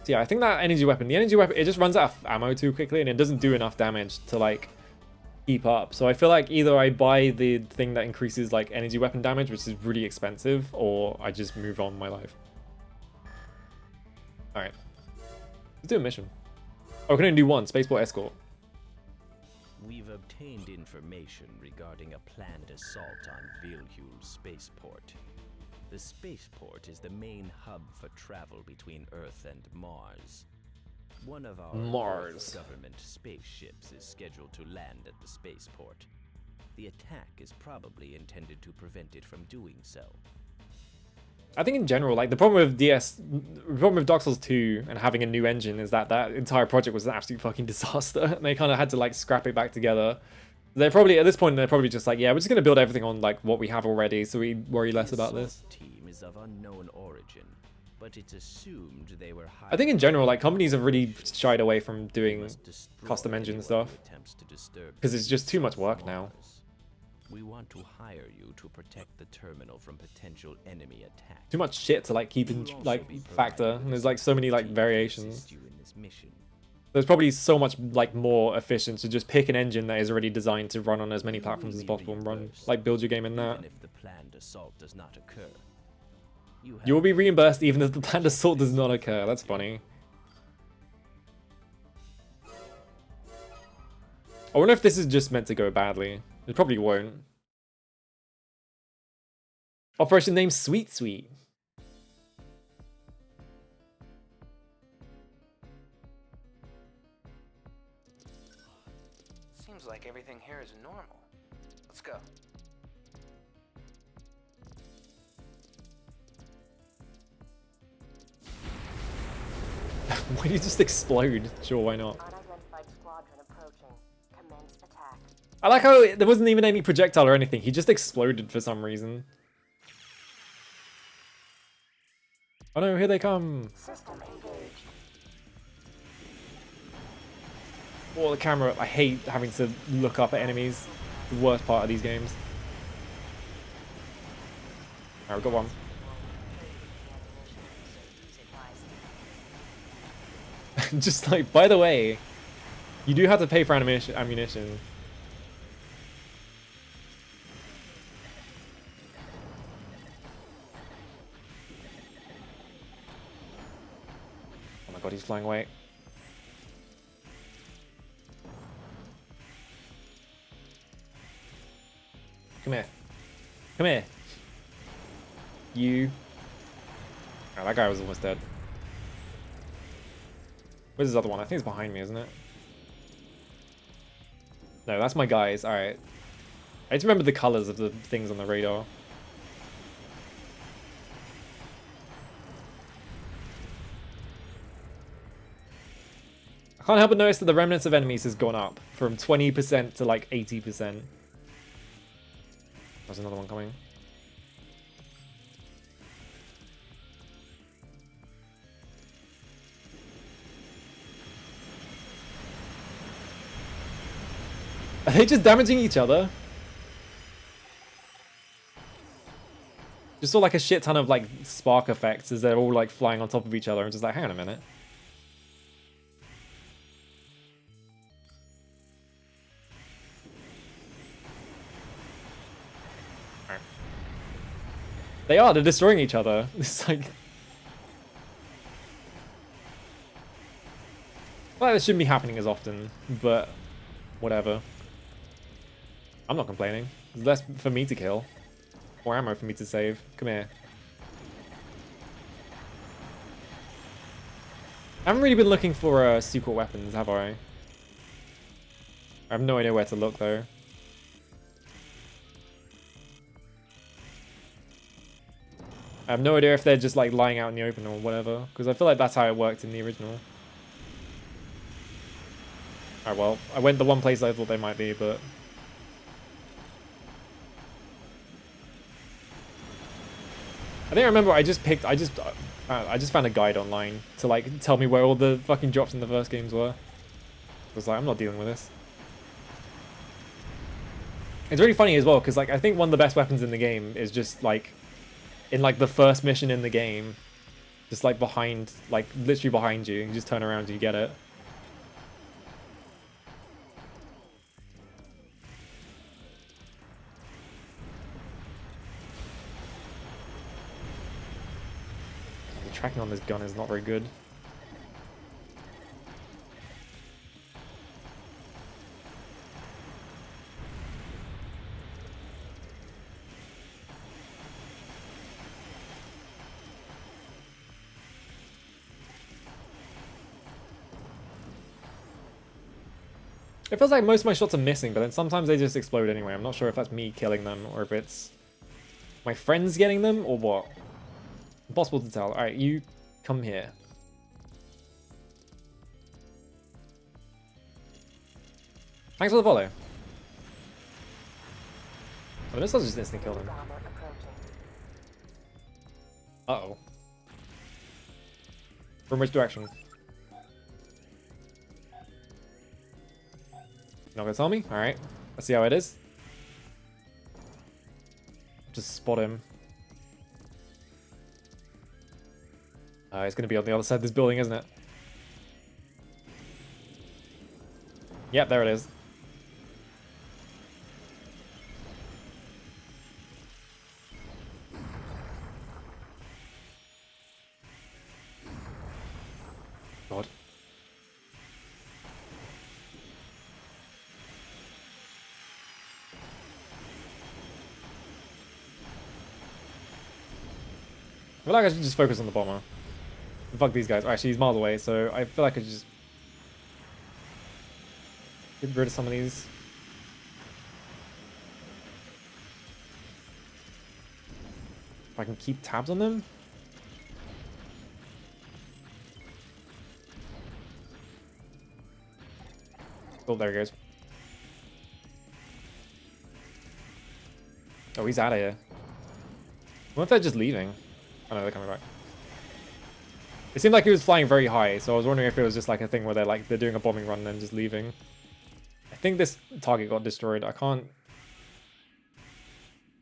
So yeah, I think that the energy weapon, it just runs out of ammo too quickly and it doesn't do enough damage to like keep up. So I feel like either I buy the thing that increases like energy weapon damage, which is really expensive, or I just move on my life. Alright. Let's do a mission. Oh, we can only do one, Spaceport Escort. We've obtained information regarding a planned assault on Vilhul spaceport. The spaceport is the main hub for travel between Earth and Mars. One of our Earth government spaceships is scheduled to land at the spaceport. The attack is probably intended to prevent it from doing so. I think in general, like the problem with Dark Souls 2 and having a new engine is that that entire project was an absolute fucking disaster. And they kind of had to like scrap it back together. They're probably, at this point, they're probably just like, yeah, we're just going to build everything on like what we have already, so we worry less about this. Team is of unknown origin, but it's assumed they were I think in general, like companies have really shied away from doing custom engine stuff because it's just too much work now. We want to hire you to protect the terminal from potential enemy attack. Too much shit to like keep in like factor, and there's like so many like variations. There's probably so much like more efficient to just pick an engine that is already designed to run on as many platforms as possible and run like build your game in that. If the planned assault does not occur, you will be reimbursed even if the planned assault does not occur. That's funny. I wonder if this is just meant to go badly. It probably won't. Operation name Sweet Sweet. Seems like everything here is normal. Let's go. Why did you just explode? Sure, why not? Unidentified squadron approaching. Commence attack. I like how there wasn't even any projectile or anything. He just exploded for some reason. Oh no, here they come. System engaged. Oh, the camera. I hate having to look up at enemies. The worst part of these games. Alright, we got one. Just like, by the way, you do have to pay for ammunition. Oh my god, he's flying away. Come here. Come here. You. Oh, that guy was almost dead. Where's this other one? I think it's behind me, isn't it? No, that's my guys. Alright. I just remember the colors of the things on the radar. I can't help but notice that the remnants of enemies has gone up from 20% to like 80%. There's another one coming. Are they just damaging each other? Just saw like a shit ton of like spark effects as they're all like flying on top of each other and just like, hang on a minute. They're destroying each other. It's like... Well, this shouldn't be happening as often, but whatever. I'm not complaining. There's less for me to kill. More ammo for me to save. Come here. I haven't really been looking for secret weapons, have I? I have no idea where to look, though. I have no idea if they're just like lying out in the open or whatever, because I feel like that's how it worked in the original. Alright, well, I went the one place I thought they might be, but... I think I remember I just found a guide online to like tell me where all the fucking drops in the first games were. I was like, I'm not dealing with this. It's really funny as well because like I think one of the best weapons in the game is just like in like the first mission in the game, just like behind, like literally behind you. You just turn around and you get it. The tracking on this gun is not very good. It feels like most of my shots are missing, but then sometimes they just explode anyway. I'm not sure if that's me killing them or if it's my friends getting them or what. Impossible to tell. Alright, you come here. Thanks for the follow. Oh, the missiles just instantly kill them. Uh-oh. From which direction? Not gonna tell me? Alright. Let's see how it is. Just spot him. He's gonna be on the other side of this building, isn't it? Yep, there it is. God. I feel like I should just focus on the bomber. Fuck these guys. Actually, he's miles away, so I feel like I should just get rid of some of these. If I can keep tabs on them. Oh, there he goes. Oh, he's out of here. What if they're just leaving? Oh no, they're coming back. It seemed like he was flying very high, so I was wondering if it was just like a thing where they're doing a bombing run and then just leaving. I think this target got destroyed. I can't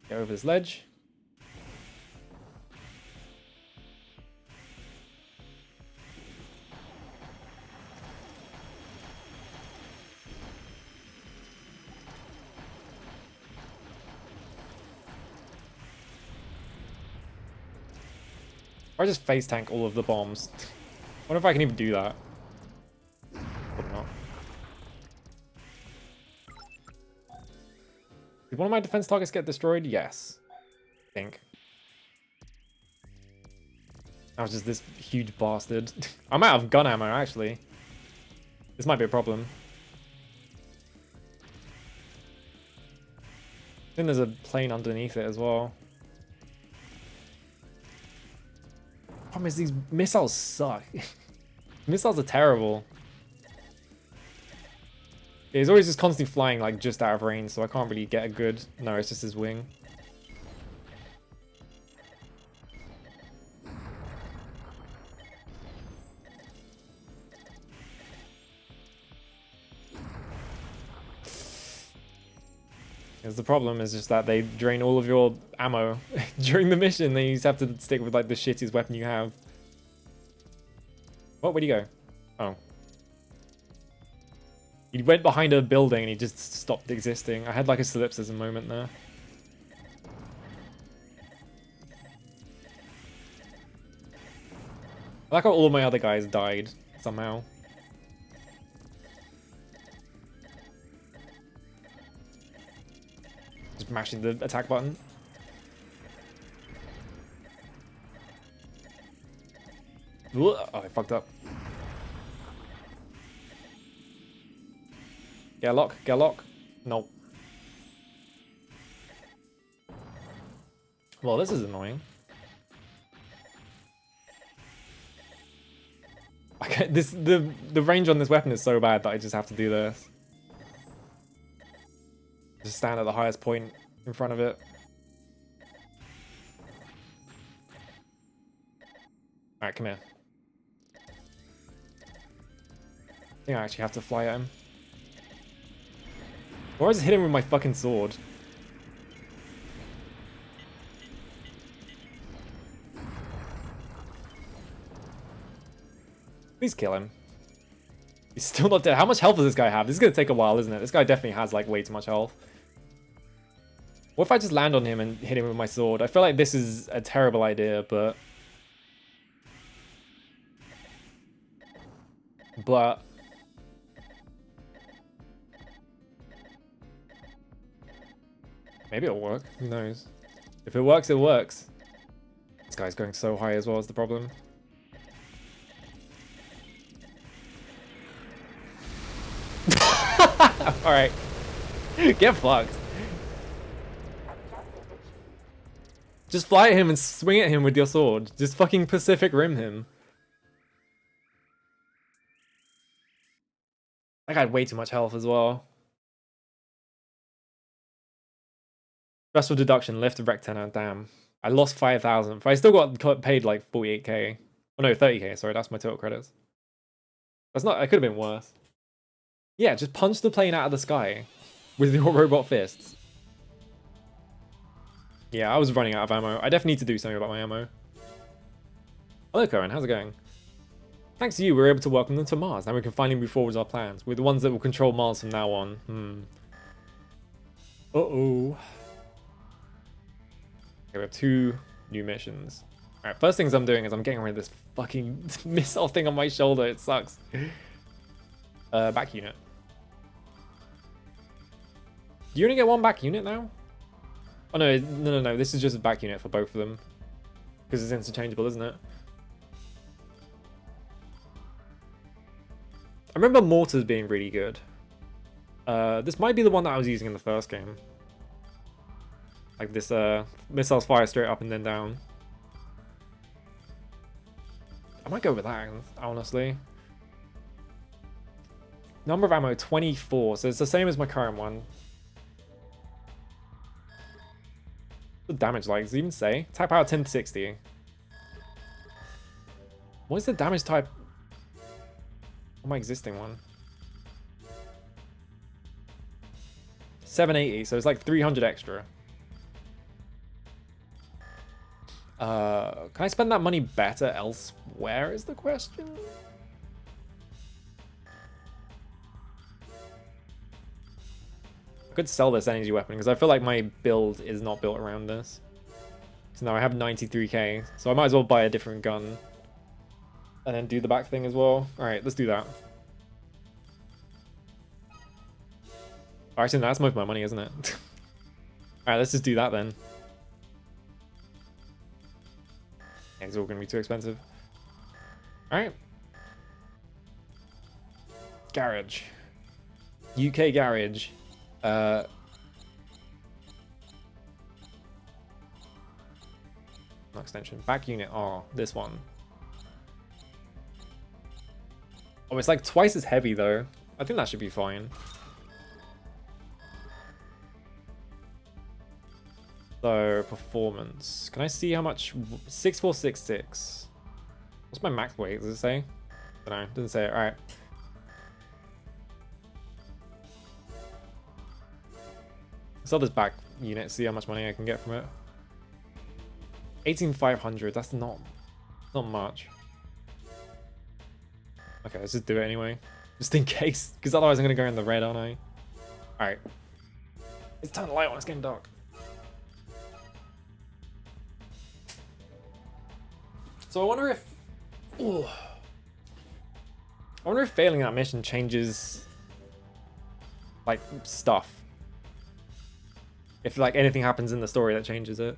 get over this ledge. Or just face tank all of the bombs. Wonder if I can even do that. Probably not. Did one of my defense targets get destroyed? Yes. I think. That was just this huge bastard. I'm out of gun ammo, actually. This might be a problem. I think there's a plane underneath it as well. Problem is these missiles suck. Missiles are terrible. Yeah, he's always just constantly flying like just out of range, so I can't really get a good... No, it's just his wing. Because the problem is just that they drain all of your ammo during the mission. Then you just have to stick with like the shittiest weapon you have. What? Where'd he go? Oh. He went behind a building and he just stopped existing. I had like a solipsism moment there. I like how all of my other guys died somehow. Just mashing the attack button. Oh, I fucked up. Get a lock, get a lock. Nope. Well, this is annoying. Okay, the range on this weapon is so bad that I just have to do this. Just stand at the highest point in front of it. Alright, come here. I think I actually have to fly at him. Or I just hit him with my fucking sword. Please kill him. He's still not dead. How much health does this guy have? This is gonna take a while, isn't it? This guy definitely has like way too much health. What if I just land on him and hit him with my sword? I feel like this is a terrible idea, but maybe it'll work. Who knows? If it works, it works. This guy's going so high as well as the problem. Alright. Get fucked. Just fly at him and swing at him with your sword. Just fucking Pacific Rim him. That guy had way too much health as well. Stressful deduction, lift of rec 10, damn. I lost 5,000, but I still got paid like 48k. Oh no, 30k, sorry, that's my total credits. That's not, it could have been worse. Yeah, just punch the plane out of the sky with your robot fists. Yeah, I was running out of ammo. I definitely need to do something about my ammo. Hello, Cohen. How's it going? Thanks to you, we were able to welcome them to Mars. Now we can finally move forward with our plans. We're the ones that will control Mars from now on. Uh-oh. Okay, we have 2 new missions. Alright, first things I'm doing is I'm getting rid of this fucking missile thing on my shoulder. It sucks. Back unit. Do you only get 1 back unit now? Oh no, this is just a back unit for both of them. Because it's interchangeable, isn't it? I remember mortars being really good. This might be the one that I was using in the first game. Like this, missiles fire straight up and then down. I might go with that, honestly. Number of ammo, 24, so it's the same as my current one. The damage like, does it even say? Attack power 1060. What is the damage type on my existing one? 780, so it's like 300 extra. Can I spend that money better elsewhere is the question? I could sell this energy weapon because I feel like my build is not built around this. So now I have 93k, so I might as well buy a different gun. And then do the back thing as well. Alright, let's do that. Actually, that's most of my money, isn't it? Alright, let's just do that then. Yeah, it's all going to be too expensive. Alright. Garage. UK garage. No extension. Back unit. Oh, this one. Oh, it's like twice as heavy though. I think that should be fine. So, performance. Can I see how much? 6466. What's my max weight? Does it say? I don't know. Doesn't say it. Alright. Sell this back unit, see how much money I can get from it. 18,500. That's not much. Okay, let's just do it anyway. Just in case. Because otherwise I'm going to go in the red, aren't I? Alright. It's turn the light on. It's getting dark. So I wonder if... Ooh. I wonder if failing that mission changes... like, stuff. If, like, anything happens in the story that changes it.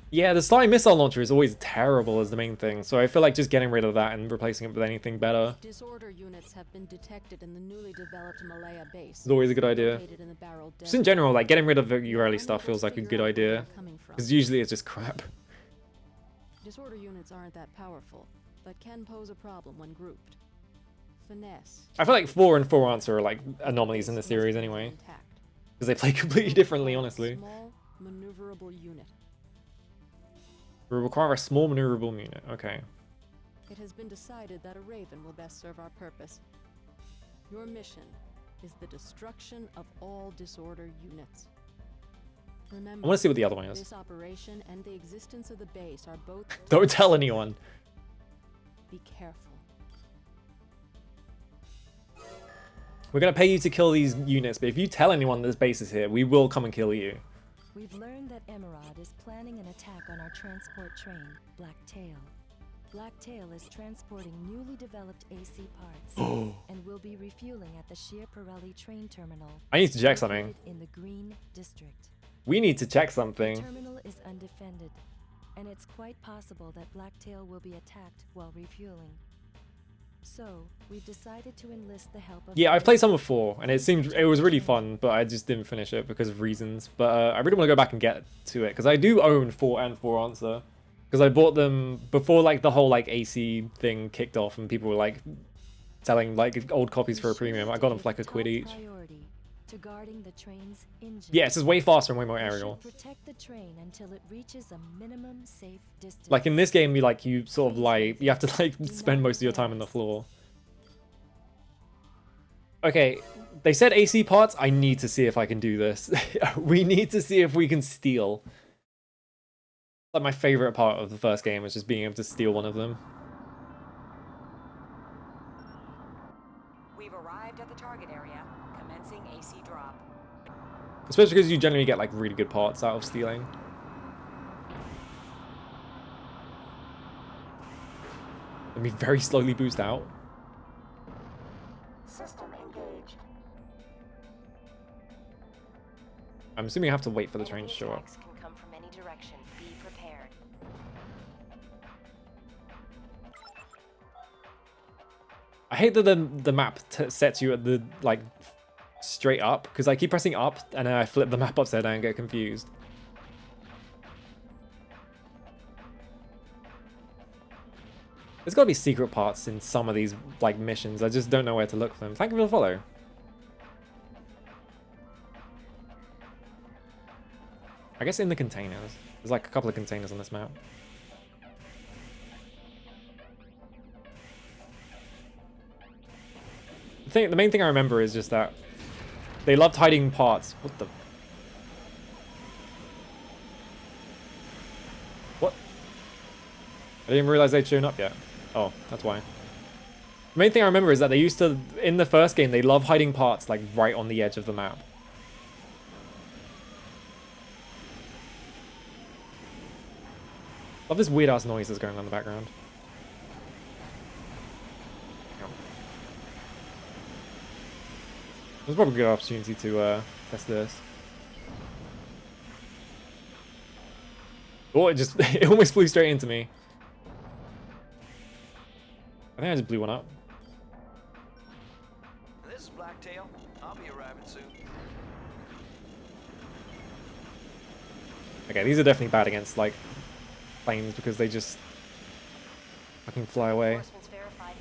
Yeah, the starting missile launcher is always terrible as the main thing, so I feel like just getting rid of that and replacing it with anything better. Disorder units have been detected in the newly developed Malaya base. It's always a good idea. Just in general, like, getting rid of your early stuff feels like a good idea. Because usually it's just crap. Disorder units aren't that powerful, but can pose a problem when grouped. Finesse. I feel like 4 and 4 answer are like anomalies in the series anyway. Because they play completely differently, honestly. Small, maneuverable unit. We require a small maneuverable unit. Okay. It has been decided that a Raven will best serve our purpose. Your mission is the destruction of all disorder units. Remember, I want to see what the other one is. this operation and the existence of the base are both. Don't tell anyone. Be careful. We're going to pay you to kill these units, but if you tell anyone this base is here, we will come and kill you. We've learned that Emerald is planning an attack on our transport train, Blacktail. Blacktail is transporting newly developed AC parts and will be refueling at the Schiaparelli train terminal. I need to check something. located in the Green District. We need to check The something. terminal is undefended, and it's quite possible that Blacktail will be attacked while refueling. So, we've decided to enlist the help of... Yeah, I've played some before, and it was really fun, but I just didn't finish it because of reasons. But I really want to go back and get to it, because I do own 4 and 4 Answer. Because I bought them before like the whole like AC thing kicked off, and people were like selling like old copies for a premium. I got them for like £1 each. To guarding the train's engine. Yeah, it's just way faster and way more You should aerial. protect the train until it reaches a minimum safe distance. Like in this game, you sort of you have to like spend most of your time on the floor. Okay, they said AC parts. I need to see if I can do this. We need to see if we can steal. Like my favorite part of the first game was just being able to steal one of them. We've arrived at the target area, commencing AC drop. Especially because you generally get like really good parts out of stealing. Let me very slowly boost out. System engaged. I'm assuming I have to wait for the train Enemy to show up. attacks can come from any direction. Be prepared. I hate that the map sets you at the straight up, because I keep pressing up and then I flip the map upside down and get confused. There's got to be secret parts in some of these like missions. I just don't know where to look for them. Thank you for the follow. I guess in the containers. There's like a couple of containers on this map. The main thing I remember is just that they loved hiding parts. What the? What? I didn't realize they'd shown up yet. Oh, that's why. The main thing I remember is that they used to, in the first game, they love hiding parts like right on the edge of the map. Love this weird ass noise that's going on in the background. There's probably a good opportunity to test this. Oh, it almost flew straight into me. I think I just blew one up. This is Blacktail. I'll be arriving soon. Okay, these are definitely bad against like planes because they just fucking fly away. Reinforcements verified.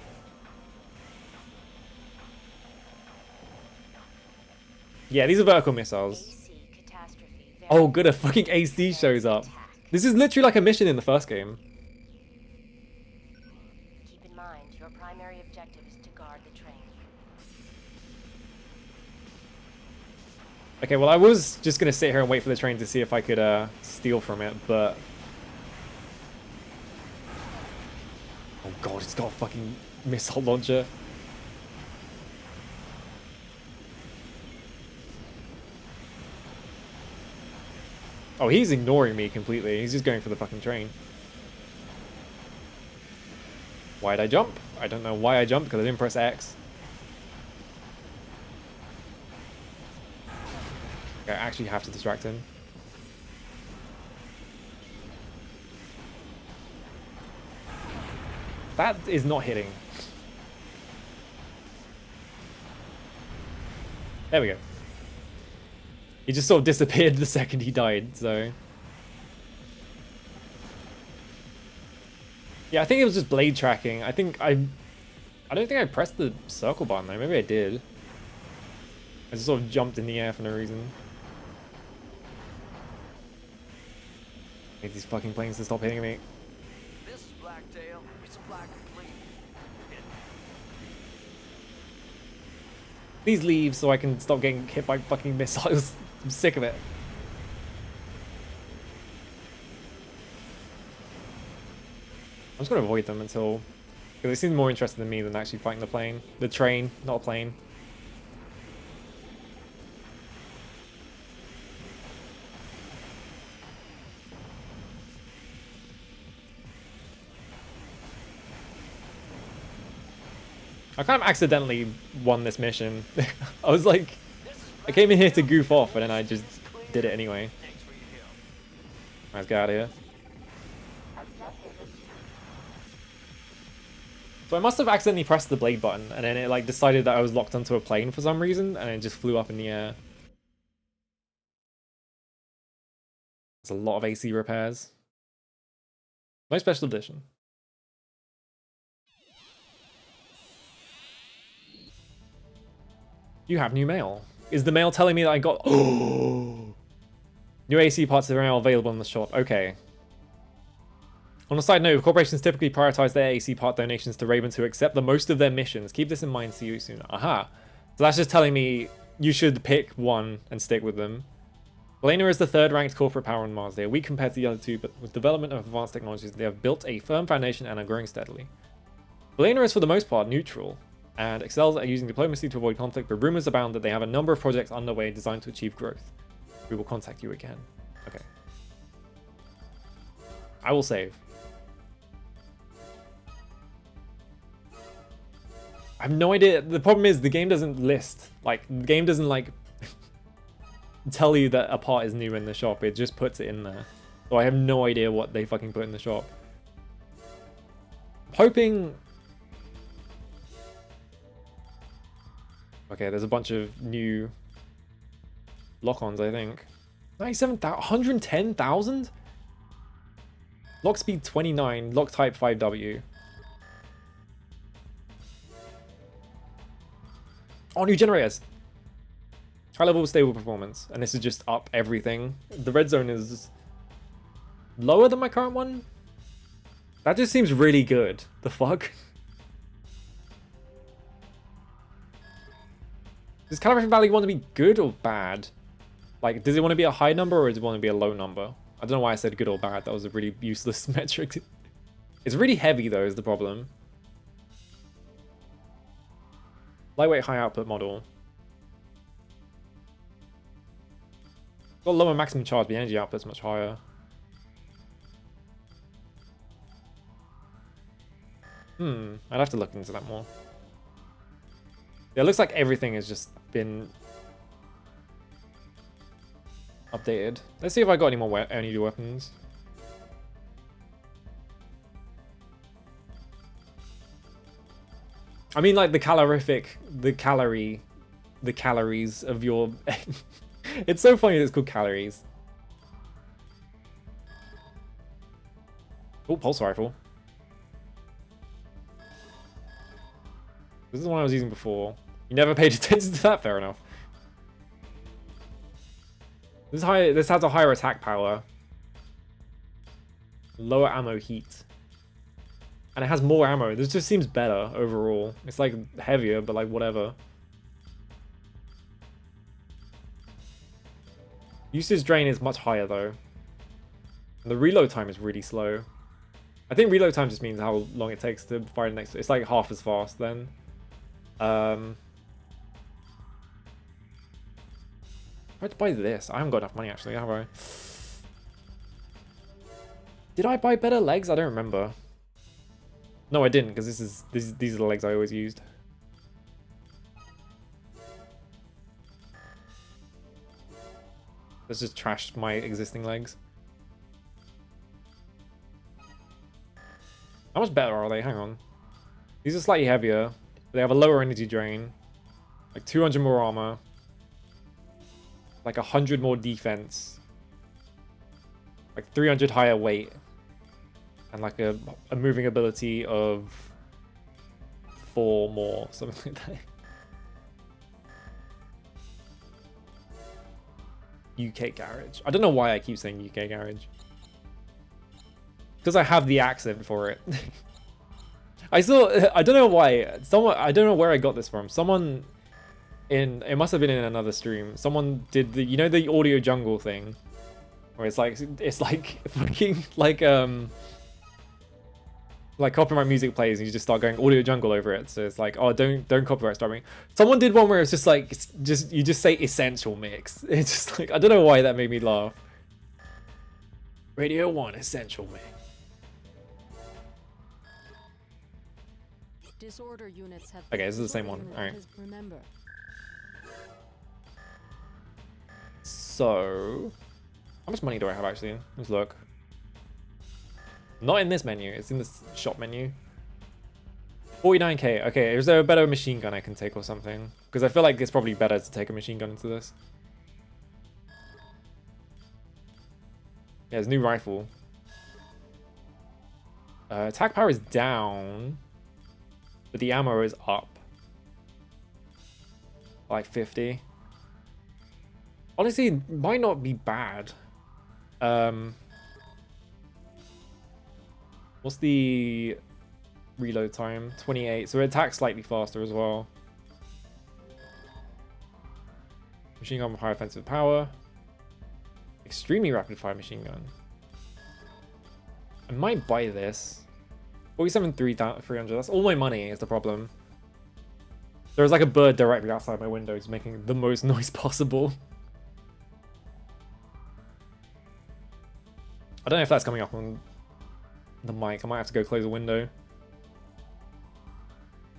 Yeah, these are vertical missiles. AC catastrophe. Oh, good, a fucking AC shows up. This is literally like a mission in the first game. Keep in mind, your primary objective is to guard the train. Okay, well, I was just gonna sit here and wait for the train to see if I could steal from it, but... Oh god, it's got a fucking missile launcher. Oh, he's ignoring me completely. He's just going for the fucking train. Why'd I jump? I don't know why I jumped, because I didn't press X. Okay, I actually have to distract him. That is not hitting. There we go. He just sort of disappeared the second he died, so... Yeah, I think it was just blade tracking. I don't think I pressed the circle button though. Maybe I did. I just sort of jumped in the air for no reason. Need these fucking planes to stop hitting me. This is Blacktail. It's a black complete. Please leave so I can stop getting hit by fucking missiles. I'm sick of it. I'm just gonna avoid them until... Because they seem more interested in me than actually fighting the plane. The train, not a plane. I kind of accidentally won this mission. I was like... I came in here to goof off, and then I just did it anyway. Let's get out of here. So I must have accidentally pressed the blade button, and then it like decided that I was locked onto a plane for some reason, and it just flew up in the air. It's a lot of AC repairs. No special edition. You have new mail. Is the mail telling me that I got... Oh! New AC parts are now available in the shop. Okay. On a side note, corporations typically prioritize their AC part donations to Ravens who accept the most of their missions. Keep this in mind. See you soon. Aha. So that's just telling me you should pick one and stick with them. Belena is the third ranked corporate power on Mars. They are weak compared to the other two, but with development of advanced technologies, they have built a firm foundation and are growing steadily. Belena is for the most part neutral and excels at using diplomacy to avoid conflict, but rumors abound that they have a number of projects underway designed to achieve growth. We will contact you again. Okay. I will save. I have no idea. The problem is the game doesn't list. Like, the game doesn't, like, tell you that a part is new in the shop. It just puts it in there. So I have no idea what they fucking put in the shop. I'm hoping... Okay, there's a bunch of new lock-ons, I think. 97,000? 110,000? Lock speed 29, lock type 5W. Oh, new generators. High level stable performance. And this is just up everything. The red zone is lower than my current one. That just seems really good. The fuck? Does Calibration Valley want to be good or bad? Like, does it want to be a high number or does it want to be a low number? I don't know why I said good or bad. That was a really useless metric. It's really heavy though, is the problem. Lightweight, high output model. Got lower maximum charge, but the energy output's much higher. I'd have to look into that more. Yeah, it looks like everything has just been updated. Let's see if I got any new weapons. I mean, like the calories of your... It's so funny that it's called calories. Oh, pulse rifle. This is the one I was using before. You never paid attention to that? Fair enough. This has a higher attack power. Lower ammo heat. And it has more ammo. This just seems better overall. It's like heavier, but like whatever. Usage drain is much higher though. And the reload time is really slow. I think reload time just means how long it takes to fire the next. It's like half as fast then. I had to buy this. I haven't got enough money actually, have I? Did I buy better legs? I don't remember. No, I didn't, because these are the legs I always used. Let's just trash my existing legs. How much better are they? Hang on. These are slightly heavier. They have a lower energy drain. Like 200 more armor. Like 100 more defense. Like 300 higher weight. And like a moving ability of 4 more, something like that. UK Garage. I don't know why I keep saying UK Garage. Because I have the accent for it. I don't know why. I don't know where I got this from. Someone it must have been in another stream. Someone did the, you know, the audio jungle thing, where it's like fucking like copyright music plays and you just start going audio jungle over it. So it's like, oh, don't copyright strike me. Someone did one where it's just like, you just say essential mix. It's just like, I don't know why that made me laugh. Radio 1 essential mix. Disorder units have Okay, this is the same one. All right. Remember. So, how much money do I have actually? Let's look. Not in this menu, it's in this shop menu. 49k. Okay, is there a better machine gun I can take or something? Because I feel like it's probably better to take a machine gun into this. Yeah, there's a new rifle. Attack power is down, but the ammo is up. Like 50. Honestly, it might not be bad. What's the reload time? 28. So it attacks slightly faster as well. Machine gun with high offensive power. Extremely rapid fire machine gun. I might buy this. 47,300. That's all my money is the problem. There's like a bird directly outside my windows making the most noise possible. I don't know if that's coming up on the mic. I might have to go close the window.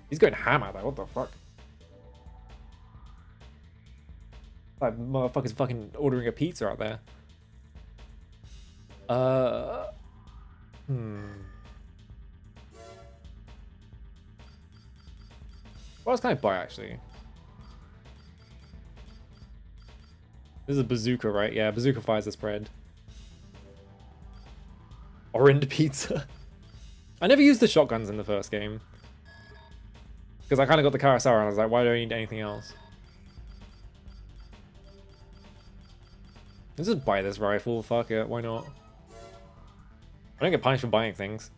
He's going ham at that. What the fuck? Like motherfucker's fucking ordering a pizza out there. What else can I buy actually? This is a bazooka, right? Yeah, bazooka fires the spread. Orange pizza. I never used the shotguns in the first game. Because I kind of got the Kurosawa and I was like, why do I need anything else? Let's just buy this rifle, fuck it, why not? I don't get punished for buying things.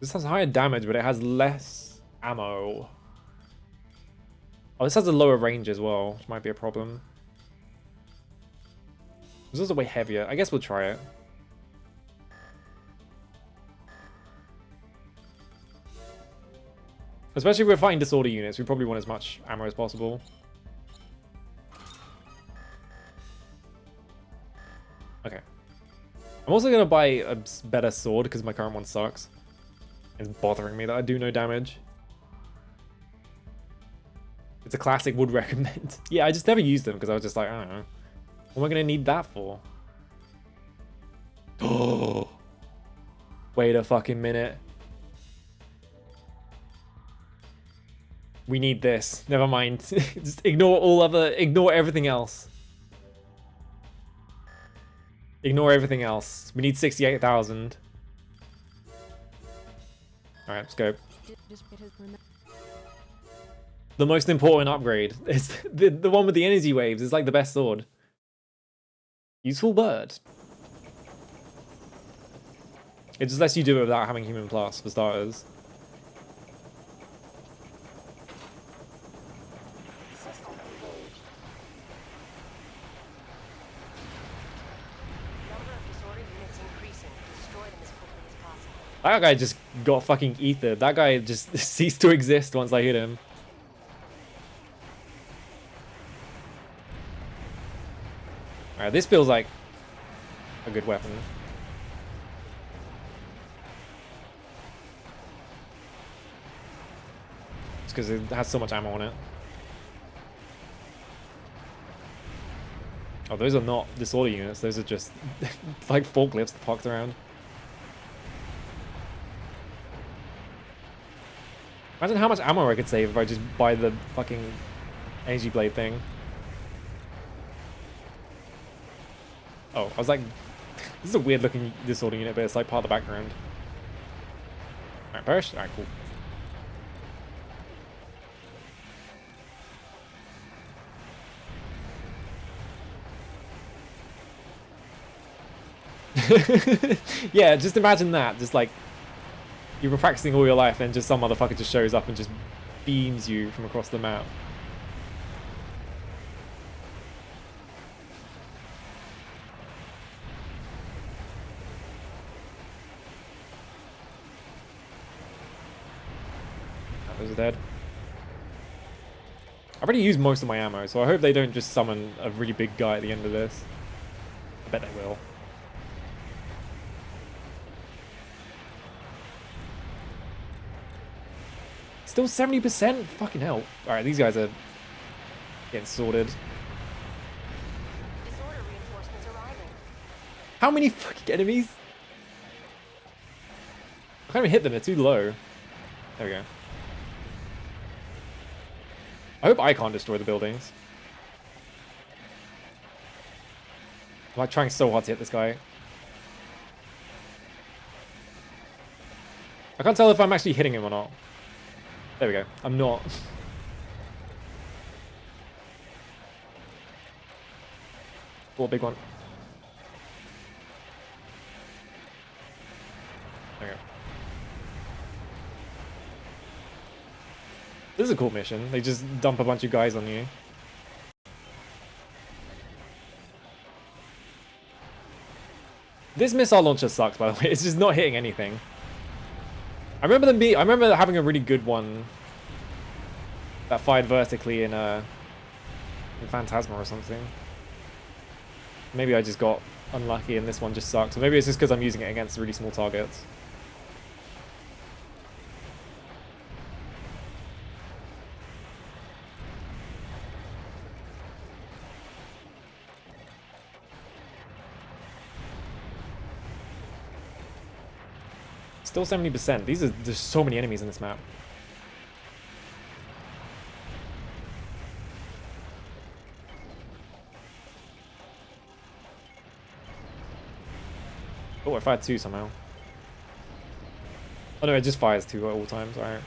This has higher damage, but it has less ammo. Oh, this has a lower range as well, which might be a problem. This is way heavier. I guess we'll try it. Especially if we're fighting disorder units, we probably want as much ammo as possible. Okay. I'm also going to buy a better sword because my current one sucks. It's bothering me that I do no damage. It's a classic, would recommend. Yeah, I just never used them because I was just like, I don't know. What am I going to need that for? Oh, wait a fucking minute. We need this. Never mind. Just ignore everything else. Ignore everything else. We need 68,000. Alright, let's go. The most important upgrade is the one with the energy waves. It's like the best sword. Useful bird. It just lets you do it without having human plus, for starters. That guy just got fucking ethered. That guy just ceased to exist once I hit him. Alright, this feels like a good weapon. It's because it has so much ammo on it. Oh, those are not disorder units. Those are just like forklifts parked around. Imagine how much ammo I could save if I just buy the fucking energy blade thing. Oh, I was like, this is a weird looking disorder unit, but it's like part of the background. Alright, perish? Alright, cool. Yeah, just imagine that. Just like you've been practicing all your life and just some motherfucker just shows up and just beams you from across the map. Those are dead. I've already used most of my ammo, so I hope they don't just summon a really big guy at the end of this. I bet they will. Still 70%? Fucking hell. Alright, these guys are getting sorted. Disorder reinforcements arriving. How many fucking enemies? I can't even hit them, they're too low. There we go. I hope I can't destroy the buildings. I'm like trying so hard to hit this guy. I can't tell if I'm actually hitting him or not. There we go. I'm not. Oh, big one. There we go. This is a cool mission. They just dump a bunch of guys on you. This missile launcher sucks, by the way. It's just not hitting anything. I remember having a really good one that fired vertically in Phantasma or something. Maybe I just got unlucky and this one just sucks. Or maybe it's just because I'm using it against really small targets. Still 70%. There's so many enemies in this map. Oh, I fired 2 somehow. Oh no, it just fires 2 at all times. Alright.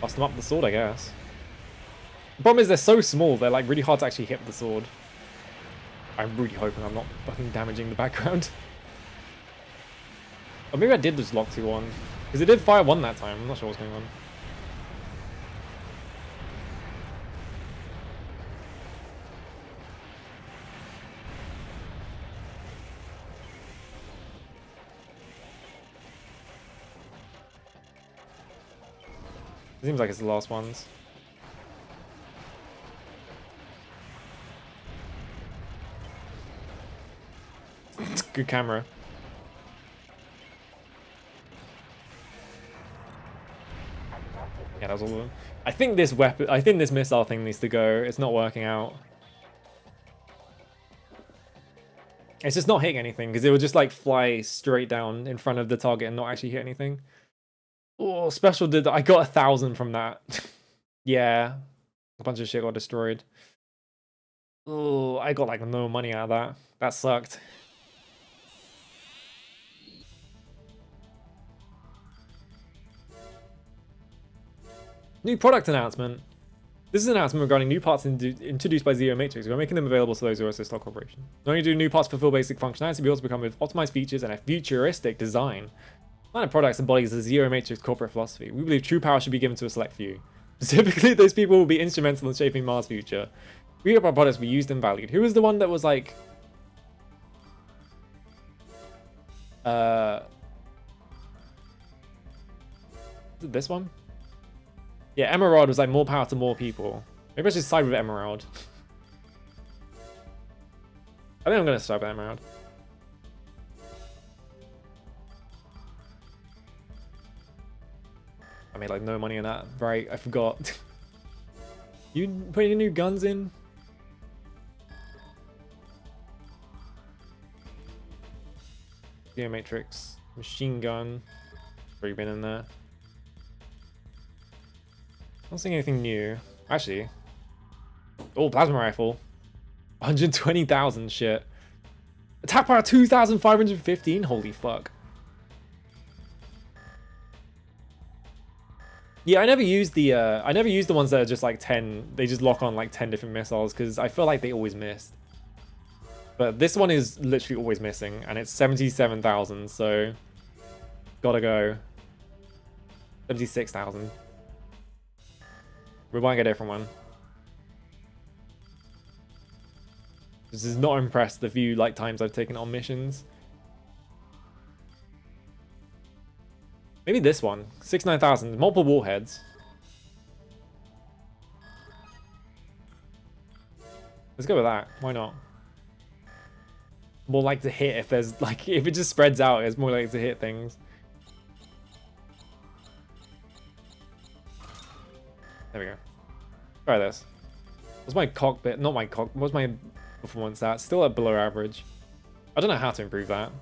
Bust them up with the sword, I guess. The problem is they're so small, they're like really hard to actually hit with the sword. I'm really hoping I'm not fucking damaging the background. Or maybe I did just lock 2 on. Because it did fire 1 that time, I'm not sure what's going on. It seems like it's the last ones. It's a good camera. Yeah, that was all of them. I think this missile thing needs to go. It's not working out. It's just not hitting anything because it would just like fly straight down in front of the target and not actually hit anything. Oh, special did that. I got 1,000 from that. Yeah. A bunch of shit got destroyed. Oh, I got like no money out of that. That sucked. New product announcement. This is an announcement regarding new parts introduced by Zero Matrix. We're making them available to those who are assist our corporation. Not only do new parts fulfill basic functionality, but also become with optimized features and a futuristic design. Line of products embodies the Zero Matrix corporate philosophy. We believe true power should be given to a select few. Specifically, those people will be instrumental in shaping Mars' future. We hope our products be used and valued. Who was the one that was like... This one? Yeah, Emerald was like more power to more people. Maybe I should side with Emerald. I think I'm going to side with Emerald. I made like no money on that. Right, I forgot. You putting any new guns in? Matrix, machine gun. Already been in there. Not seeing anything new. Actually. Oh, plasma rifle. 120,000 shit. Attack power 2,515. Holy fuck. Yeah, I never used the ones that are just like 10. They just lock on like 10 different missiles because I feel like they always missed. But this one is literally always missing, and it's 77,000. So gotta go 76,000. We might get a different one. This is not impressed the few like times I've taken on missions. Maybe this one. 69,000. Multiple warheads. Let's go with that. Why not? More like to hit if there's like if it just spreads out, it's more likely to hit things. There we go. Try this. What's my cockpit? Not my cock. What's my performance at? Still at below average. I don't know how to improve that.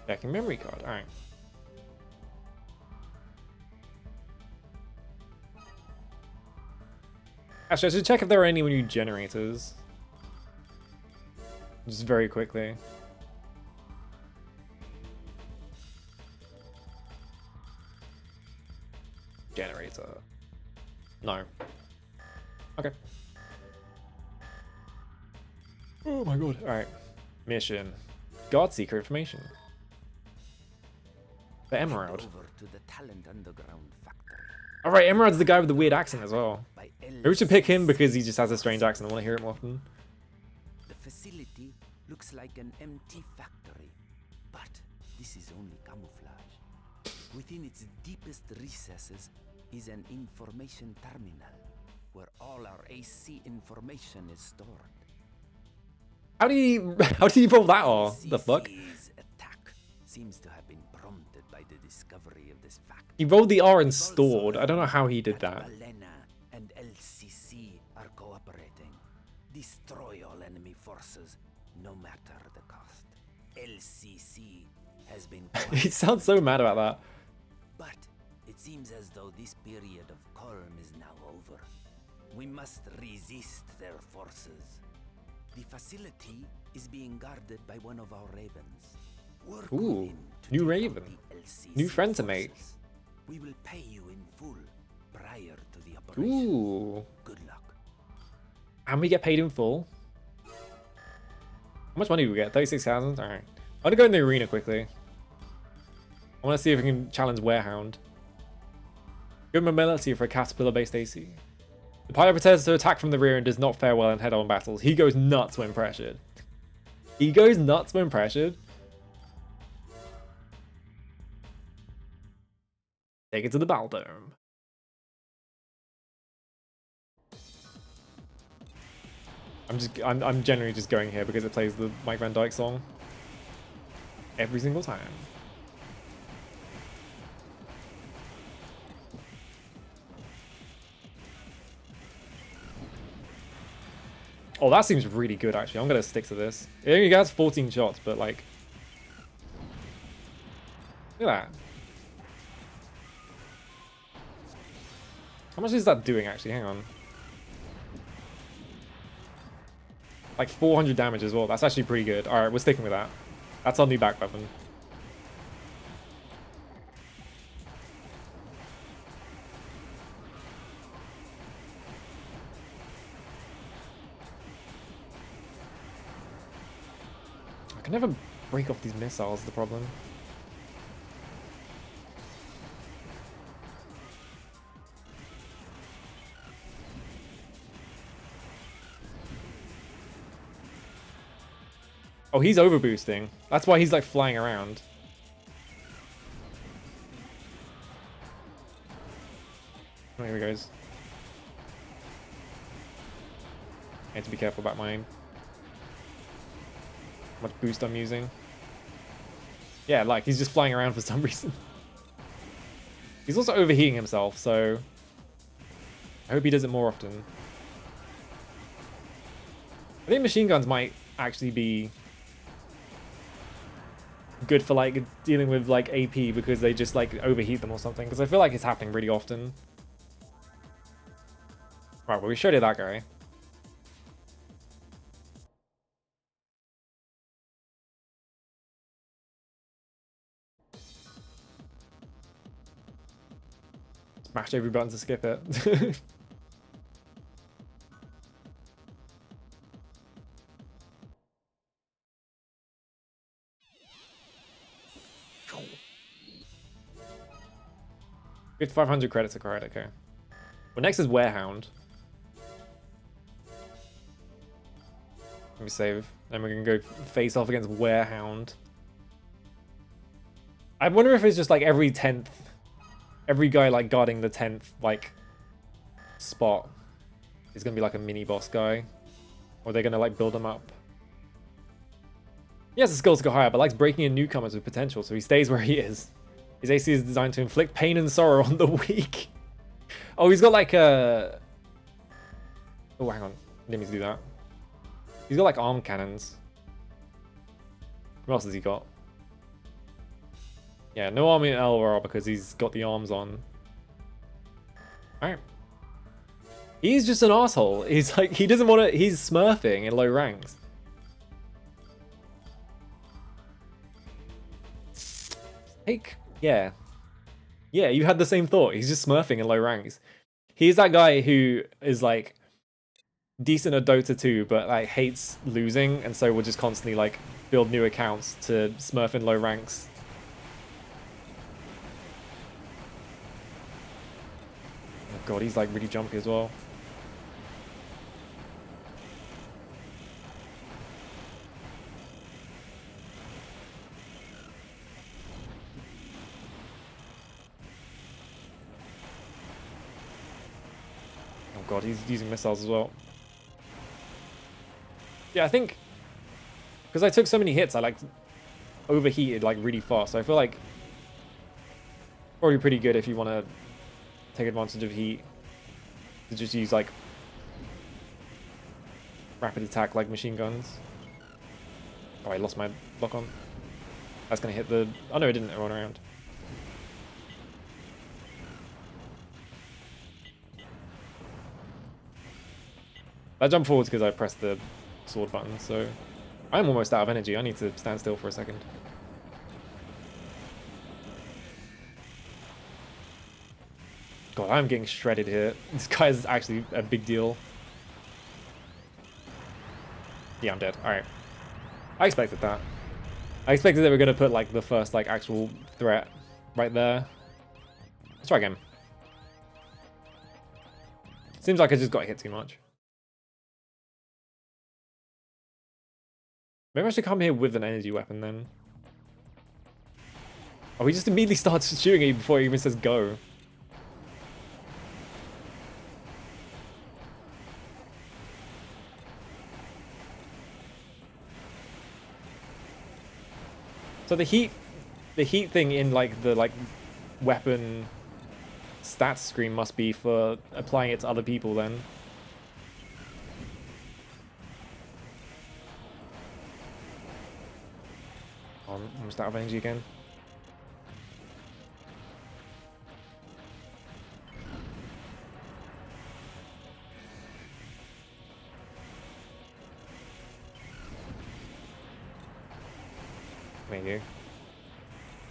Checking memory card. Alright. Actually, I should check if there are any new generators. Just very quickly. Generator. No. Okay. Oh my god. Alright. Mission. Guard secret information. The Emerald. Alright, Emerald's the guy with the weird accent as well. Maybe we should pick him because he just has a strange accent. I want to hear it more often. The facility looks like an empty factory, but this is only camouflage. Within its deepest recesses is an information terminal where all our AC information is stored. How do you roll that off? The fuck? Attack seems to have been prompted by the discovery of this factory. He rolled the R and stored. I don't know how he did that. Balena and LCC are cooperating. Destroy all enemy forces, no matter the cost. LCC has been. He sounds so mad about that. But it seems as though this period of calm is now over. We must resist their forces. The facility is being guarded by one of our ravens. Ooh, new raven. New friend to make. We will pay you in full prior to the operation. Ooh. Good luck. And we get paid in full. How much money do we get? 36,000? Alright. I'm gonna go in the arena quickly. I want to see if we can challenge Warehound. Good mobility for a caterpillar-based AC. The pilot pretends to attack from the rear and does not fare well in head-on battles. He goes nuts when pressured. He goes nuts when pressured. Take it to the battle dome. I'm generally just going here because it plays the Mike Van Dyke song every single time. Oh, that seems really good, actually. I'm going to stick to this. It only gets 14 shots, but, like... Look at that. How much is that doing, actually? Hang on. Like, 400 damage as well. That's actually pretty good. Alright, we're sticking with that. That's our new back weapon. I can never break off these missiles, is the problem. Oh, he's overboosting. That's why he's like flying around. Oh, here he goes. I have to be careful about mine. How much boost I'm using. Yeah, like he's just flying around for some reason. He's also overheating himself, so I hope he does it more often. I think machine guns might actually be good for like dealing with like AP because they just like overheat them or something, because I feel like it's happening really often. Right, well, we showed it that guy. Smash every button to skip it. We have 500 credits acquired, okay. Well, next is Warehound. Let me save. Then we're gonna go face off against Warehound. I wonder if it's just like every 10th, every guy like guarding the 10th like spot is gonna be like a mini boss guy, or they're gonna like build him up. He has the skills to go higher, but likes breaking in newcomers with potential, so he stays where he is. His AC is designed to inflict pain and sorrow on the weak. Oh, he's got like a... Oh, hang on. I didn't mean to do that. He's got like arm cannons. What else has he got? Yeah, no arm in Elra because he's got the arms on. Alright. He's just an asshole. He's like, he doesn't want to... He's smurfing in low ranks. Take... Yeah. Yeah, you had the same thought. He's just smurfing in low ranks. He's that guy who is like decent at Dota 2, but like hates losing, and so will just constantly like build new accounts to smurf in low ranks. Oh god, he's like really jumpy as well. God, he's using missiles as well. Yeah, I think because I took so many hits, I like overheated like really fast. So I feel like probably pretty good if you want to take advantage of heat to just use like rapid attack like machine guns. Oh, I lost my lock on. That's gonna hit the... Oh no, it didn't run around. I jump forwards because I pressed the sword button, so I'm almost out of energy. I need to stand still for a second. God, I'm getting shredded here. This guy is actually a big deal. Yeah, I'm dead. Alright. I expected that. I expected they were going to put like the first like actual threat right there. Let's try again. Seems like I just got hit too much. Maybe I should come here with an energy weapon then. Oh, he just immediately starts shooting at you before he even says go. So the heat thing in like the weapon stats screen must be for applying it to other people then. I'm almost out of energy again. Thank you.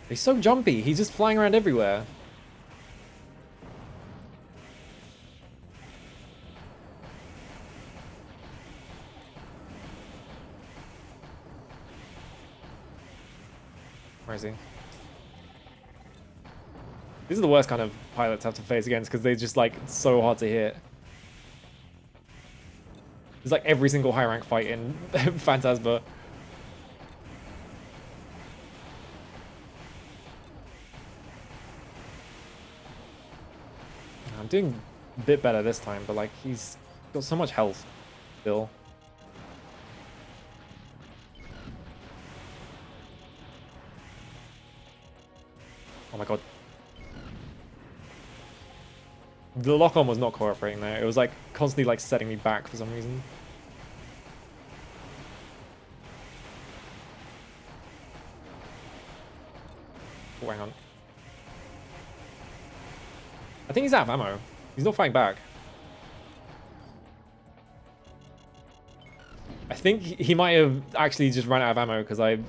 He's so jumpy. He's just flying around everywhere. Where is he? These are the worst kind of pilots to have to face against because they're just like so hard to hit. It's like every single high rank fight in Phantasma. I'm doing a bit better this time, but like he's got so much health still. Oh my god. The lock-on was not cooperating there. It was like constantly like setting me back for some reason. Oh, hang on. I think he's out of ammo. He's not fighting back. I think he might have actually just run out of ammo because I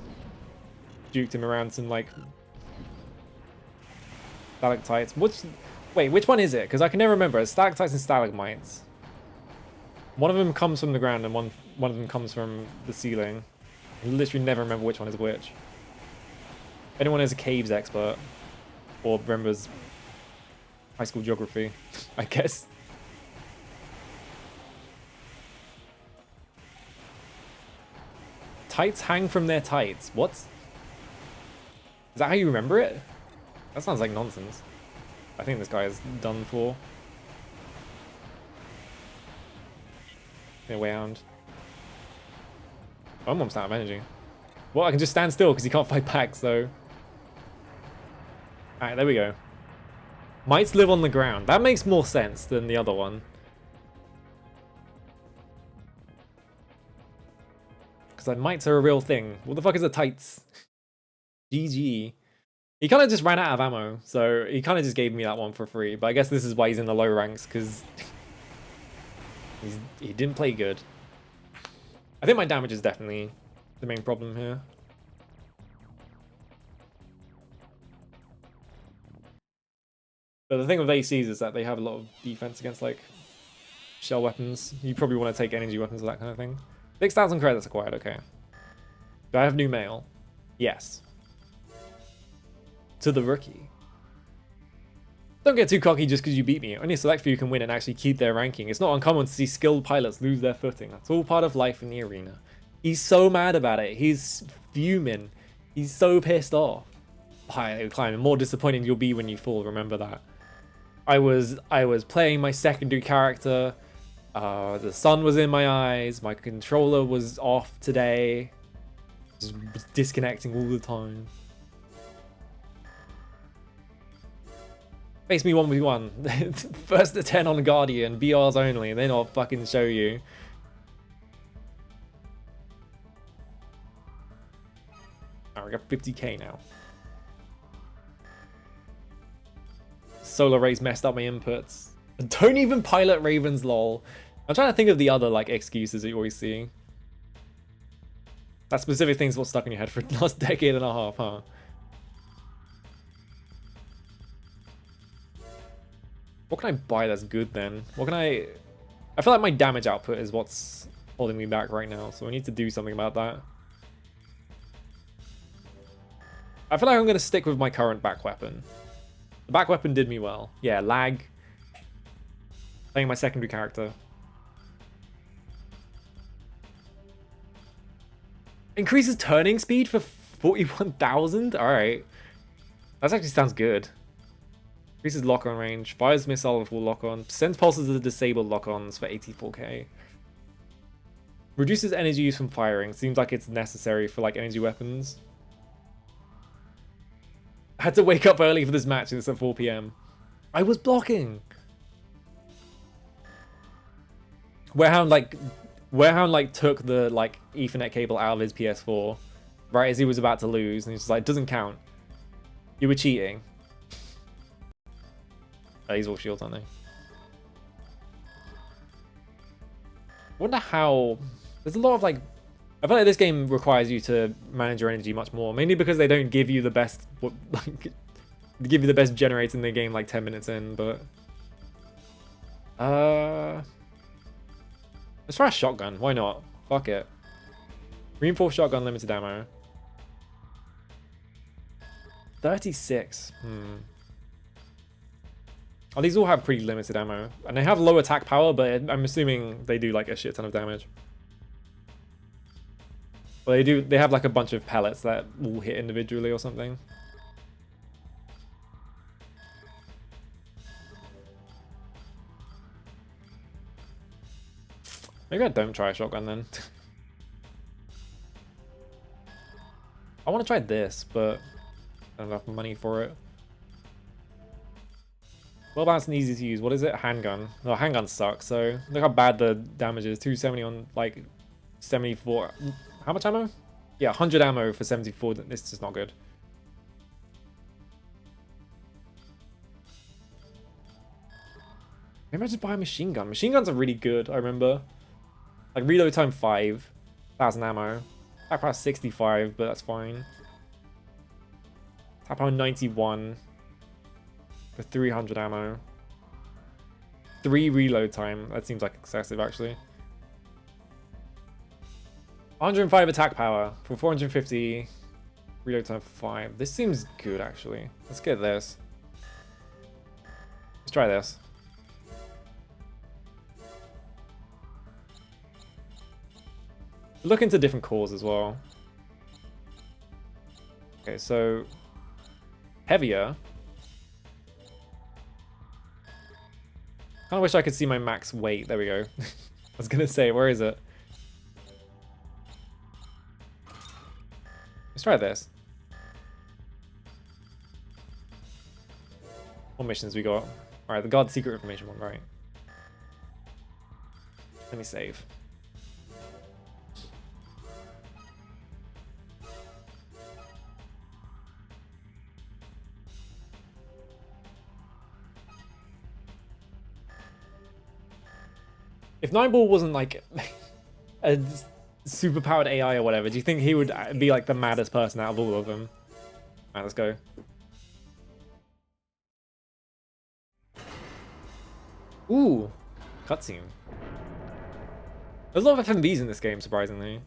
juked him around some like stalactites. Wait, which one is it? Because I can never remember. It's stalactites and stalagmites. One of them comes from the ground and one of them comes from the ceiling. I literally never remember which one is which. If anyone is a caves expert or remembers high school geography, I guess. Tights hang from their tights. What? Is that how you remember it? That sounds like nonsense. I think this guy is done for. Way around. I'm almost out of energy. Well, I can just stand still because he can't fight back, so. Alright, there we go. Mites live on the ground. That makes more sense than the other one. Because like, mites are a real thing. What the fuck is a tights? GG. He kind of just ran out of ammo, so he kind of just gave me that one for free. But I guess this is why he's in the low ranks, because he didn't play good. I think my damage is definitely the main problem here. But the thing with ACs is that they have a lot of defense against like shell weapons. You probably want to take energy weapons or that kind of thing. 6,000 credits acquired, okay. Do I have new mail? Yes. To the rookie. Don't get too cocky just because you beat me. Only a select few can win and actually keep their ranking. It's not uncommon to see skilled pilots lose their footing. That's all part of life in the arena. He's so mad about it. He's fuming. He's so pissed off. High climbing. More disappointing you'll be when you fall. Remember that. I was playing my secondary character. The sun was in my eyes. My controller was off today. Just disconnecting all the time. Face me 1v1. First to 10 on Guardian, BRs only, and then I'll fucking show you. Alright, we got 50k now. Solar rays messed up my inputs. Don't even pilot Ravens, lol. I'm trying to think of the other like excuses that you always see. That specific thing's what's stuck in your head for the last decade and a half, huh? What can I buy that's good then? What can I feel like my damage output is what's holding me back right now, so I need to do something about that. I feel like I'm going to stick with my current back weapon. The back weapon did me well. Yeah, lag. Playing my secondary character. Increases turning speed for 41,000? Alright. That actually sounds good. Increases lock-on range. Fires missile with full lock-on. Sends pulses to disable lock-ons for 84k. Reduces energy use from firing. Seems like it's necessary for like energy weapons. I had to wake up early for this match and it's at 4 PM. I was blocking. Warehound like took the like Ethernet cable out of his PS4 right as he was about to lose, and he's just like, doesn't count. You were cheating. These all shields, aren't they? Wonder how. There's a lot of like. I feel like this game requires you to manage your energy much more, mainly because they don't give you the best. Like, they give you the best generator in the game like 10 minutes in, but. Let's try a shotgun. Why not? Fuck it. Reinforced shotgun, limited ammo. 36. Oh, these all have pretty limited ammo. And they have low attack power, but I'm assuming they do like a shit ton of damage. Well, they have like a bunch of pellets that will hit individually or something. Maybe I don't try a shotgun then. I want to try this, but I don't have enough money for it. Well balanced and easy to use. What is it? Handgun. No, handgun sucks. So look how bad the damage is. 270 on like 74. How much ammo? Yeah, 100 ammo for 74. This is just not good. Maybe I just buy a machine gun. Machine guns are really good, I remember. Like reload time 5,000 ammo. Attack power 65, but that's fine. Attack power 91. for 300 ammo. 3 reload time. That seems like excessive, actually. 105 attack power for 450. Reload time 5. This seems good, actually. Let's get this. Let's try this. Look into different cores as well. Okay, so heavier. Kind of wish I could see my max weight. There we go. I was gonna say, where is it? Let's try this. What missions we got? Alright, the guard secret information one, right? Let me save. If Nineball wasn't like a super powered AI or whatever, do you think he would be like the maddest person out of all of them? Alright, let's go. Ooh, cutscene. There's a lot of FMVs in this game, surprisingly.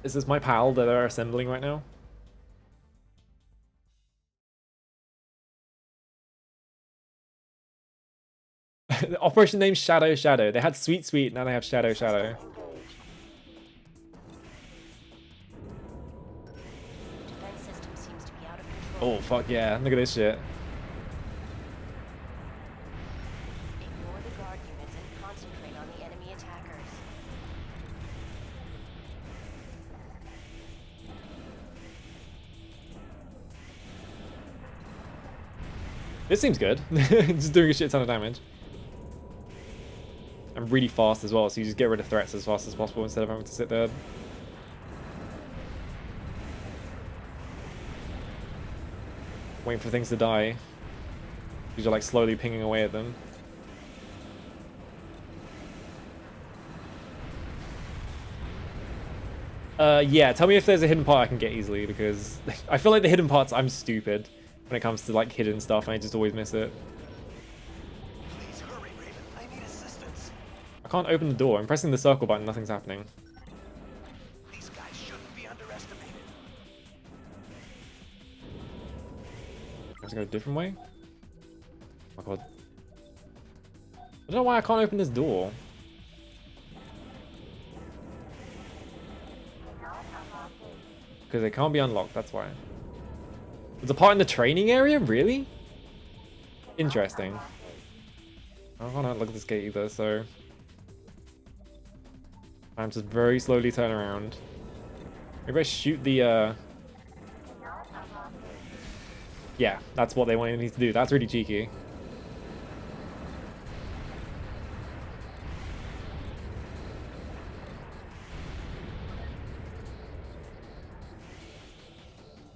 Is this my pal that they're assembling right now? The operation name Shadow Shadow. They had Sweet Sweet, now they have Shadow Shadow. Defense system seems to be out of control. Oh fuck yeah, look at this shit. Ignore the guard units and concentrate on the enemy attackers. This seems good. Just doing a shit ton of damage. And really fast as well, so you just get rid of threats as fast as possible instead of having to sit there. Waiting for things to die. Because you're like slowly pinging away at them. Yeah, tell me if there's a hidden part I can get easily, because I feel like the hidden parts, I'm stupid when it comes to like hidden stuff, and I just always miss it. Please hurry, Raven. I need assistance. I can't open the door. I'm pressing the circle button, nothing's happening. These guys shouldn't be underestimated. Let's go a different way. Oh my god. I don't know why I can't open this door. Because it can't be unlocked, that's why. There's a part in the training area? Really? Interesting. I can't look at this gate either, so... I'm just very slowly turn around. Maybe I shoot the, Yeah, that's what they wanted me to do. That's really cheeky.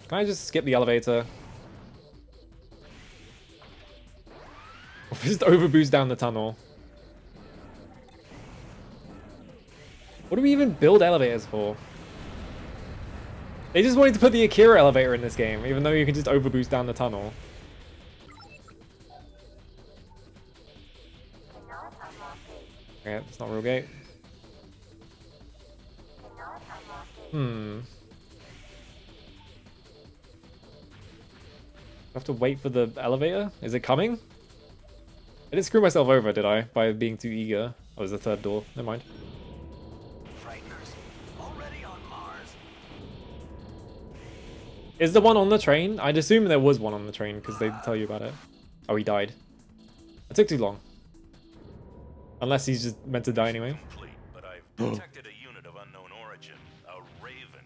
Can I just skip the elevator? Or just overboost down the tunnel? What do we even build elevators for? They just wanted to put the Akira elevator in this game, even though you can just overboost down the tunnel. Okay, that's not a real gate. I have to wait for the elevator? Is it coming? I didn't screw myself over, did I? By being too eager. Oh, there's a third door. Never mind. Frighteners, already on Mars. Is the one on the train? I'd assume there was one on the train because they tell you about it. Oh, he died. It took too long. Unless he's just meant to die anyway. Complete, but I've detected a unit of unknown origin. A Raven.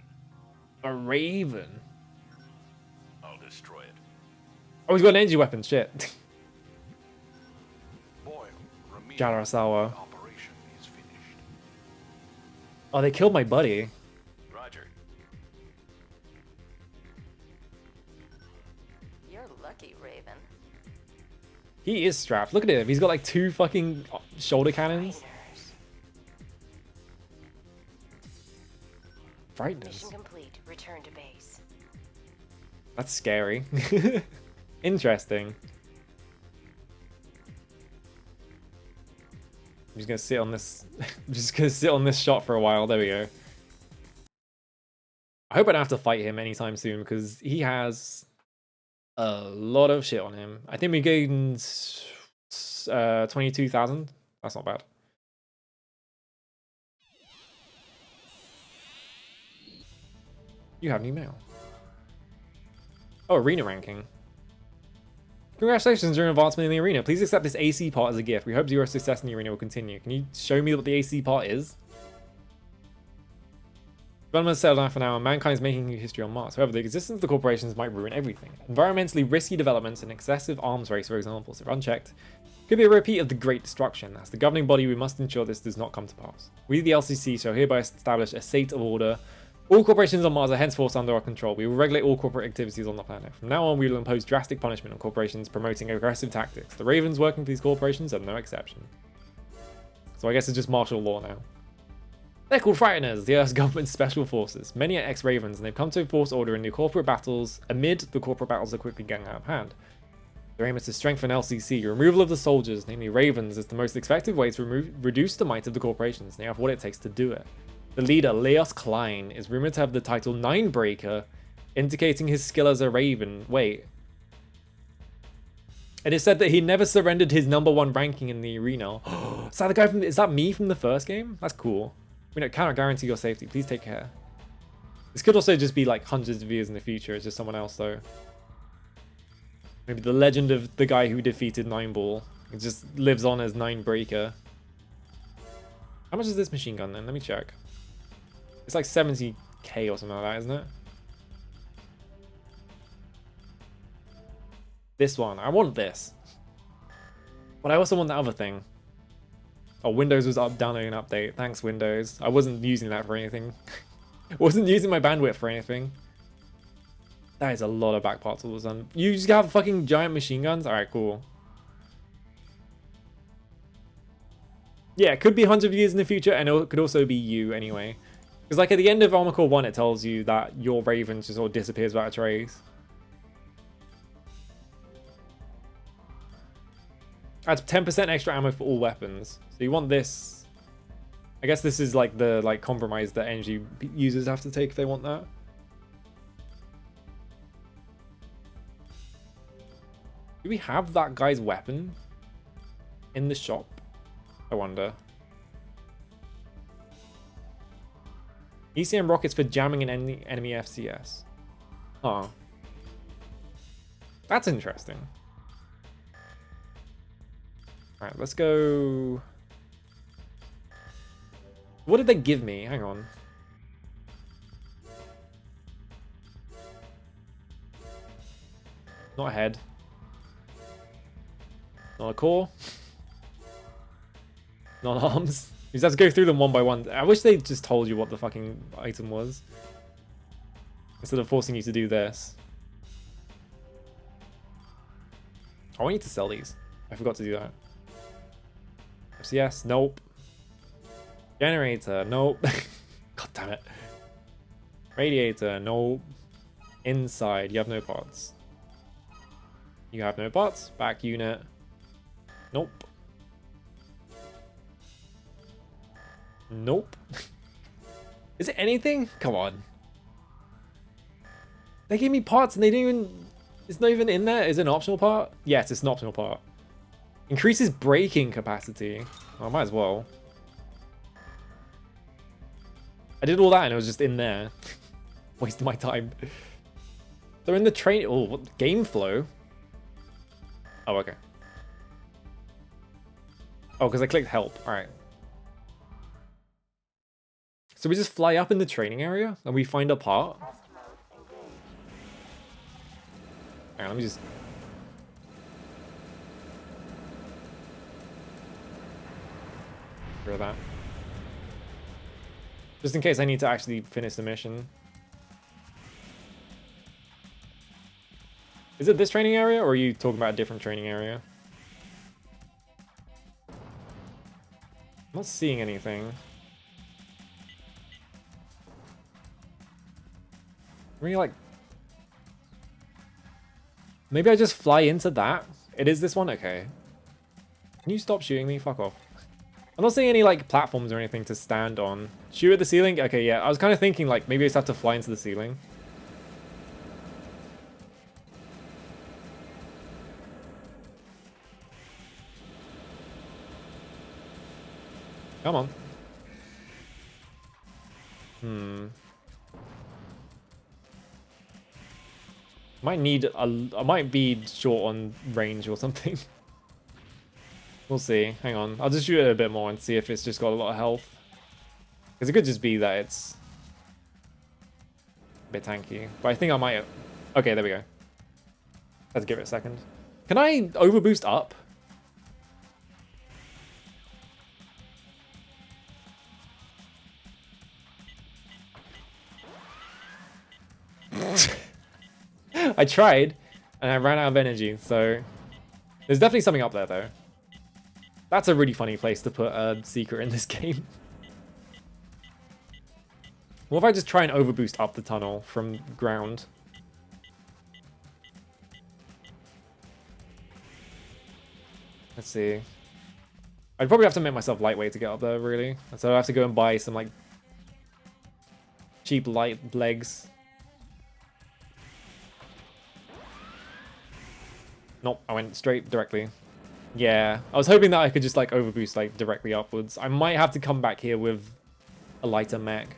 A Raven? I'll destroy it. Oh, he's got an energy weapon. Shit. Boyle, remedial Jarasawa. operation is finished. Oh, they killed my buddy. Roger. You're lucky, Raven. He is strapped. Look at him. He's got like 2 fucking shoulder cannons. Frighteners. Mission complete. Return to base. That's scary. Interesting. I'm just gonna sit on this. I'm just gonna sit on this shot for a while. There we go. I hope I don't have to fight him anytime soon because he has a lot of shit on him. I think we gained 22,000. That's not bad. You have new mail. Oh, arena ranking. Congratulations, you're an advancement in the arena. Please accept this AC part as a gift. We hope your success in the arena will continue. Can you show me what the AC part is? Development has settled down for now, and mankind is making new history on Mars. However, the existence of the corporations might ruin everything. Environmentally risky developments and excessive arms race, for example, if unchecked, could be a repeat of the Great Destruction. As the governing body, we must ensure this does not come to pass. We, the LCC, shall hereby establish a state of order. All corporations on Mars are henceforth under our control. We will regulate all corporate activities on the planet. From now on, we will impose drastic punishment on corporations promoting aggressive tactics. The Ravens working for these corporations are no exception. So I guess it's just martial law now. They're called Frighteners, the Earth's government's special forces. Many are ex-Ravens, and they've come to enforce order in the corporate battles amid the corporate battles are quickly getting out of hand. Their aim is to strengthen LCC. Removal of the soldiers, namely Ravens, is the most effective way to reduce the might of the corporations, and they have what it takes to do it. The leader, Leos Klein, is rumored to have the title Ninebreaker, indicating his skill as a Raven. Wait. It is said that he never surrendered his #1 ranking in the arena. Is that the guy from? Is that me from the first game? That's cool. We cannot guarantee your safety. Please take care. This could also just be like hundreds of years in the future. It's just someone else though. Maybe the legend of the guy who defeated Nineball. It just lives on as Ninebreaker. How much is this machine gun then? Let me check. It's like 70k or something like that, isn't it? This one. I want this. But I also want the other thing. Oh, Windows was downloading an update. Thanks, Windows. I wasn't using that for anything. I wasn't using my bandwidth for anything. That is a lot of back parts all of a sudden. You just have fucking giant machine guns? Alright, cool. Yeah, it could be hundreds of years in the future, and it could also be you anyway. Because like at the end of Armored Core 1, it tells you that your Raven just sort of disappears without a trace. Adds 10% extra ammo for all weapons. So you want this. I guess this is like the compromise that energy users have to take if they want that. Do we have that guy's weapon in the shop? I wonder. ECM rockets for jamming an enemy FCS. Huh. That's interesting. Alright, let's go. What did they give me? Hang on. Not a head. Not a core. Not arms. You just have to go through them one by one. I wish they just told you what the fucking item was, instead of forcing you to do this. I want you to sell these. I forgot to do that. FCS, nope. Generator, nope. God damn it. Radiator, nope. Inside, you have no parts. You have no parts. Back unit, nope. Nope. Is it anything? Come on. They gave me parts and they didn't even... It's not even in there. Is it an optional part? Yes, it's an optional part. Increases braking capacity. Well, I might as well. I did all that and it was just in there. Wasting my time. They're in the train... Oh, what? Game flow? Oh, okay. Oh, because I clicked help. Alright. So we just fly up in the training area and we find a part. Hang on, let me just... Get rid of that. Just in case I need to actually finish the mission. Is it this training area or are you talking about a different training area? I'm not seeing anything. Really like... Maybe I just fly into that? It is this one? Okay. Can you stop shooting me? Fuck off. I'm not seeing any, like, platforms or anything to stand on. Shoot at the ceiling? Okay, yeah. I was kind of thinking, like, maybe I just have to fly into the ceiling. Come on. I might be short on range or something. We'll see. Hang on. I'll just shoot it a bit more and see if it's just got a lot of health. Because it could just be that it's a bit tanky. But I think I might... Okay, there we go. Let's give it a second. Can I overboost up? I tried, and I ran out of energy, so... There's definitely something up there, though. That's a really funny place to put a secret in this game. What if I just try and overboost up the tunnel from ground? Let's see. I'd probably have to make myself lightweight to get up there, really. So I have to go and buy some, like, cheap light legs. Nope, I went straight directly. Yeah, I was hoping that I could just, like, overboost, like, directly upwards. I might have to come back here with a lighter mech.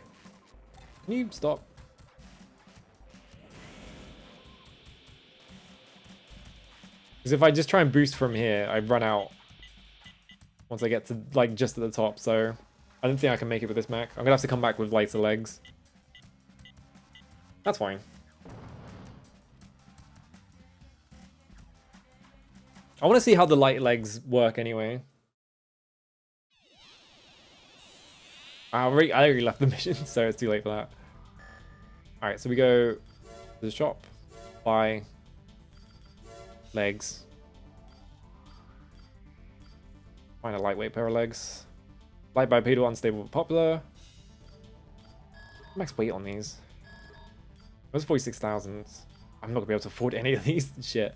Can you stop? Because if I just try and boost from here, I run out once I get to, like, just at the top. So I don't think I can make it with this mech. I'm going to have to come back with lighter legs. That's fine. I want to see how the light legs work anyway. I already left the mission, so it's too late for that. Alright, so we go to the shop. Buy legs. Find a lightweight pair of legs. Light bipedal, unstable, but popular. Max weight on these. It was 46,000. I'm not going to be able to afford any of these. Shit.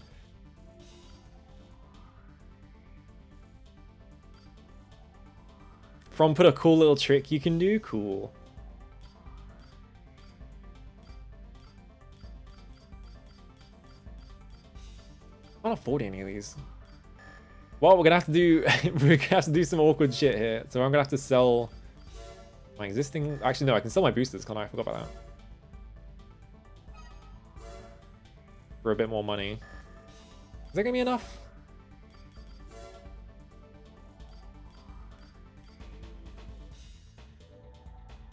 From put a cool little trick you can do? Cool. I can't afford any of these. Well, we're gonna have to do some awkward shit here. So I'm gonna have to sell my existing... Actually, no, I can sell my boosters, can't I? I forgot about that. For a bit more money. Is that gonna be enough?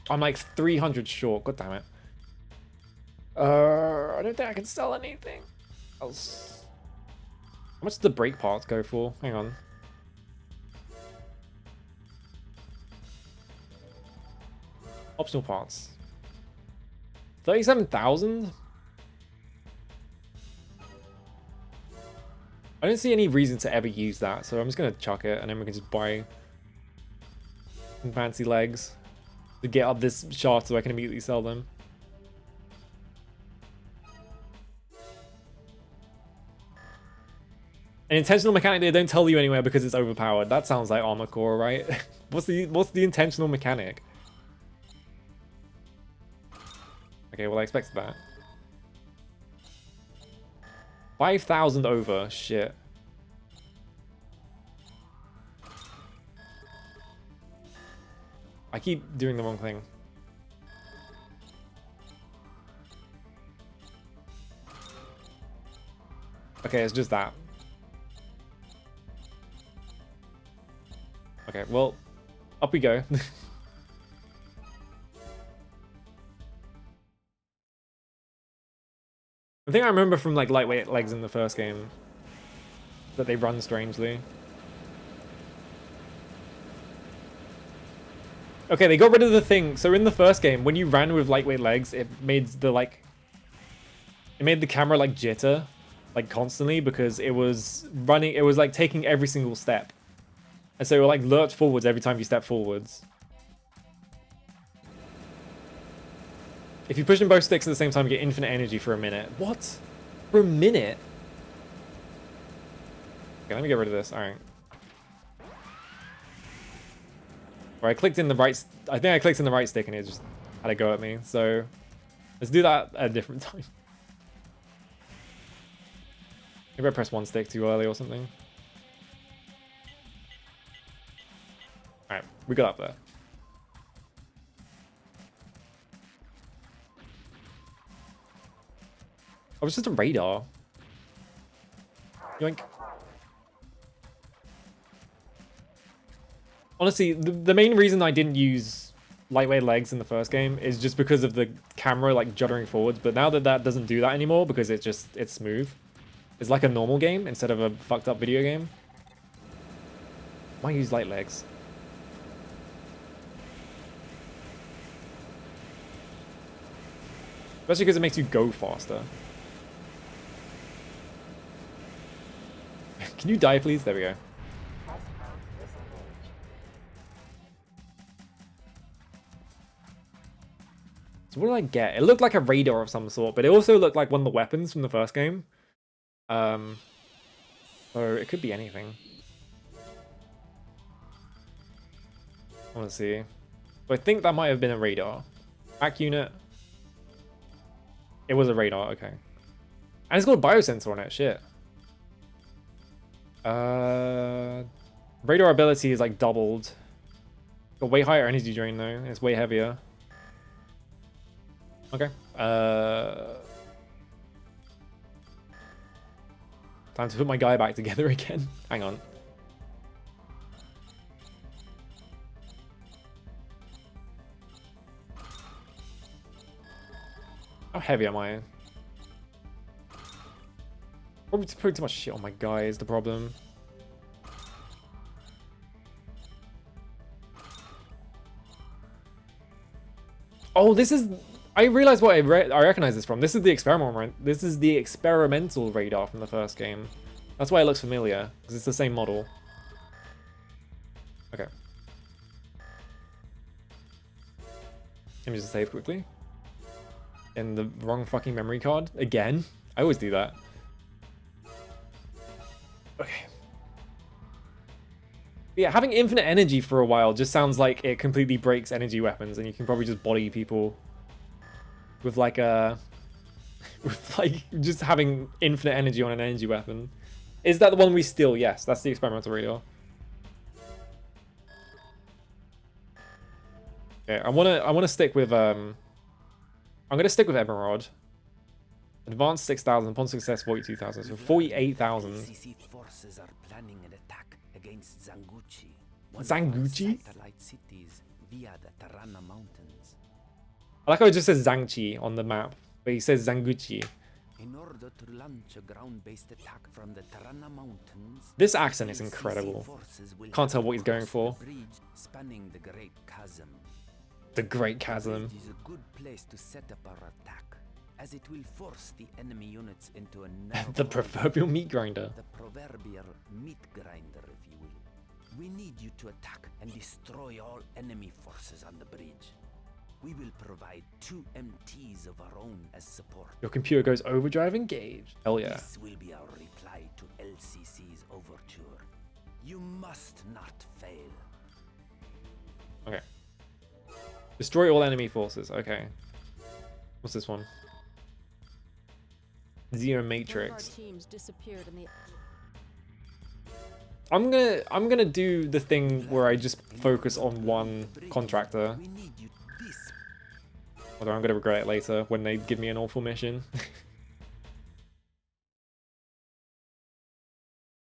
I'm like 300 short. God damn it. I don't think I can sell anything else. How much does the brake parts go for? Hang on. Optional parts. 37,000? I don't see any reason to ever use that, so I'm just gonna chuck it and then we can just buy some fancy legs to get up this shaft so I can immediately sell them. An intentional mechanic they don't tell you anywhere because it's overpowered. That sounds like Armor Core, right? What's the intentional mechanic? Okay, well I expected that. 5,000 over, shit. I keep doing the wrong thing. Okay, it's just that. Okay, well, up we go. I think I remember from like lightweight legs in the first game that they run strangely. Okay, they got rid of the thing. So in the first game, when you ran with lightweight legs, it made the camera like jitter, like constantly, because it was running. It was like taking every single step, and so it would like lurch forwards every time you step forwards. If you push in both sticks at the same time, you get infinite energy for a minute. What? For a minute? Okay, let me get rid of this. All right. Or I clicked in the right. I think I clicked in the right stick and it just had a go at me. So let's do that at a different time. Maybe I pressed one stick too early or something. All right, we got up there. Oh, it's just a radar. Yoink. Honestly, the main reason I didn't use lightweight legs in the first game is just because of the camera like juddering forwards. But now that that doesn't do that anymore because it's smooth. It's like a normal game instead of a fucked up video game. Why use light legs? Especially because it makes you go faster. Can you die, please? There we go. So what did I get? It looked like a radar of some sort, but it also looked like one of the weapons from the first game. So it could be anything. I want to see. So I think that might have been a radar. Back unit. It was a radar, okay. And it's got a biosensor on it, shit. Radar ability is like doubled. Got way higher energy drain though, and it's way heavier. Okay. Time to put my guy back together again. Hang on. How heavy am I? Probably putting too much shit on my guy is the problem. Oh, this is... I realized what I recognize this from. This is the experimental radar from the first game. That's why it looks familiar, because it's the same model. Okay. Let me just save quickly. In the wrong fucking memory card again. I always do that. Okay. Yeah, having infinite energy for a while just sounds like it completely breaks energy weapons, and you can probably just body people with like a, with like just having infinite energy on an energy weapon. Is that the one we steal? Yes, that's the experimental radar. Okay, I wanna stick with I'm gonna stick with Emerald. Advanced 6,000, upon success 42,000, so 48,000. LCC forces are planning an attack against Zanguchi. Zanguchi? Satellite cities via the Tarana Mountains. I like how it just says Zangchi on the map, but he says Zanguchi. In order to launch a ground-based attack from the Tarana Mountains, This accent is incredible. Can't tell what he's going for. the bridge spanning the Great Chasm. The Great Chasm. It is a good place to set up our attack, as it will force the enemy units into a narrow The corridor. proverbial meat grinder. The proverbial meat grinder, if you will. We need you to attack and destroy all enemy forces on the bridge. We will provide 2 MTs of our own as support. Your computer goes overdrive engaged. Hell yeah. This will be our reply to LCC's overture. You must not fail. Okay. Destroy all enemy forces. Okay. What's this one? Zero Matrix. One of our teams disappeared in the... I'm gonna do the thing where I just focus on one contractor. We need you this. Although I'm gonna regret it later when they give me an awful mission.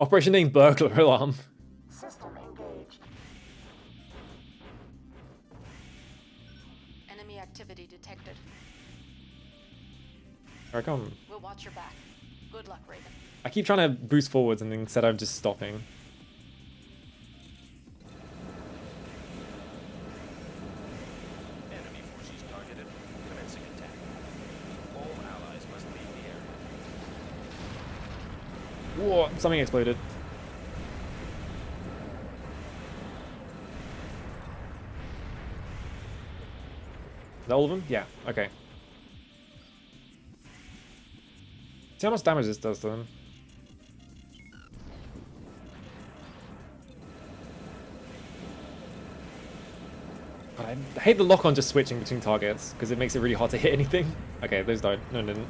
Operation name Burglar Alarm. System engaged. Enemy activity detected. Here I come. We'll watch your back. Good luck, Raven. I keep trying to boost forwards and instead I'm just stopping. Enemy forces targeted. Commencing attack. All allies must leave the area. Whoa, something exploded. Is that all of them? Yeah, okay. See how much damage this does to them. I hate the lock-on just switching between targets, because it makes it really hard to hit anything. Okay, those died. No, didn't.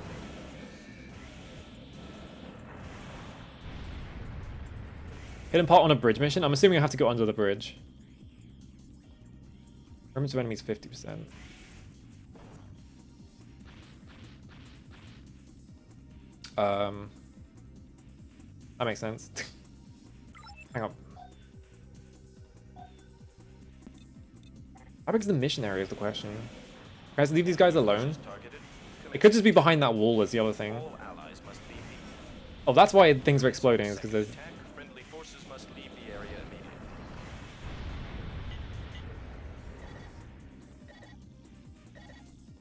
Hidden part on a bridge mission? I'm assuming I have to go under the bridge. Remembrance of enemies 50%. That makes sense. Hang on. How big is the mission area is the question. Guys, leave these guys alone. It could just be behind that wall is the other thing. Oh, that's why things are exploding, is because there's...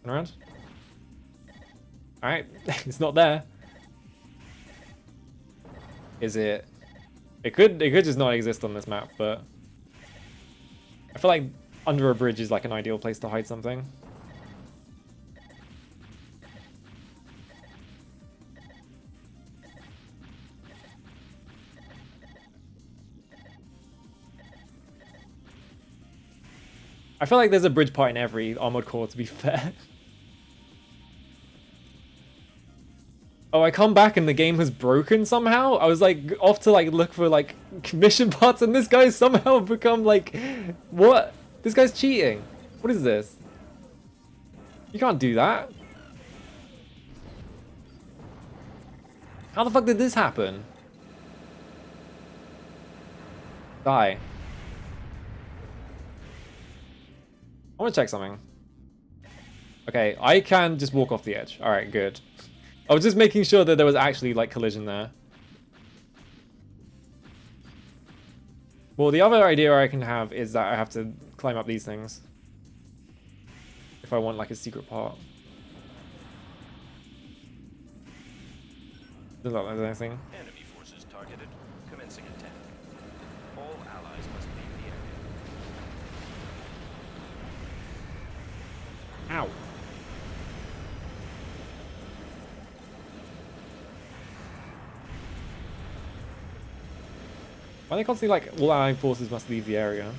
Turn around. Alright, it's not there. Is it? It could just not exist on this map, but I feel like under a bridge is like an ideal place to hide something. I feel like there's a bridge part in every Armored Core, to be fair. Oh, I come back and the game has broken somehow? I was like off to like look for like mission parts and this guy's somehow become like... What? This guy's cheating. What is this? You can't do that. How the fuck did this happen? Die. I want to check something. Okay, I can just walk off the edge. Alright, good. I was just making sure that there was actually like collision there. Well, the other idea I can have is that I have to climb up these things. If I want like a secret part. Doesn't look like there's anything. Enemy forces targeted. Commencing attack. All allies must leave the area. Ow. Why are they constantly like, all allied forces must leave the area?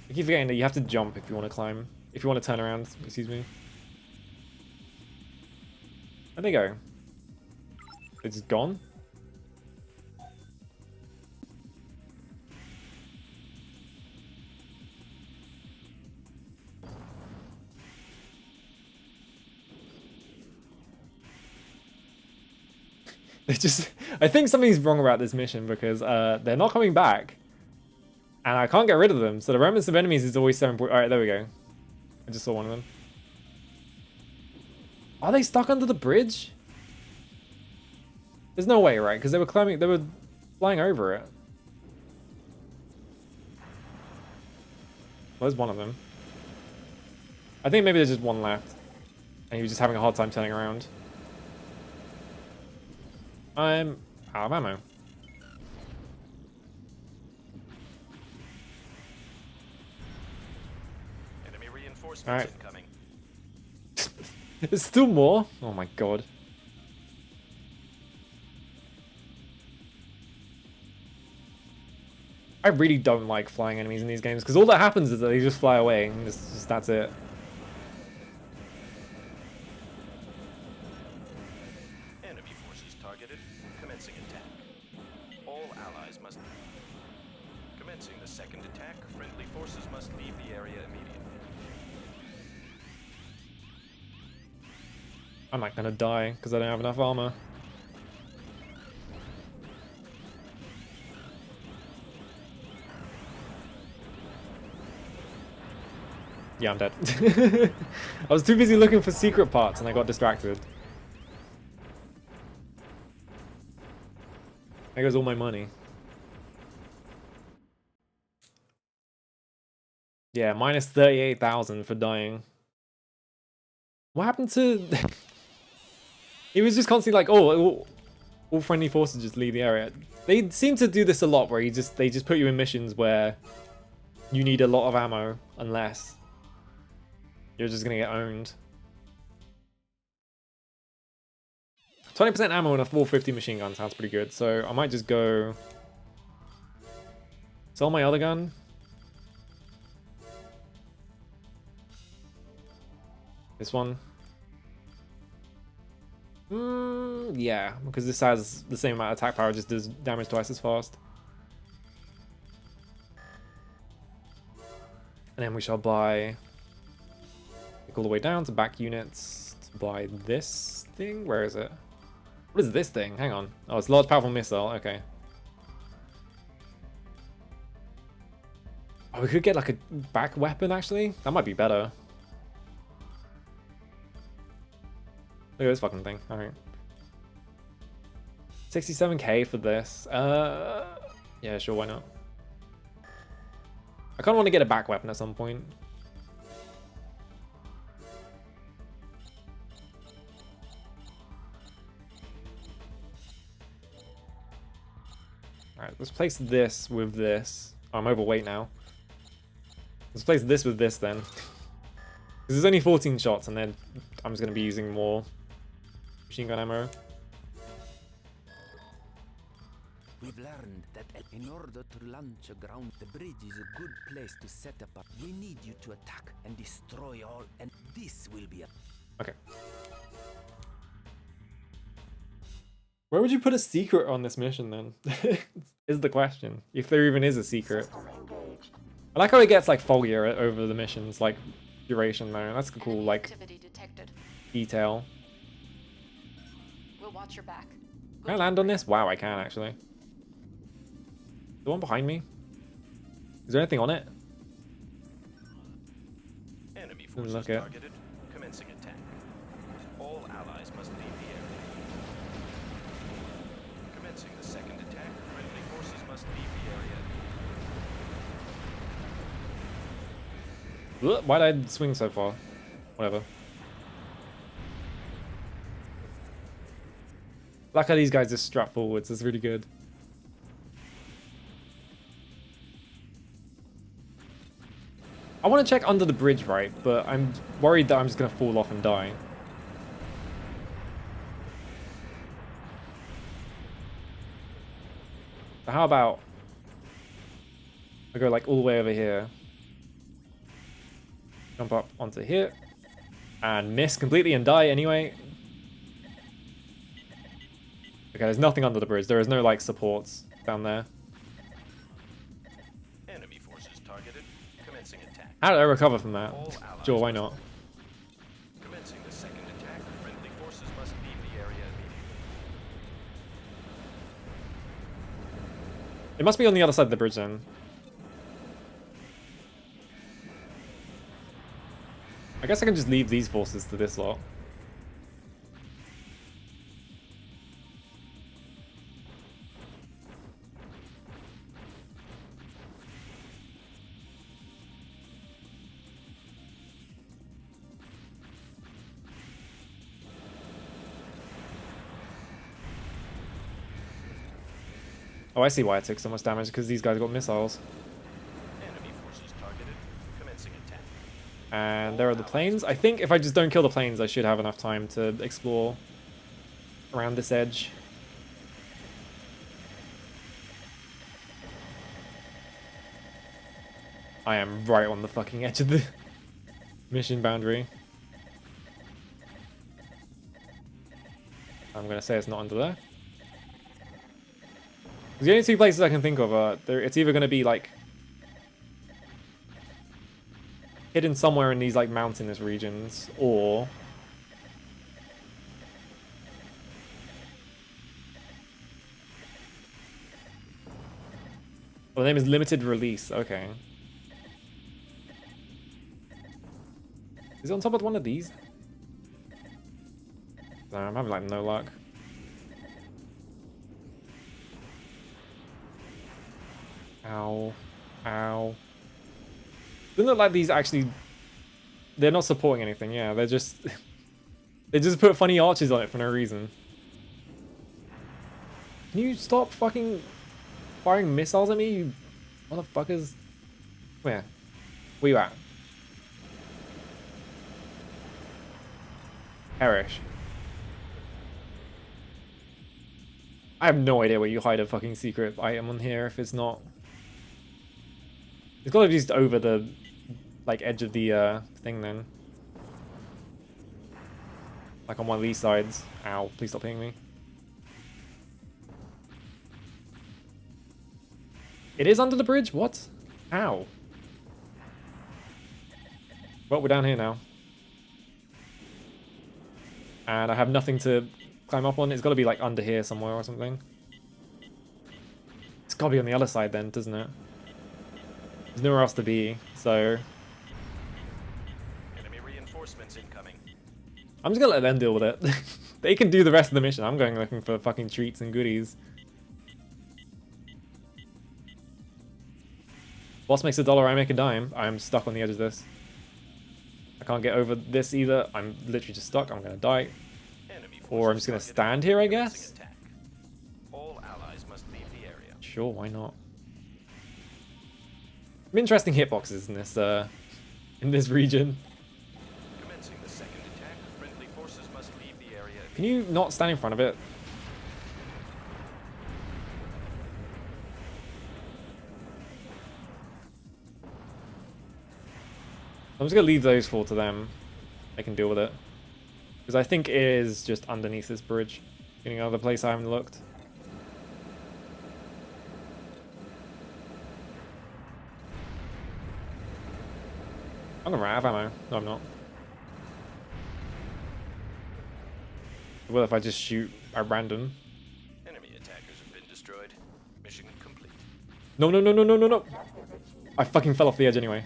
I keep forgetting that you have to jump if you want to climb. If you want to turn around, excuse me. Where'd they go? It's gone? I think something's wrong about this mission because they're not coming back. And I can't get rid of them. So the remnants of enemies is always 7 point. Alright, there we go. I just saw one of them. Are they stuck under the bridge? There's no way, right? Because they were climbing, they were flying over it. Well, there's one of them. I think maybe there's just one left. And he was just having a hard time turning around. I'm out of ammo. Enemy reinforcements Alright. incoming. There's still more? Oh my god. I really don't like flying enemies in these games because all that happens is that they just fly away and that's it. Enemy forces targeted. Commencing attack. All allies must... Commencing the second attack, friendly forces must leave the area immediately. I'm not gonna die because I don't have enough armor. Yeah, I'm dead. I was too busy looking for secret parts and I got distracted. There goes all my money. Yeah, minus 38,000 for dying. What happened to... He was just constantly like, oh, all friendly forces just leave the area. They seem to do this a lot where they just put you in missions where you need a lot of ammo and less. You're just gonna get owned. 20% ammo and a 450 machine gun sounds pretty good, so I might just go sell my other gun. This one. Yeah, because this has the same amount of attack power, just does damage twice as fast. And then we shall buy, all the way down to back units to buy this thing. Where is it? What is this thing? Hang on. Oh, it's large powerful missile. Okay. Oh, we could get like a back weapon actually. That might be better. Look at this fucking thing. Alright. 67k for this. Yeah, sure, why not? I kind of want to get a back weapon at some point. Alright, let's place this with this. Oh, I'm overweight now. Let's place this with this then. Because there's only 14 shots and then I'm just going to be using more machine gun ammo. We've learned that in order to launch a ground, the bridge is a good place to set up. We need you to attack and destroy all, and this will be a... Okay. Where would you put a secret on this mission then? Is the question. If there even is a secret. I like how it gets like foggier over the missions, like duration though. That's a cool like detail. We'll watch your back. Can I land on this? Wow, I can actually. The one behind me? Is there anything on it? Enemy forces Look at. targeted. Commencing attack. All allies must leave the area. Commencing the second attack. Friendly forces must leave the area. Ugh, why did I swing so far? Whatever. Like how these guys just strut forwards. It's really good. I want to check under the bridge, right? But I'm worried that I'm just going to fall off and die. So how about I go like all the way over here. Jump up onto here. And miss completely and die anyway. Okay, there's nothing under the bridge. There is no like supports down there. Enemy forces targeted. Commencing attack. How did I recover from that? All allies Sure, why must not? Commencing the second attack. Friendly forces must leave the area immediately. It must be on the other side of the bridge then. I guess I can just leave these forces to this lot. Oh, I see why it took so much damage, because these guys got missiles. Enemy forces targeted. Commencing attack. And there are the planes. I think if I just don't kill the planes, I should have enough time to explore around this edge. I am right on the fucking edge of the mission boundary. I'm gonna say it's not under there. The only two places I can think of are it's either gonna be like hidden somewhere in these like mountainous regions, or the name is limited release. Okay. Is it on top of one of these? No, I'm having like no luck. Ow. Ow. Doesn't look like these actually... They're not supporting anything, yeah. They're just... They just put funny arches on it for no reason. Can you stop fucking firing missiles at me, you motherfuckers? Where? Where you at? Perish. I have no idea where you hide a fucking secret item on here if it's not. It's gotta be just over the like edge of the thing then. Like on one of these sides. Ow, please stop hitting me. It is under the bridge? What? How? Well, we're down here now. And I have nothing to climb up on. It's got to be like under here somewhere or something. It's got to be on the other side then, doesn't it? There's nowhere else to be, so... Enemy reinforcements incoming. I'm just gonna let them deal with it. They can do the rest of the mission. I'm going looking for fucking treats and goodies. Boss makes $1, I make a dime. I'm stuck on the edge of this. I can't get over this either. I'm literally just stuck. I'm gonna die. Or I'm just gonna stand here, I guess. All allies must leave the area. Sure, why not? Some interesting hitboxes in this region. Commencing the second attack, friendly forces must leave the area. Can you not stand in front of it? I'm just gonna leave those four to them. They can deal with it. Because I think it is just underneath this bridge. Getting another place I haven't looked. I'm gonna run out of ammo. No, I'm not. Well, if I just shoot at random. Enemy attackers have been destroyed. Mission complete. No, no, no, no, no, no, no. I fucking fell off the edge anyway.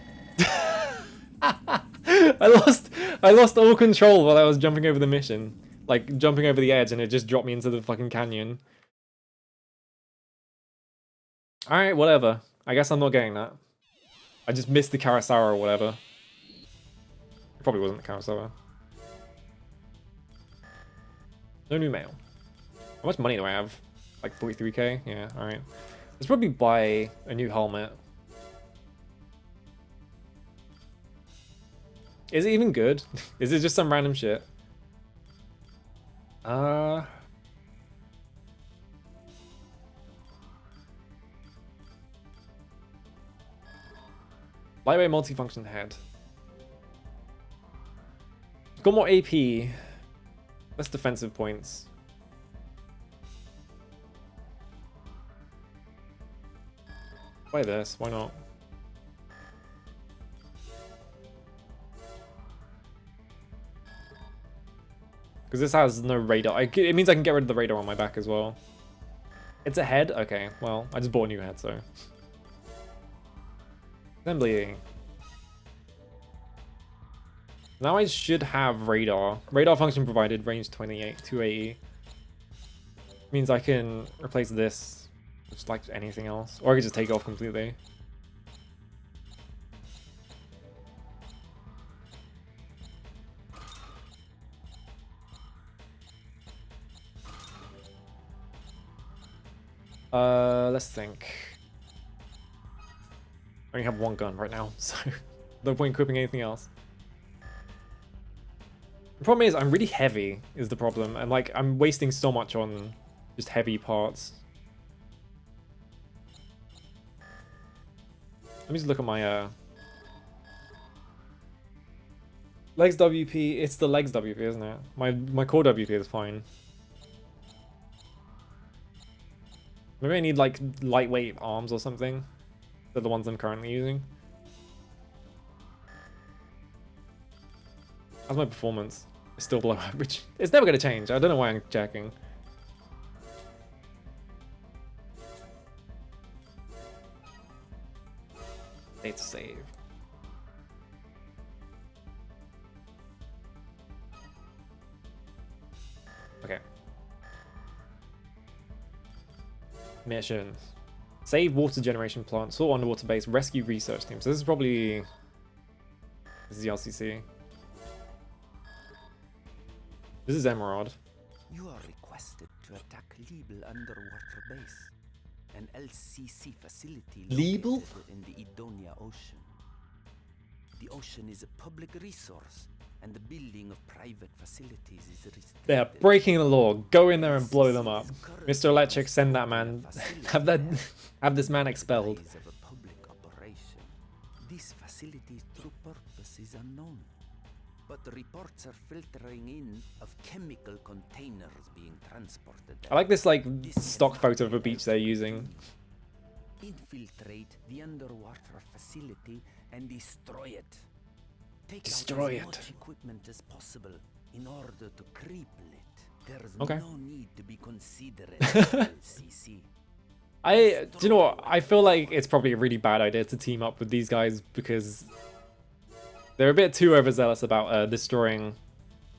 I lost all control while I was jumping over the mission. Like, jumping over the edge, and it just dropped me into the fucking canyon. Alright, whatever. I guess I'm not getting that. I just missed the Kurosawa or whatever. It probably wasn't the Kurosawa. No new mail. How much money do I have? Like 43k? Yeah, alright. Let's probably buy a new helmet. Is it even good? Is it just some random shit? Lightweight multifunction head. Got more AP. Less defensive points. Why this? Why not? Because this has no radar. It means I can get rid of the radar on my back as well. It's a head? Okay, well, I just bought a new head, so... Assembly. Now I should have radar. Radar function provided, range 28, 280. Means I can replace this with like anything else. Or I could just take it off completely. Let's think. I only have one gun right now, so no point equipping anything else. The problem is I'm really heavy is the problem, and like I'm wasting so much on just heavy parts. Let me just look at my legs WP. It's the legs WP, isn't it? My core WP is fine. Maybe I need like lightweight arms or something. They're the ones I'm currently using. How's my performance? It's still below average. It's never going to change. I don't know why I'm checking. It's save. Okay. Missions. Save water generation plant, sort underwater base, rescue research team. So this is probably... This is the LCC. This is Emerald. You are requested to attack Liebel underwater base, an LCC facility Liebel? located in the Edonia Ocean. The ocean is a public resource and the building of private facilities is restricted. They're breaking the law. Go in there and blow them up. Mr. Electric, send that man. Have this man expelled. Of a public operation. This facility's true purpose is unknown. But reports are filtering in of chemical containers being transported there. I like this like stock photo of a beach they're using. Infiltrate the underwater facility and destroy it. Destroy out as it. much equipment as possible in order to cripple it. There's Okay. no need to be considerate, LCC. Do you know what? I feel like it's probably a really bad idea to team up with these guys because they're a bit too overzealous about destroying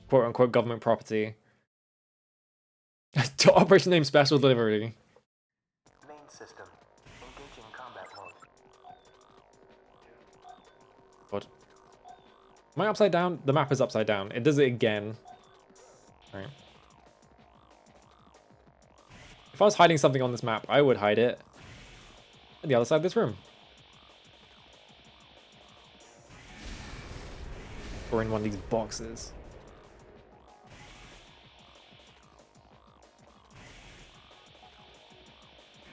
quote-unquote government property. Operation name Special Delivery. Main system. Engaging combat mode. What? Am I upside down? The map is upside down. It does it again. Alright. If I was hiding something on this map, I would hide it on the other side of this room. Or in one of these boxes.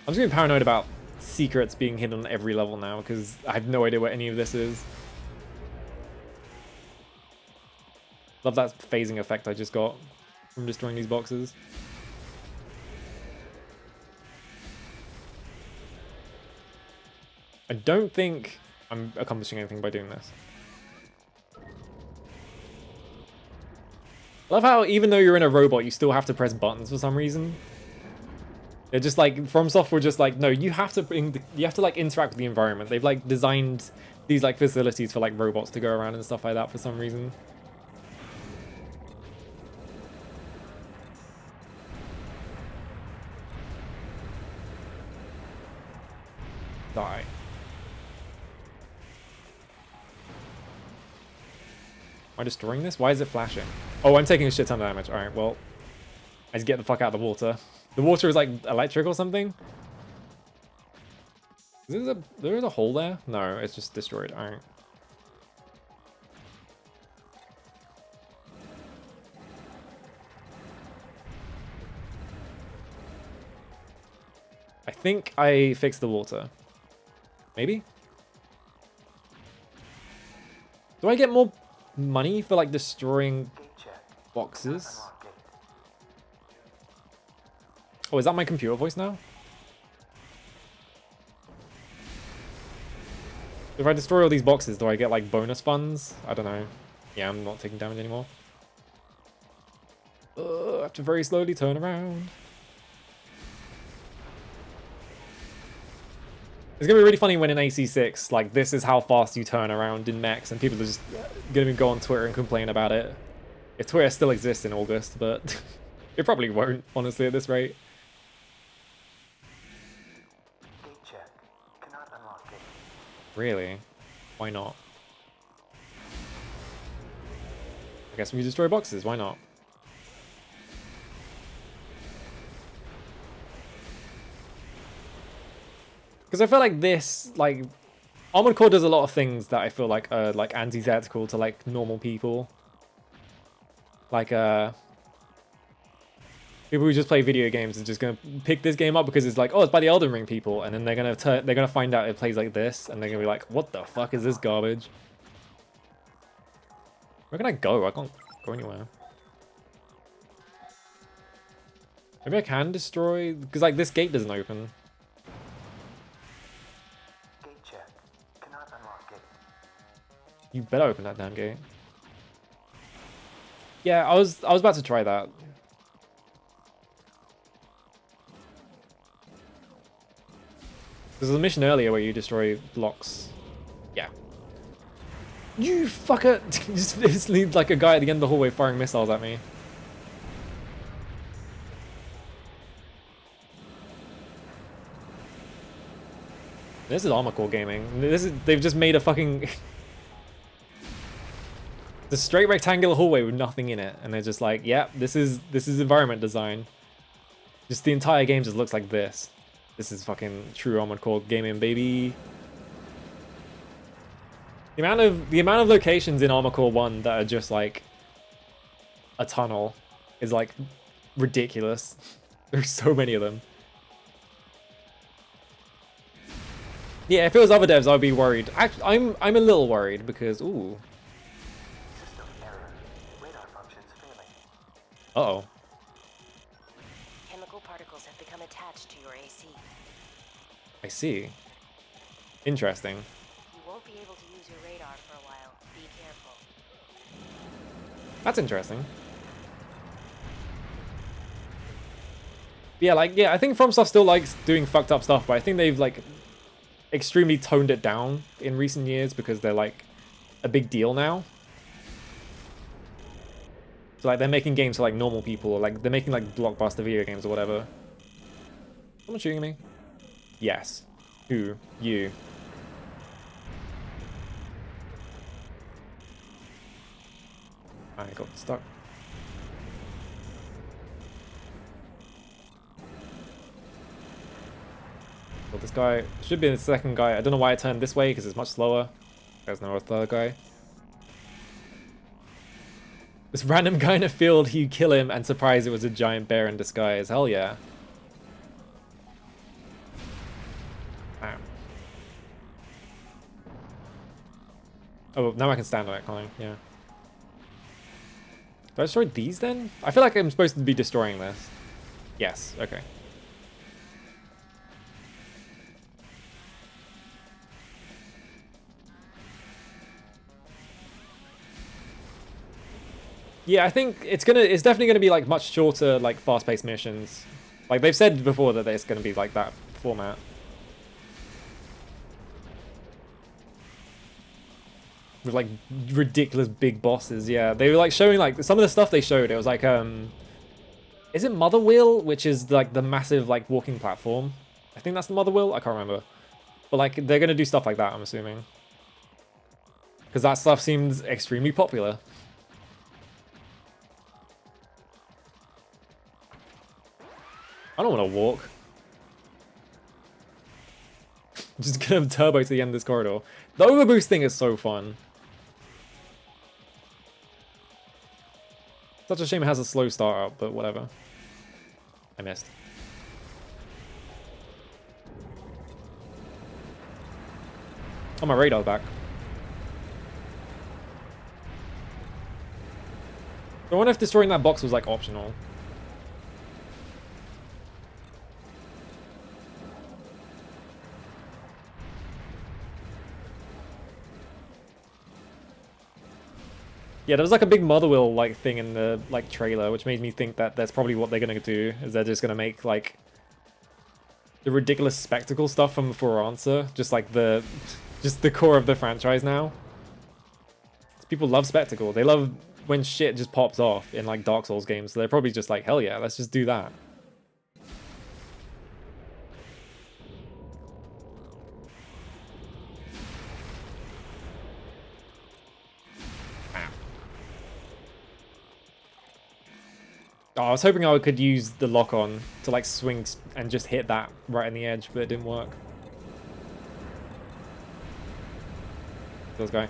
I'm just getting paranoid about secrets being hidden on every level now because I have no idea what any of this is. Love that phasing effect I just got from destroying these boxes. I don't think I'm accomplishing anything by doing this. I love how even though you're in a robot, you still have to press buttons for some reason. They're just like, From Software just like, no, you have to like interact with the environment. They've like designed these like facilities for like robots to go around and stuff like that for some reason. Die. Am I destroying this? Why is it flashing? Oh, I'm taking a shit ton of damage. Alright, well, I just get the fuck out of the water. The water is like electric or something? There is a hole there? No, it's just destroyed. Alright. I think I fixed the water. Maybe? Do I get more money for like destroying boxes? Oh, is that my computer voice now? If I destroy all these boxes, do I get like bonus funds? I don't know. Yeah, I'm not taking damage anymore. I have to very slowly turn around. It's gonna be really funny when in AC6, like, this is how fast you turn around in mechs, and people are just gonna go on Twitter and complain about it. If Twitter still exists in August, but it probably won't, honestly, at this rate. Gate check. Cannot unlock gate. Really? Why not? I guess we destroy boxes, why not? Because I feel like this, like, Armored Core does a lot of things that I feel like are, like, antithetical to, like, normal people. Like, people who just play video games are just gonna pick this game up because it's like, oh, it's by the Elden Ring people, and then they're gonna find out it plays like this, and they're gonna be like, what the fuck is this garbage? Where can I go? I can't go anywhere. Maybe I can destroy, because like this gate doesn't open. You better open that damn gate. Yeah, I was about to try that. There's a mission earlier where you destroy blocks. Yeah. You fucker! Just leaves like a guy at the end of the hallway firing missiles at me. This is Armored Core gaming. They've just made a fucking the straight rectangular hallway with nothing in it, and they're just like, yeah, this is environment design. Just the entire game just looks like this. This is fucking true Armored Core gaming, baby. The amount of locations in Armored Core 1 that are just like a tunnel is like ridiculous. There's so many of them. Yeah, if it was other devs, I'd be worried. I'm a little worried because ooh. System error. Radar functions failing. Uh-oh. Chemical particles have become attached to your AC. I see. Interesting. You won't be able to use your radar for a while. Be careful. That's interesting. Yeah, like, yeah, I think FromSoft still likes doing fucked up stuff, but I think they've, like, extremely toned it down in recent years because they're, like, a big deal now. So, like, they're making games for, like, normal people, or, like, they're making, like, blockbuster video games or whatever. Someone shooting me? Yes. Who? You. I got stuck. Well, this guy should be the second guy. I don't know why I turned this way because it's much slower. There's no third guy. This random guy in a field, you kill him and surprise it was a giant bear in disguise. Hell yeah. Bam. Oh, now I can stand on it, can't I? Yeah. Do I destroy these then? I feel like I'm supposed to be destroying this. Yes, okay. Yeah, I think it's definitely gonna be like much shorter, like fast-paced missions. Like they've said before that it's gonna be like that format. With like ridiculous big bosses, yeah. They were like showing like some of the stuff they showed, it was like is it Mother Wheel, which is like the massive like walking platform? I think that's the Mother Wheel, I can't remember. But like they're gonna do stuff like that, I'm assuming. Because that stuff seems extremely popular. I don't want to walk. Just gonna turbo to the end of this corridor. The overboost thing is so fun. Such a shame it has a slow start out, but whatever. I missed. Oh, my radar's back. I wonder if destroying that box was like optional. Yeah, there was like a big Mother Wheel like thing in the like trailer, which made me think that that's probably what they're gonna do. Is they're just gonna make like the ridiculous spectacle stuff from For Answer, just the core of the franchise now. People love spectacle. They love when shit just pops off in like Dark Souls games. So they're probably just like, hell yeah, let's just do that. Oh, I was hoping I could use the lock-on to like swing and just hit that right in the edge, but it didn't work. This guy.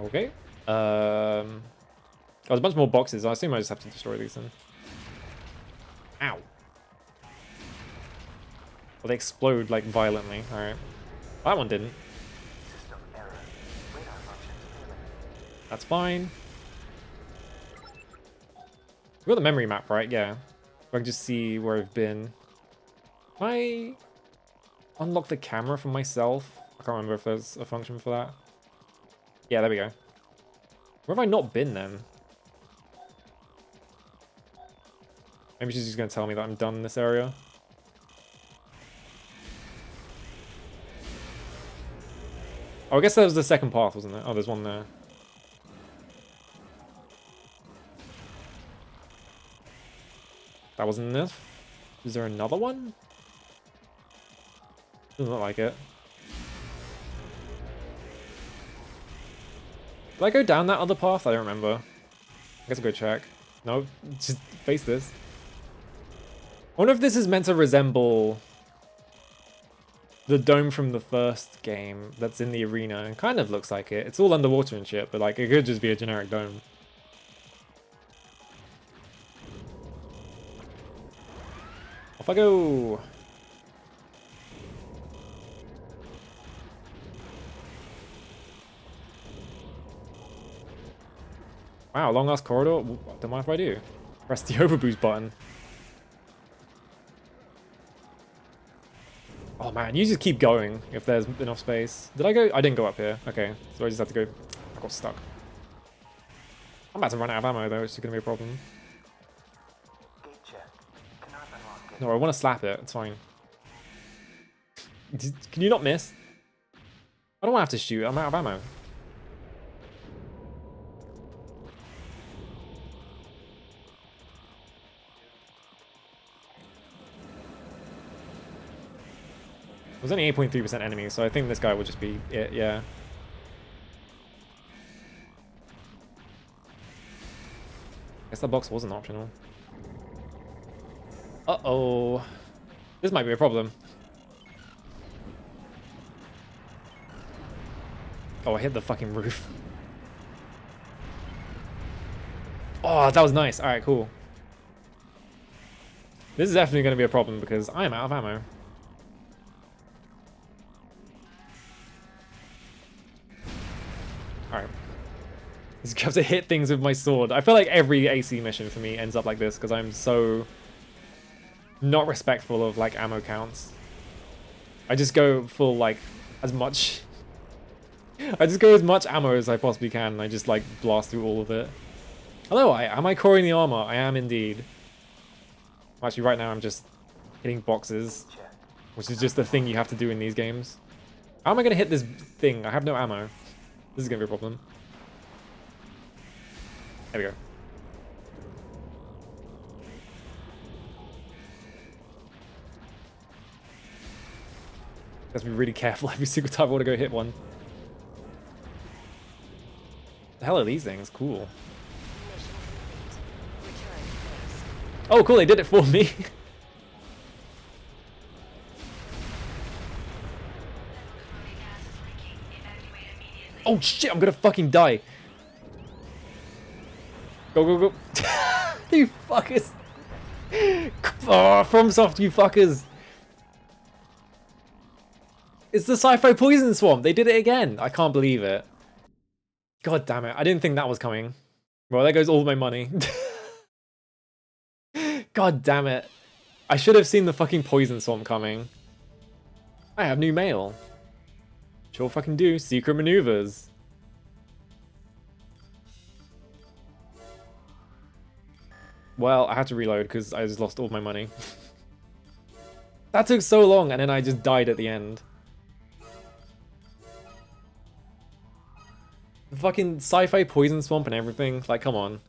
Okay. Oh, there's a bunch more boxes. I assume I just have to destroy these then. Ow. Well, they explode like violently. All right. That one didn't. System error. Radar functions failing. That's fine. We got the memory map, right? Yeah. I can just see where I've been. Can I unlock the camera for myself? I can't remember if there's a function for that. Yeah, there we go. Where have I not been then? Maybe she's just going to tell me that I'm done in this area. Oh, I guess that was the second path, wasn't it? Oh, there's one there. That wasn't enough. Is there another one? Doesn't look like it. Did I go down that other path? I don't remember. I guess I'll go check. No, just face this. I wonder if this is meant to resemble the dome from the first game that's in the arena. It kind of looks like it. It's all underwater and shit, but like it could just be a generic dome. Off I go. Wow, long ass corridor. Don't mind if I do. Press the overboost button. Oh man, you just keep going if there's enough space. Did I go? I didn't go up here. Okay, so I just have to go. I got stuck. I'm about to run out of ammo though, which is going to be a problem. Gate check. Cannot unlock it. No, I want to slap it. It's fine. Can you not miss? I don't want to have to shoot. I'm out of ammo. It was only 8.3% enemies, so I think this guy will just be it, yeah. Guess that box wasn't optional. Uh-oh. This might be a problem. Oh, I hit the fucking roof. Oh, that was nice. Alright, cool. This is definitely going to be a problem because I am out of ammo. Alright. Just have to hit things with my sword. I feel like every AC mission for me ends up like this because I'm so not respectful of like ammo counts. I just go full like as much. I just go as much ammo as I possibly can and I just like blast through all of it. Hello, am I coring the armor? I am indeed. Actually, right now I'm just hitting boxes, which is just the thing you have to do in these games. How am I going to hit this thing? I have no ammo. This is going to be a problem. There we go. Have to be really careful every single time I want to go hit one. The hell are these things? Cool. Oh, cool, they did it for me. Oh shit, I'm gonna fucking die. Go, go, go. You fuckers. Oh, FromSoft, you fuckers. It's the Sci-Fi Poison Swamp. They did it again. I can't believe it. God damn it. I didn't think that was coming. Well, there goes all my money. God damn it. I should have seen the fucking Poison Swamp coming. I have new mail. Sure fucking do. Secret maneuvers. Well, I had to reload because I just lost all my money. That took so long and then I just died at the end. The fucking Sci-Fi Poison Swamp and everything. Like, come on.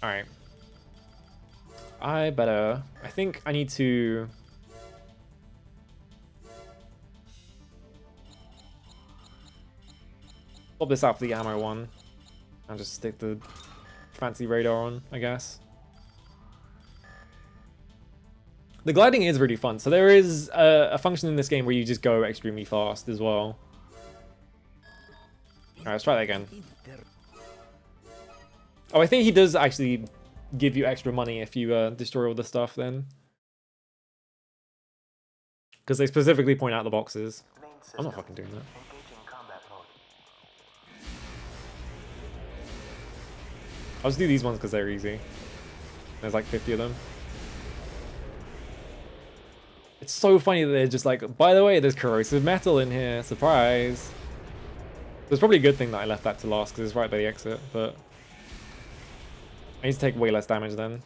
Alright. I think I need to... swap this out for the ammo one. I'll just stick the fancy radar on, I guess. The gliding is really fun. So there is a function in this game where you just go extremely fast as well. Alright, let's try that again. Oh, I think he does actually give you extra money if you destroy all the stuff then. Because they specifically point out the boxes. I'm not fucking doing that. I'll just do these ones because they're easy. There's like 50 of them. It's so funny that they're just like, by the way, there's corrosive metal in here. Surprise. It's probably a good thing that I left that to last because it's right by the exit, but I need to take way less damage then.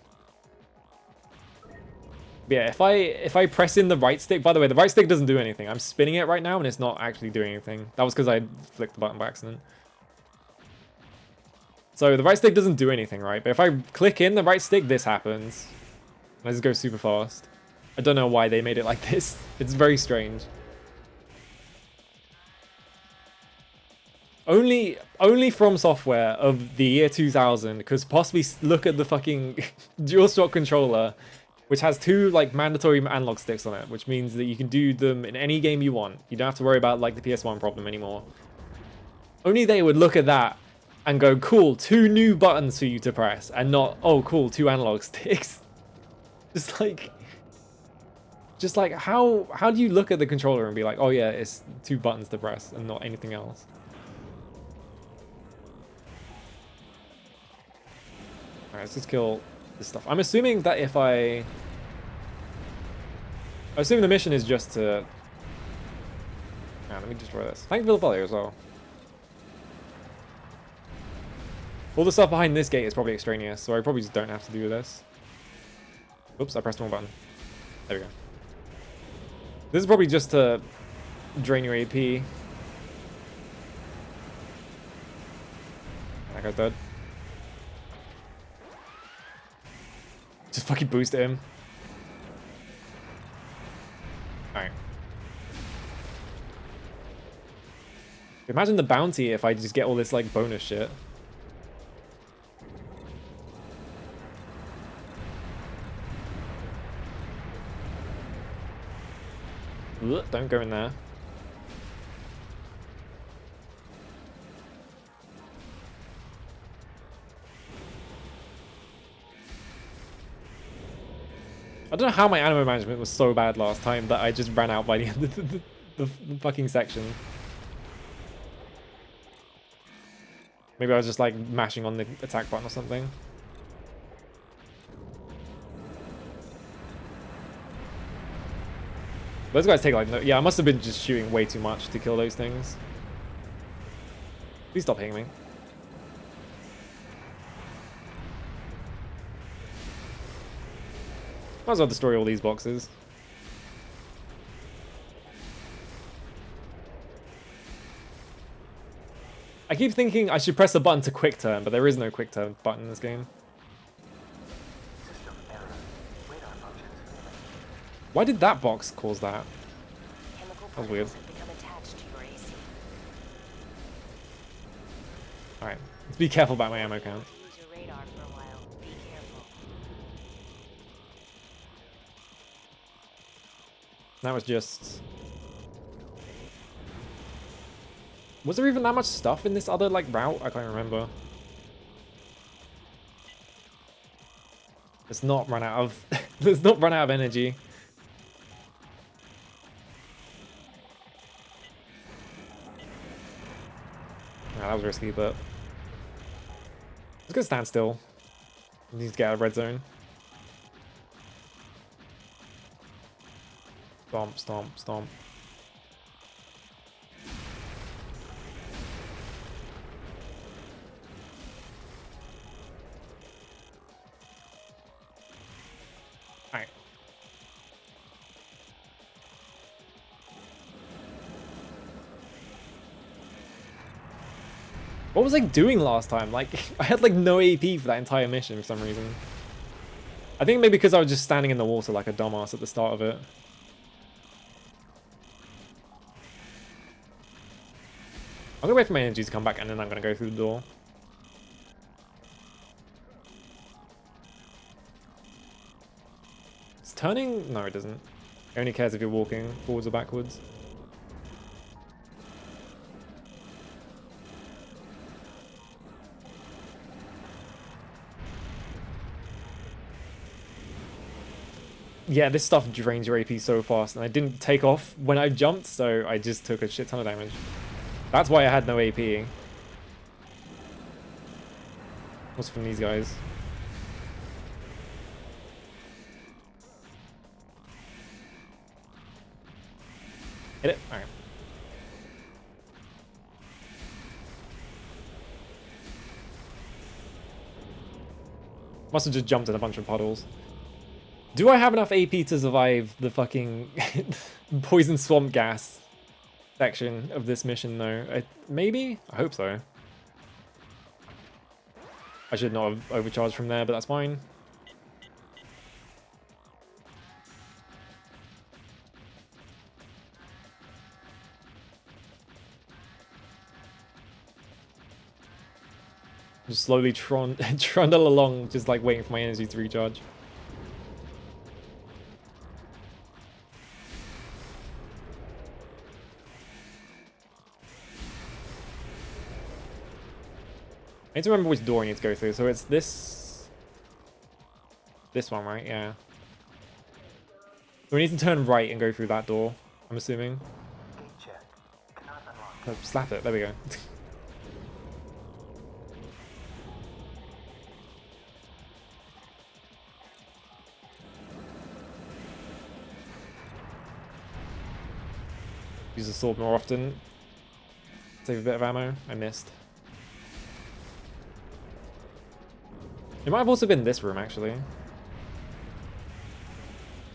But yeah, if I press in the right stick, by the way, the right stick doesn't do anything. I'm spinning it right now and it's not actually doing anything. That was because I flicked the button by accident. So the right stick doesn't do anything, right? But if I click in the right stick, this happens. I just go super fast. I don't know why they made it like this. It's very strange. only From Software of the year 2000 could possibly look at the fucking DualShock controller, which has 2 like mandatory analog sticks on it, which means that you can do them in any game you want. You don't have to worry about like the PS1 problem anymore. Only they would look at that and go, cool, 2 new buttons for you to press, and not, oh cool, 2 analog sticks. Just like how do you look at the controller and be like, oh yeah, it's 2 buttons to press and not anything else? Alright, let's just kill this stuff. I'm assuming that if I assume the mission is just to... let me destroy this. Thank you for the follow as well. All the stuff behind this gate is probably extraneous, so I probably just don't have to do this. Oops, I pressed the wrong button. There we go. This is probably just to drain your AP. That guy's dead. Just fucking boost him. Alright. Imagine the bounty if I just get all this like bonus shit. Ugh, don't go in there. I don't know how my ammo management was so bad last time that I just ran out by the end of the fucking section. Maybe I was just like mashing on the attack button or something. Those guys take like no... Yeah, I must have been just shooting way too much to kill those things. Please stop hitting me. Might as well destroy all these boxes. I keep thinking I should press a button to quick turn, but there is no quick turn button in this game. System error. Radar functions failing. Why did that box cause that? Chemical That was weird. particles have become attached to your AC. Alright, let's be careful about my ammo count. Use your radar for a while. Be careful. That was just... Was there even that much stuff in this other, like, route? I can't remember. Let's not run out of... Let's not run out of energy. Nah, that was risky, but... Let's go stand still. Need to get out of red zone. Stomp, stomp, stomp. Alright. What was I doing last time? Like, I had like no AP for that entire mission for some reason. I think maybe because I was just standing in the water like a dumbass at the start of it. I'm gonna wait for my energy to come back and then I'm gonna go through the door. It's turning? No, it doesn't. It only cares if you're walking forwards or backwards. Yeah, this stuff drains your AP so fast, and I didn't take off when I jumped, so I just took a shit ton of damage. That's why I had no AP. What's from these guys? Hit it? Alright. Must have just jumped in a bunch of puddles. Do I have enough AP to survive the fucking poison swamp gas section of this mission though? Maybe? I hope so. I should not have overcharged from there, but that's fine. Just slowly trundle along, just like waiting for my energy to recharge. I need to remember which door I need to go through. So it's this one, right? Yeah. So we need to turn right and go through that door, I'm assuming. Gate check. Cannot unlock. Oh, slap it. There we go. Use the sword more often. Save a bit of ammo. I missed. It might have also been this room, actually.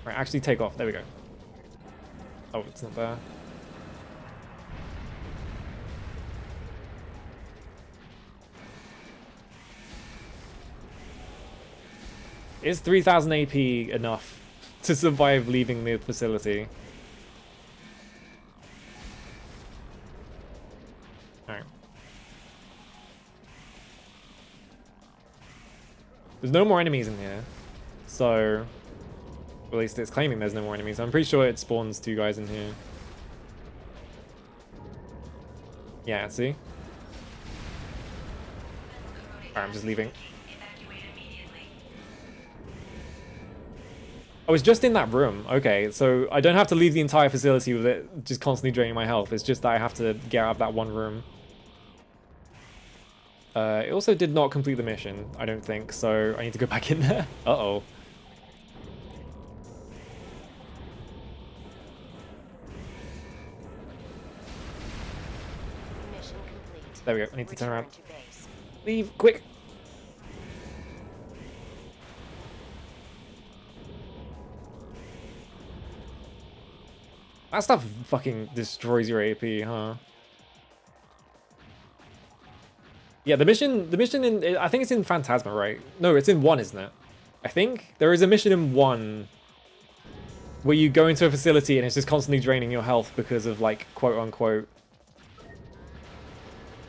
Right, actually take off. There we go. Oh, it's not there. Is 3000 AP enough to survive leaving the facility? Alright. There's no more enemies in here. So, at least it's claiming there's no more enemies. I'm pretty sure it spawns 2 guys in here. Yeah, see? Alright, I'm just leaving. I was just in that room. Okay, so I don't have to leave the entire facility with it just constantly draining my health. It's just that I have to get out of that one room. It also did not complete the mission, I don't think, so I need to go back in there. Uh-oh. Mission complete. There we go, I need to turn around. Return to base. Leave, quick! That stuff fucking destroys your AP, huh? Yeah, the mission in, I think it's in Phantasma, right? No, it's in 1, isn't it? I think there is a mission in 1 where you go into a facility and it's just constantly draining your health because of, like, quote-unquote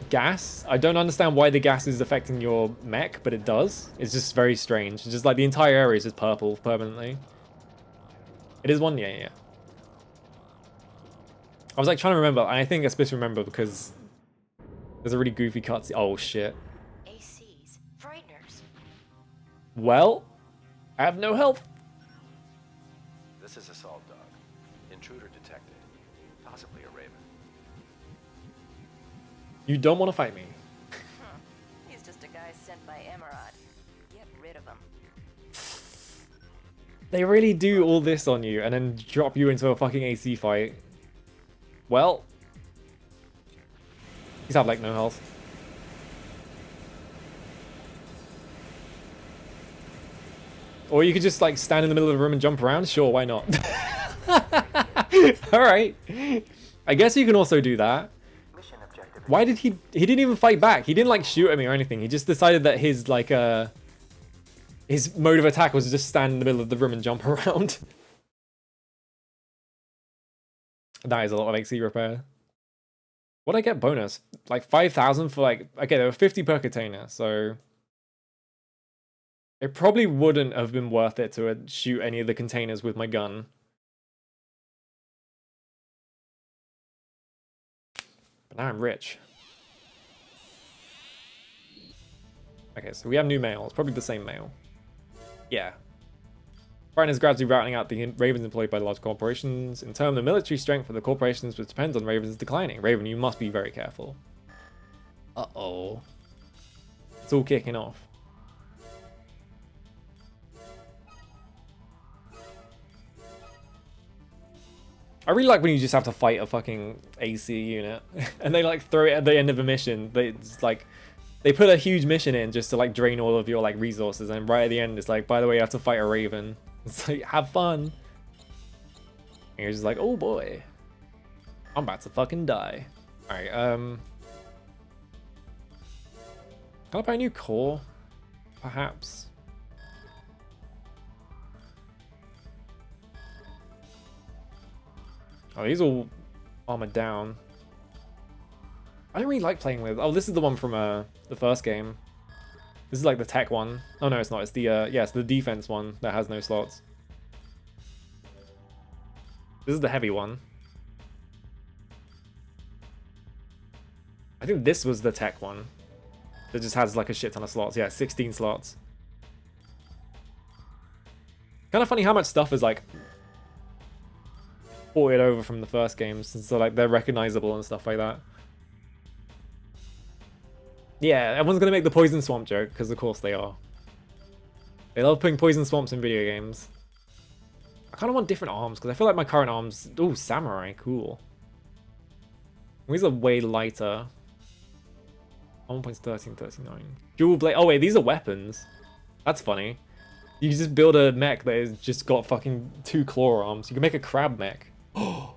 gas. I don't understand why the gas is affecting your mech, but it does. It's just very strange. It's just like the entire area is just purple permanently. It is 1, yeah. I was like trying to remember, and I think I supposed to remember because there's a really goofy cutscene. Oh shit. ACs. Frighteners. Well, I have no health. This is Assault Dog. Intruder detected. Possibly a Raven. You don't want to fight me. He's just a guy sent by Emerald. Get rid of him. They really do all this on you and then drop you into a fucking AC fight. Well, he's have like no health. Or you could just like stand in the middle of the room and jump around. Sure, why not? All right. I guess you can also do that. Mission objective. Why did he didn't even fight back. He didn't like shoot at me or anything. He just decided that his like his mode of attack was to just stand in the middle of the room and jump around. That is a lot of XC repair. What'd I get bonus? Like 5,000 for like... Okay, there were 50 per container, so... It probably wouldn't have been worth it to shoot any of the containers with my gun. But now I'm rich. Okay, so we have new mail. It's probably the same mail. Yeah. Brighton is gradually routing out the Ravens employed by large corporations. In turn, the military strength of the corporations, which depends on Ravens, is declining. Raven, you must be very careful. Uh-oh. It's all kicking off. I really like when you just have to fight a fucking AC unit. And they like throw it at the end of a mission. It's like... They put a huge mission in just to like drain all of your like resources, and right at the end it's like, by the way, you have to fight a Raven. It's like, have fun. And you're just like, oh boy. I'm about to fucking die. Alright, can I buy a new core? Perhaps. Oh, these all armored down. I don't really like playing with... Oh, this is the one from the first game. This is like the tech one. Oh no, it's not. It's the yeah, it's the defense one that has no slots. This is the heavy one. I think this was the tech one. That just has like a shit ton of slots. Yeah, 16 slots. Kind of funny how much stuff is like ported over from the first games, so like they're recognizable and stuff like that. Yeah, everyone's gonna make the poison swamp joke because of course they are. They love putting poison swamps in video games. I kind of want different arms because I feel like my current arms. Ooh, samurai, cool. These are way lighter. 1.1339. Dual blade. Oh wait, these are weapons. That's funny. You can just build a mech that has just got fucking 2 claw arms. You can make a crab mech. Oh,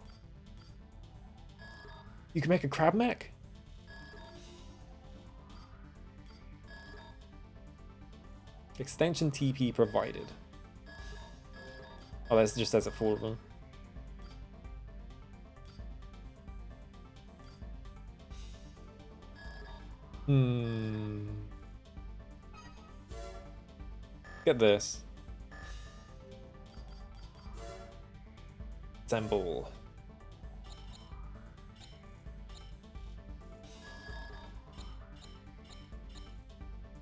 you can make a crab mech? Extension TP provided. Oh, that just says it for them. Get this. Assemble.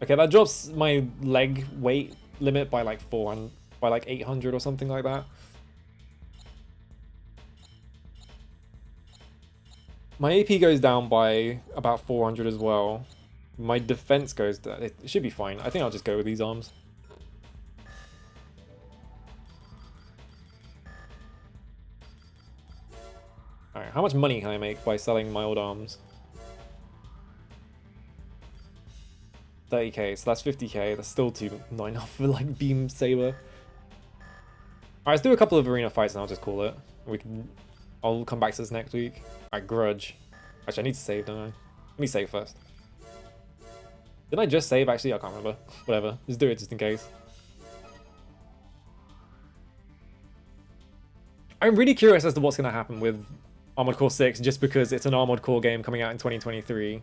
Okay, that drops my leg weight limit by like 400, by like 800 or something like that. My AP goes down by about 400 as well. My defense goes down. It should be fine. I think I'll just go with these arms. Alright, how much money can I make by selling my old arms? 30k, so that's 50k. That's still not enough for like beam saber. Alright, let's do a couple of arena fights and I'll just call it. I'll come back to this next week. Alright, grudge. Actually, I need to save, don't I? Let me save first. Did I just save? Actually, I can't remember. Whatever. Just do it just in case. I'm really curious as to what's going to happen with Armored Core 6 just because it's an Armored Core game coming out in 2023.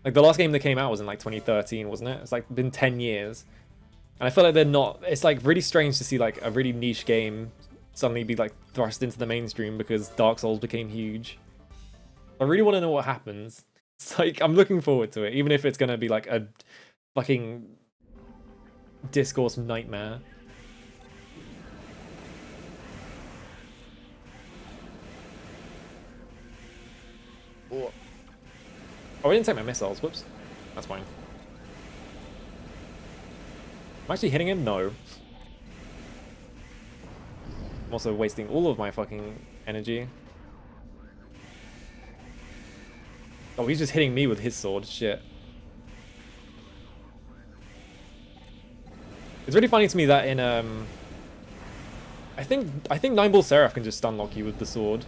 Like, the last game that came out was in, like, 2013, wasn't it? It's, like, been 10 years. And I feel like they're not... It's, like, really strange to see, like, a really niche game suddenly be, like, thrust into the mainstream because Dark Souls became huge. I really want to know what happens. It's, like, I'm looking forward to it, even if it's going to be, like, a fucking discourse nightmare. Oh, I didn't take my missiles. Whoops. That's fine. I'm actually hitting him? No. I'm also wasting all of my fucking energy. Oh, he's just hitting me with his sword. Shit. It's really funny to me that in I think Nine Ball Seraph can just stun lock you with the sword.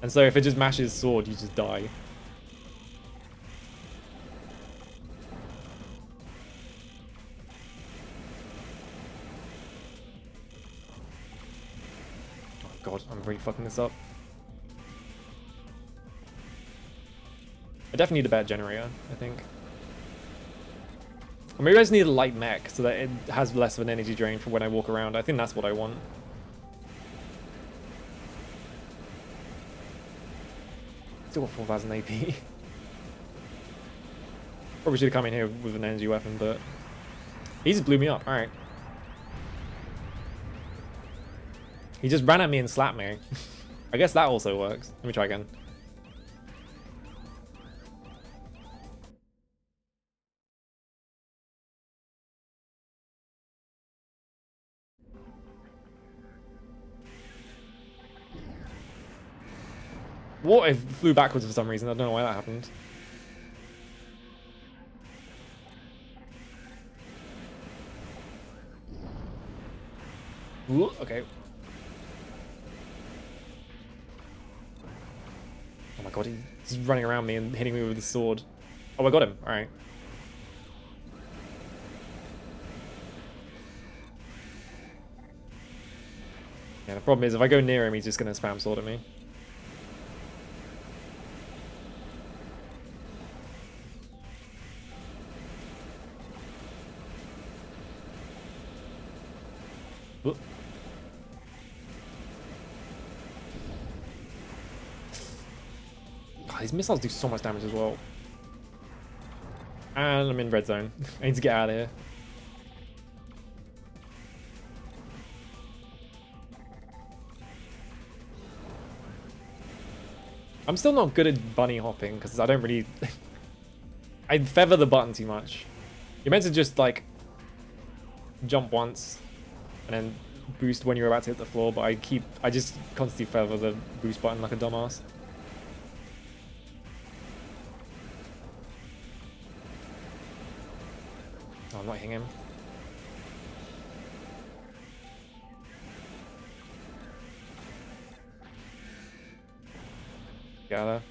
And so if it just mashes sword, you just die. Oh god, I'm really fucking this up. I definitely need a better generator, I think. Or maybe I just need a light mech so that it has less of an energy drain for when I walk around. I think that's what I want. Still got 4,000 AP. Probably should have come in here with an energy weapon, but he just blew me up. Alright. He just ran at me and slapped me. I guess that also works. Let me try again. What? It flew backwards for some reason. I don't know why that happened. Ooh, okay. Oh my god, he's running around me and hitting me with his sword. Oh, I got him. Alright. Yeah, the problem is if I go near him, he's just going to spam sword at me. Whoop. God, these missiles do so much damage as well. And I'm in red zone. I need to get out of here. I'm still not good at bunny hopping because I don't really... I feather the button too much. You're meant to just like jump once and then boost when you're about to hit the floor, but I just constantly feather the boost button like a dumbass. Oh, I'm not hitting him. Gather.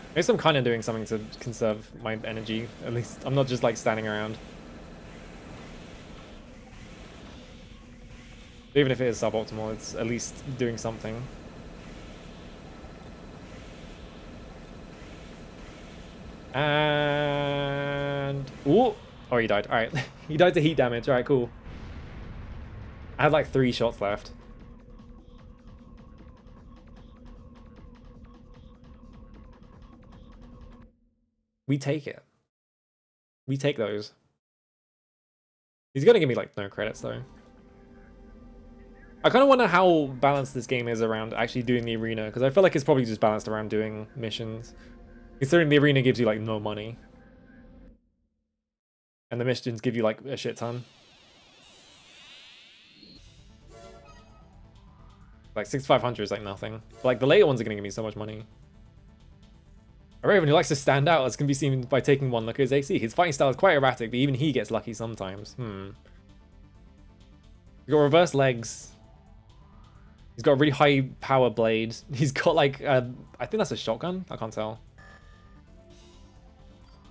I guess I'm kind of doing something to conserve my energy. At least I'm not just like standing around. Even if it is suboptimal, it's at least doing something. And... Ooh! Oh, he died. Alright. He died to heat damage. Alright, cool. I had like 3 shots left. We take it. We take those. He's gonna give me like no credits though. I kind of wonder how balanced this game is around actually doing the arena, because I feel like it's probably just balanced around doing missions. Considering the arena gives you like no money. And the missions give you like a shit ton. Like 6,500 is like nothing. But, like the later ones are gonna give me so much money. A Raven who likes to stand out, as can be seen by taking one look at his AC. His fighting style is quite erratic, but even he gets lucky sometimes. He's got reverse legs. He's got a really high power blade. He's got like, I think that's a shotgun? I can't tell.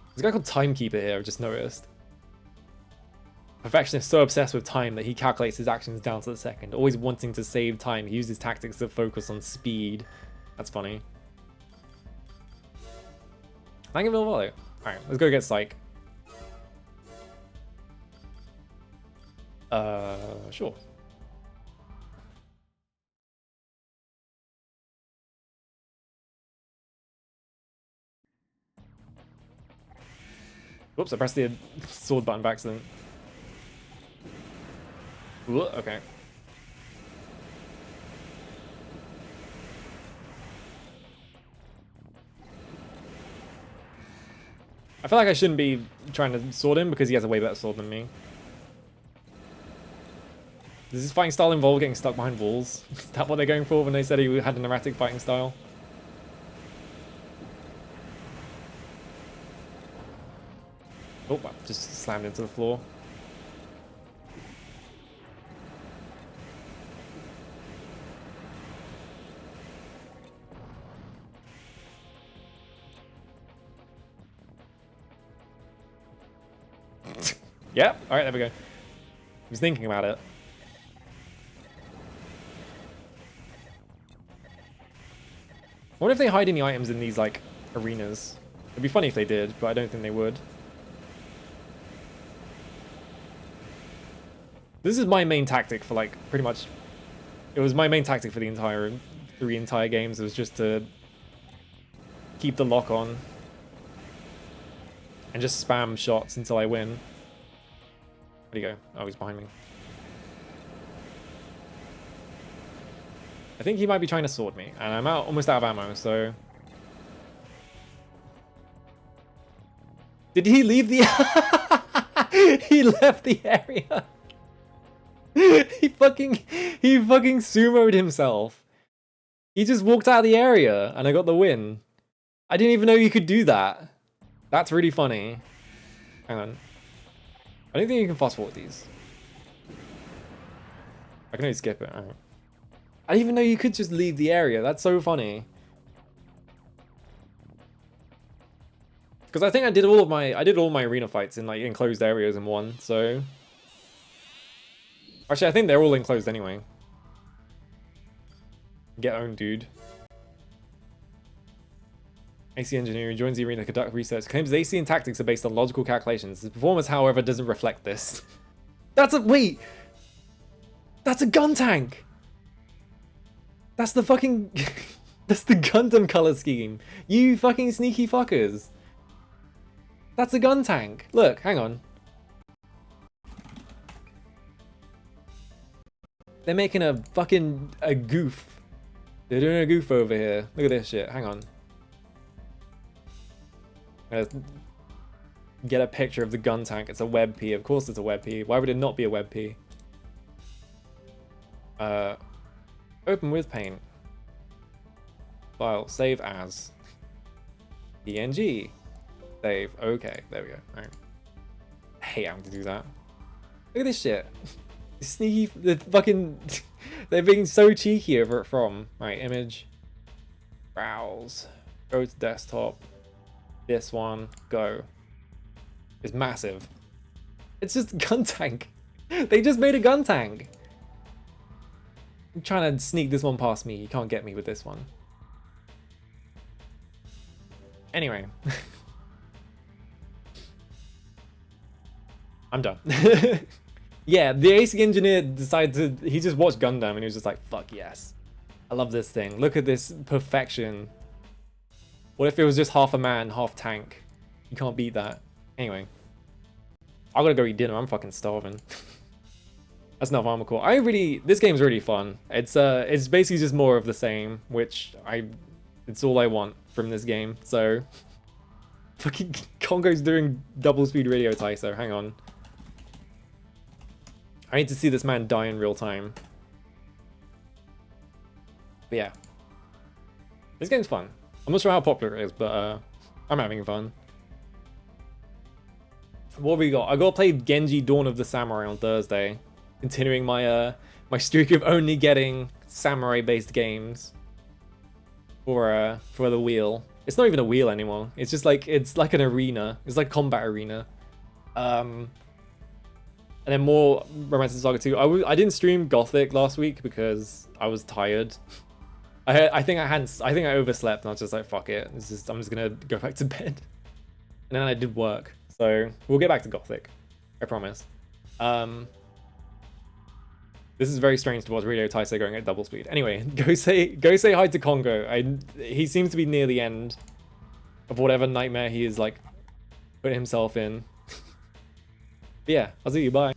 There's a guy called Timekeeper here, I've just noticed. Perfectionist so obsessed with time that he calculates his actions down to the second. Always wanting to save time, he uses tactics to focus on speed. That's funny. Thank you for the follow. Alright, let's go get Psych. Sure. Whoops, I pressed the sword button by accident. Ooh, okay. I feel like I shouldn't be trying to sword him because he has a way better sword than me. Does his fighting style involve getting stuck behind walls? Is that what they're going for when they said he had an erratic fighting style? Oh, I just slammed into the floor. Yep, alright, there we go. I was thinking about it. I wonder if they hide any items in these, like, arenas. It'd be funny if they did, but I don't think they would. This is my main tactic for, like, pretty much... It was my main tactic for the entire 3 entire games. It was just to keep the lock on. And just spam shots until I win. Where'd he go? Oh, he's behind me. I think he might be trying to sword me, and I'm almost out of ammo, so... Did he leave the... He left the area! He fucking sumoed himself. He just walked out of the area, and I got the win. I didn't even know you could do that. That's really funny. Hang on. I don't think you can fast forward these. I can only skip it. Alright. I didn't even know you could just leave the area. That's so funny. Because I think I did all my arena fights in like enclosed areas in one, so actually I think they're all enclosed anyway. Get owned, dude. AC engineer who joins the arena to conduct research. Claims his AC and tactics are based on logical calculations. His performance, however, doesn't reflect this. Wait! That's a gun tank! That's the fucking... That's the Gundam color scheme. You fucking sneaky fuckers. That's a gun tank. Look, hang on. They're making a fucking goof. They're doing a goof over here. Look at this shit. Hang on. Get a picture of the gun tank. It's a WebP. Of course it's a WebP. Why would it not be a WebP? Open with paint. File. Save as. PNG. Save. Okay. There we go. Alright. I hate having to do that. Look at this shit. Sneaky. The fucking. They're being so cheeky over it from. Right. Image. Browse. Go to desktop. This one. Go. It's massive. It's just a gun tank. They just made a gun tank. I'm trying to sneak this one past me. You can't get me with this one. Anyway. I'm done. Yeah, the AC engineer decided to... He just watched Gundam and he was just like, fuck yes. I love this thing. Look at this perfection. What if it was just half a man, half tank? You can't beat that. Anyway. I gotta go eat dinner. I'm fucking starving. That's not Armored Core. This game's really fun. It's basically just more of the same, which it's all I want from this game. So, fucking Congo's doing double speed radio Tyso. Hang on. I need to see this man die in real time. But yeah. This game's fun. I'm not sure how popular it is, but I'm having fun. What have we got? I got to play Genji Dawn of the Samurai on Thursday. Continuing my my streak of only getting samurai-based games for the wheel. It's not even a wheel anymore. It's just like an arena. It's like combat arena. And then more Romantic Saga 2. I didn't stream Gothic last week because I was tired. I think I overslept and I was just like, fuck it. I'm just gonna go back to bed. And then I did work. So we'll get back to Gothic. I promise. This is very strange to watch Radio Tyso going at double speed. Anyway, go say hi to Congo. He seems to be near the end of whatever nightmare he is like putting himself in. But yeah, I'll see you. Bye.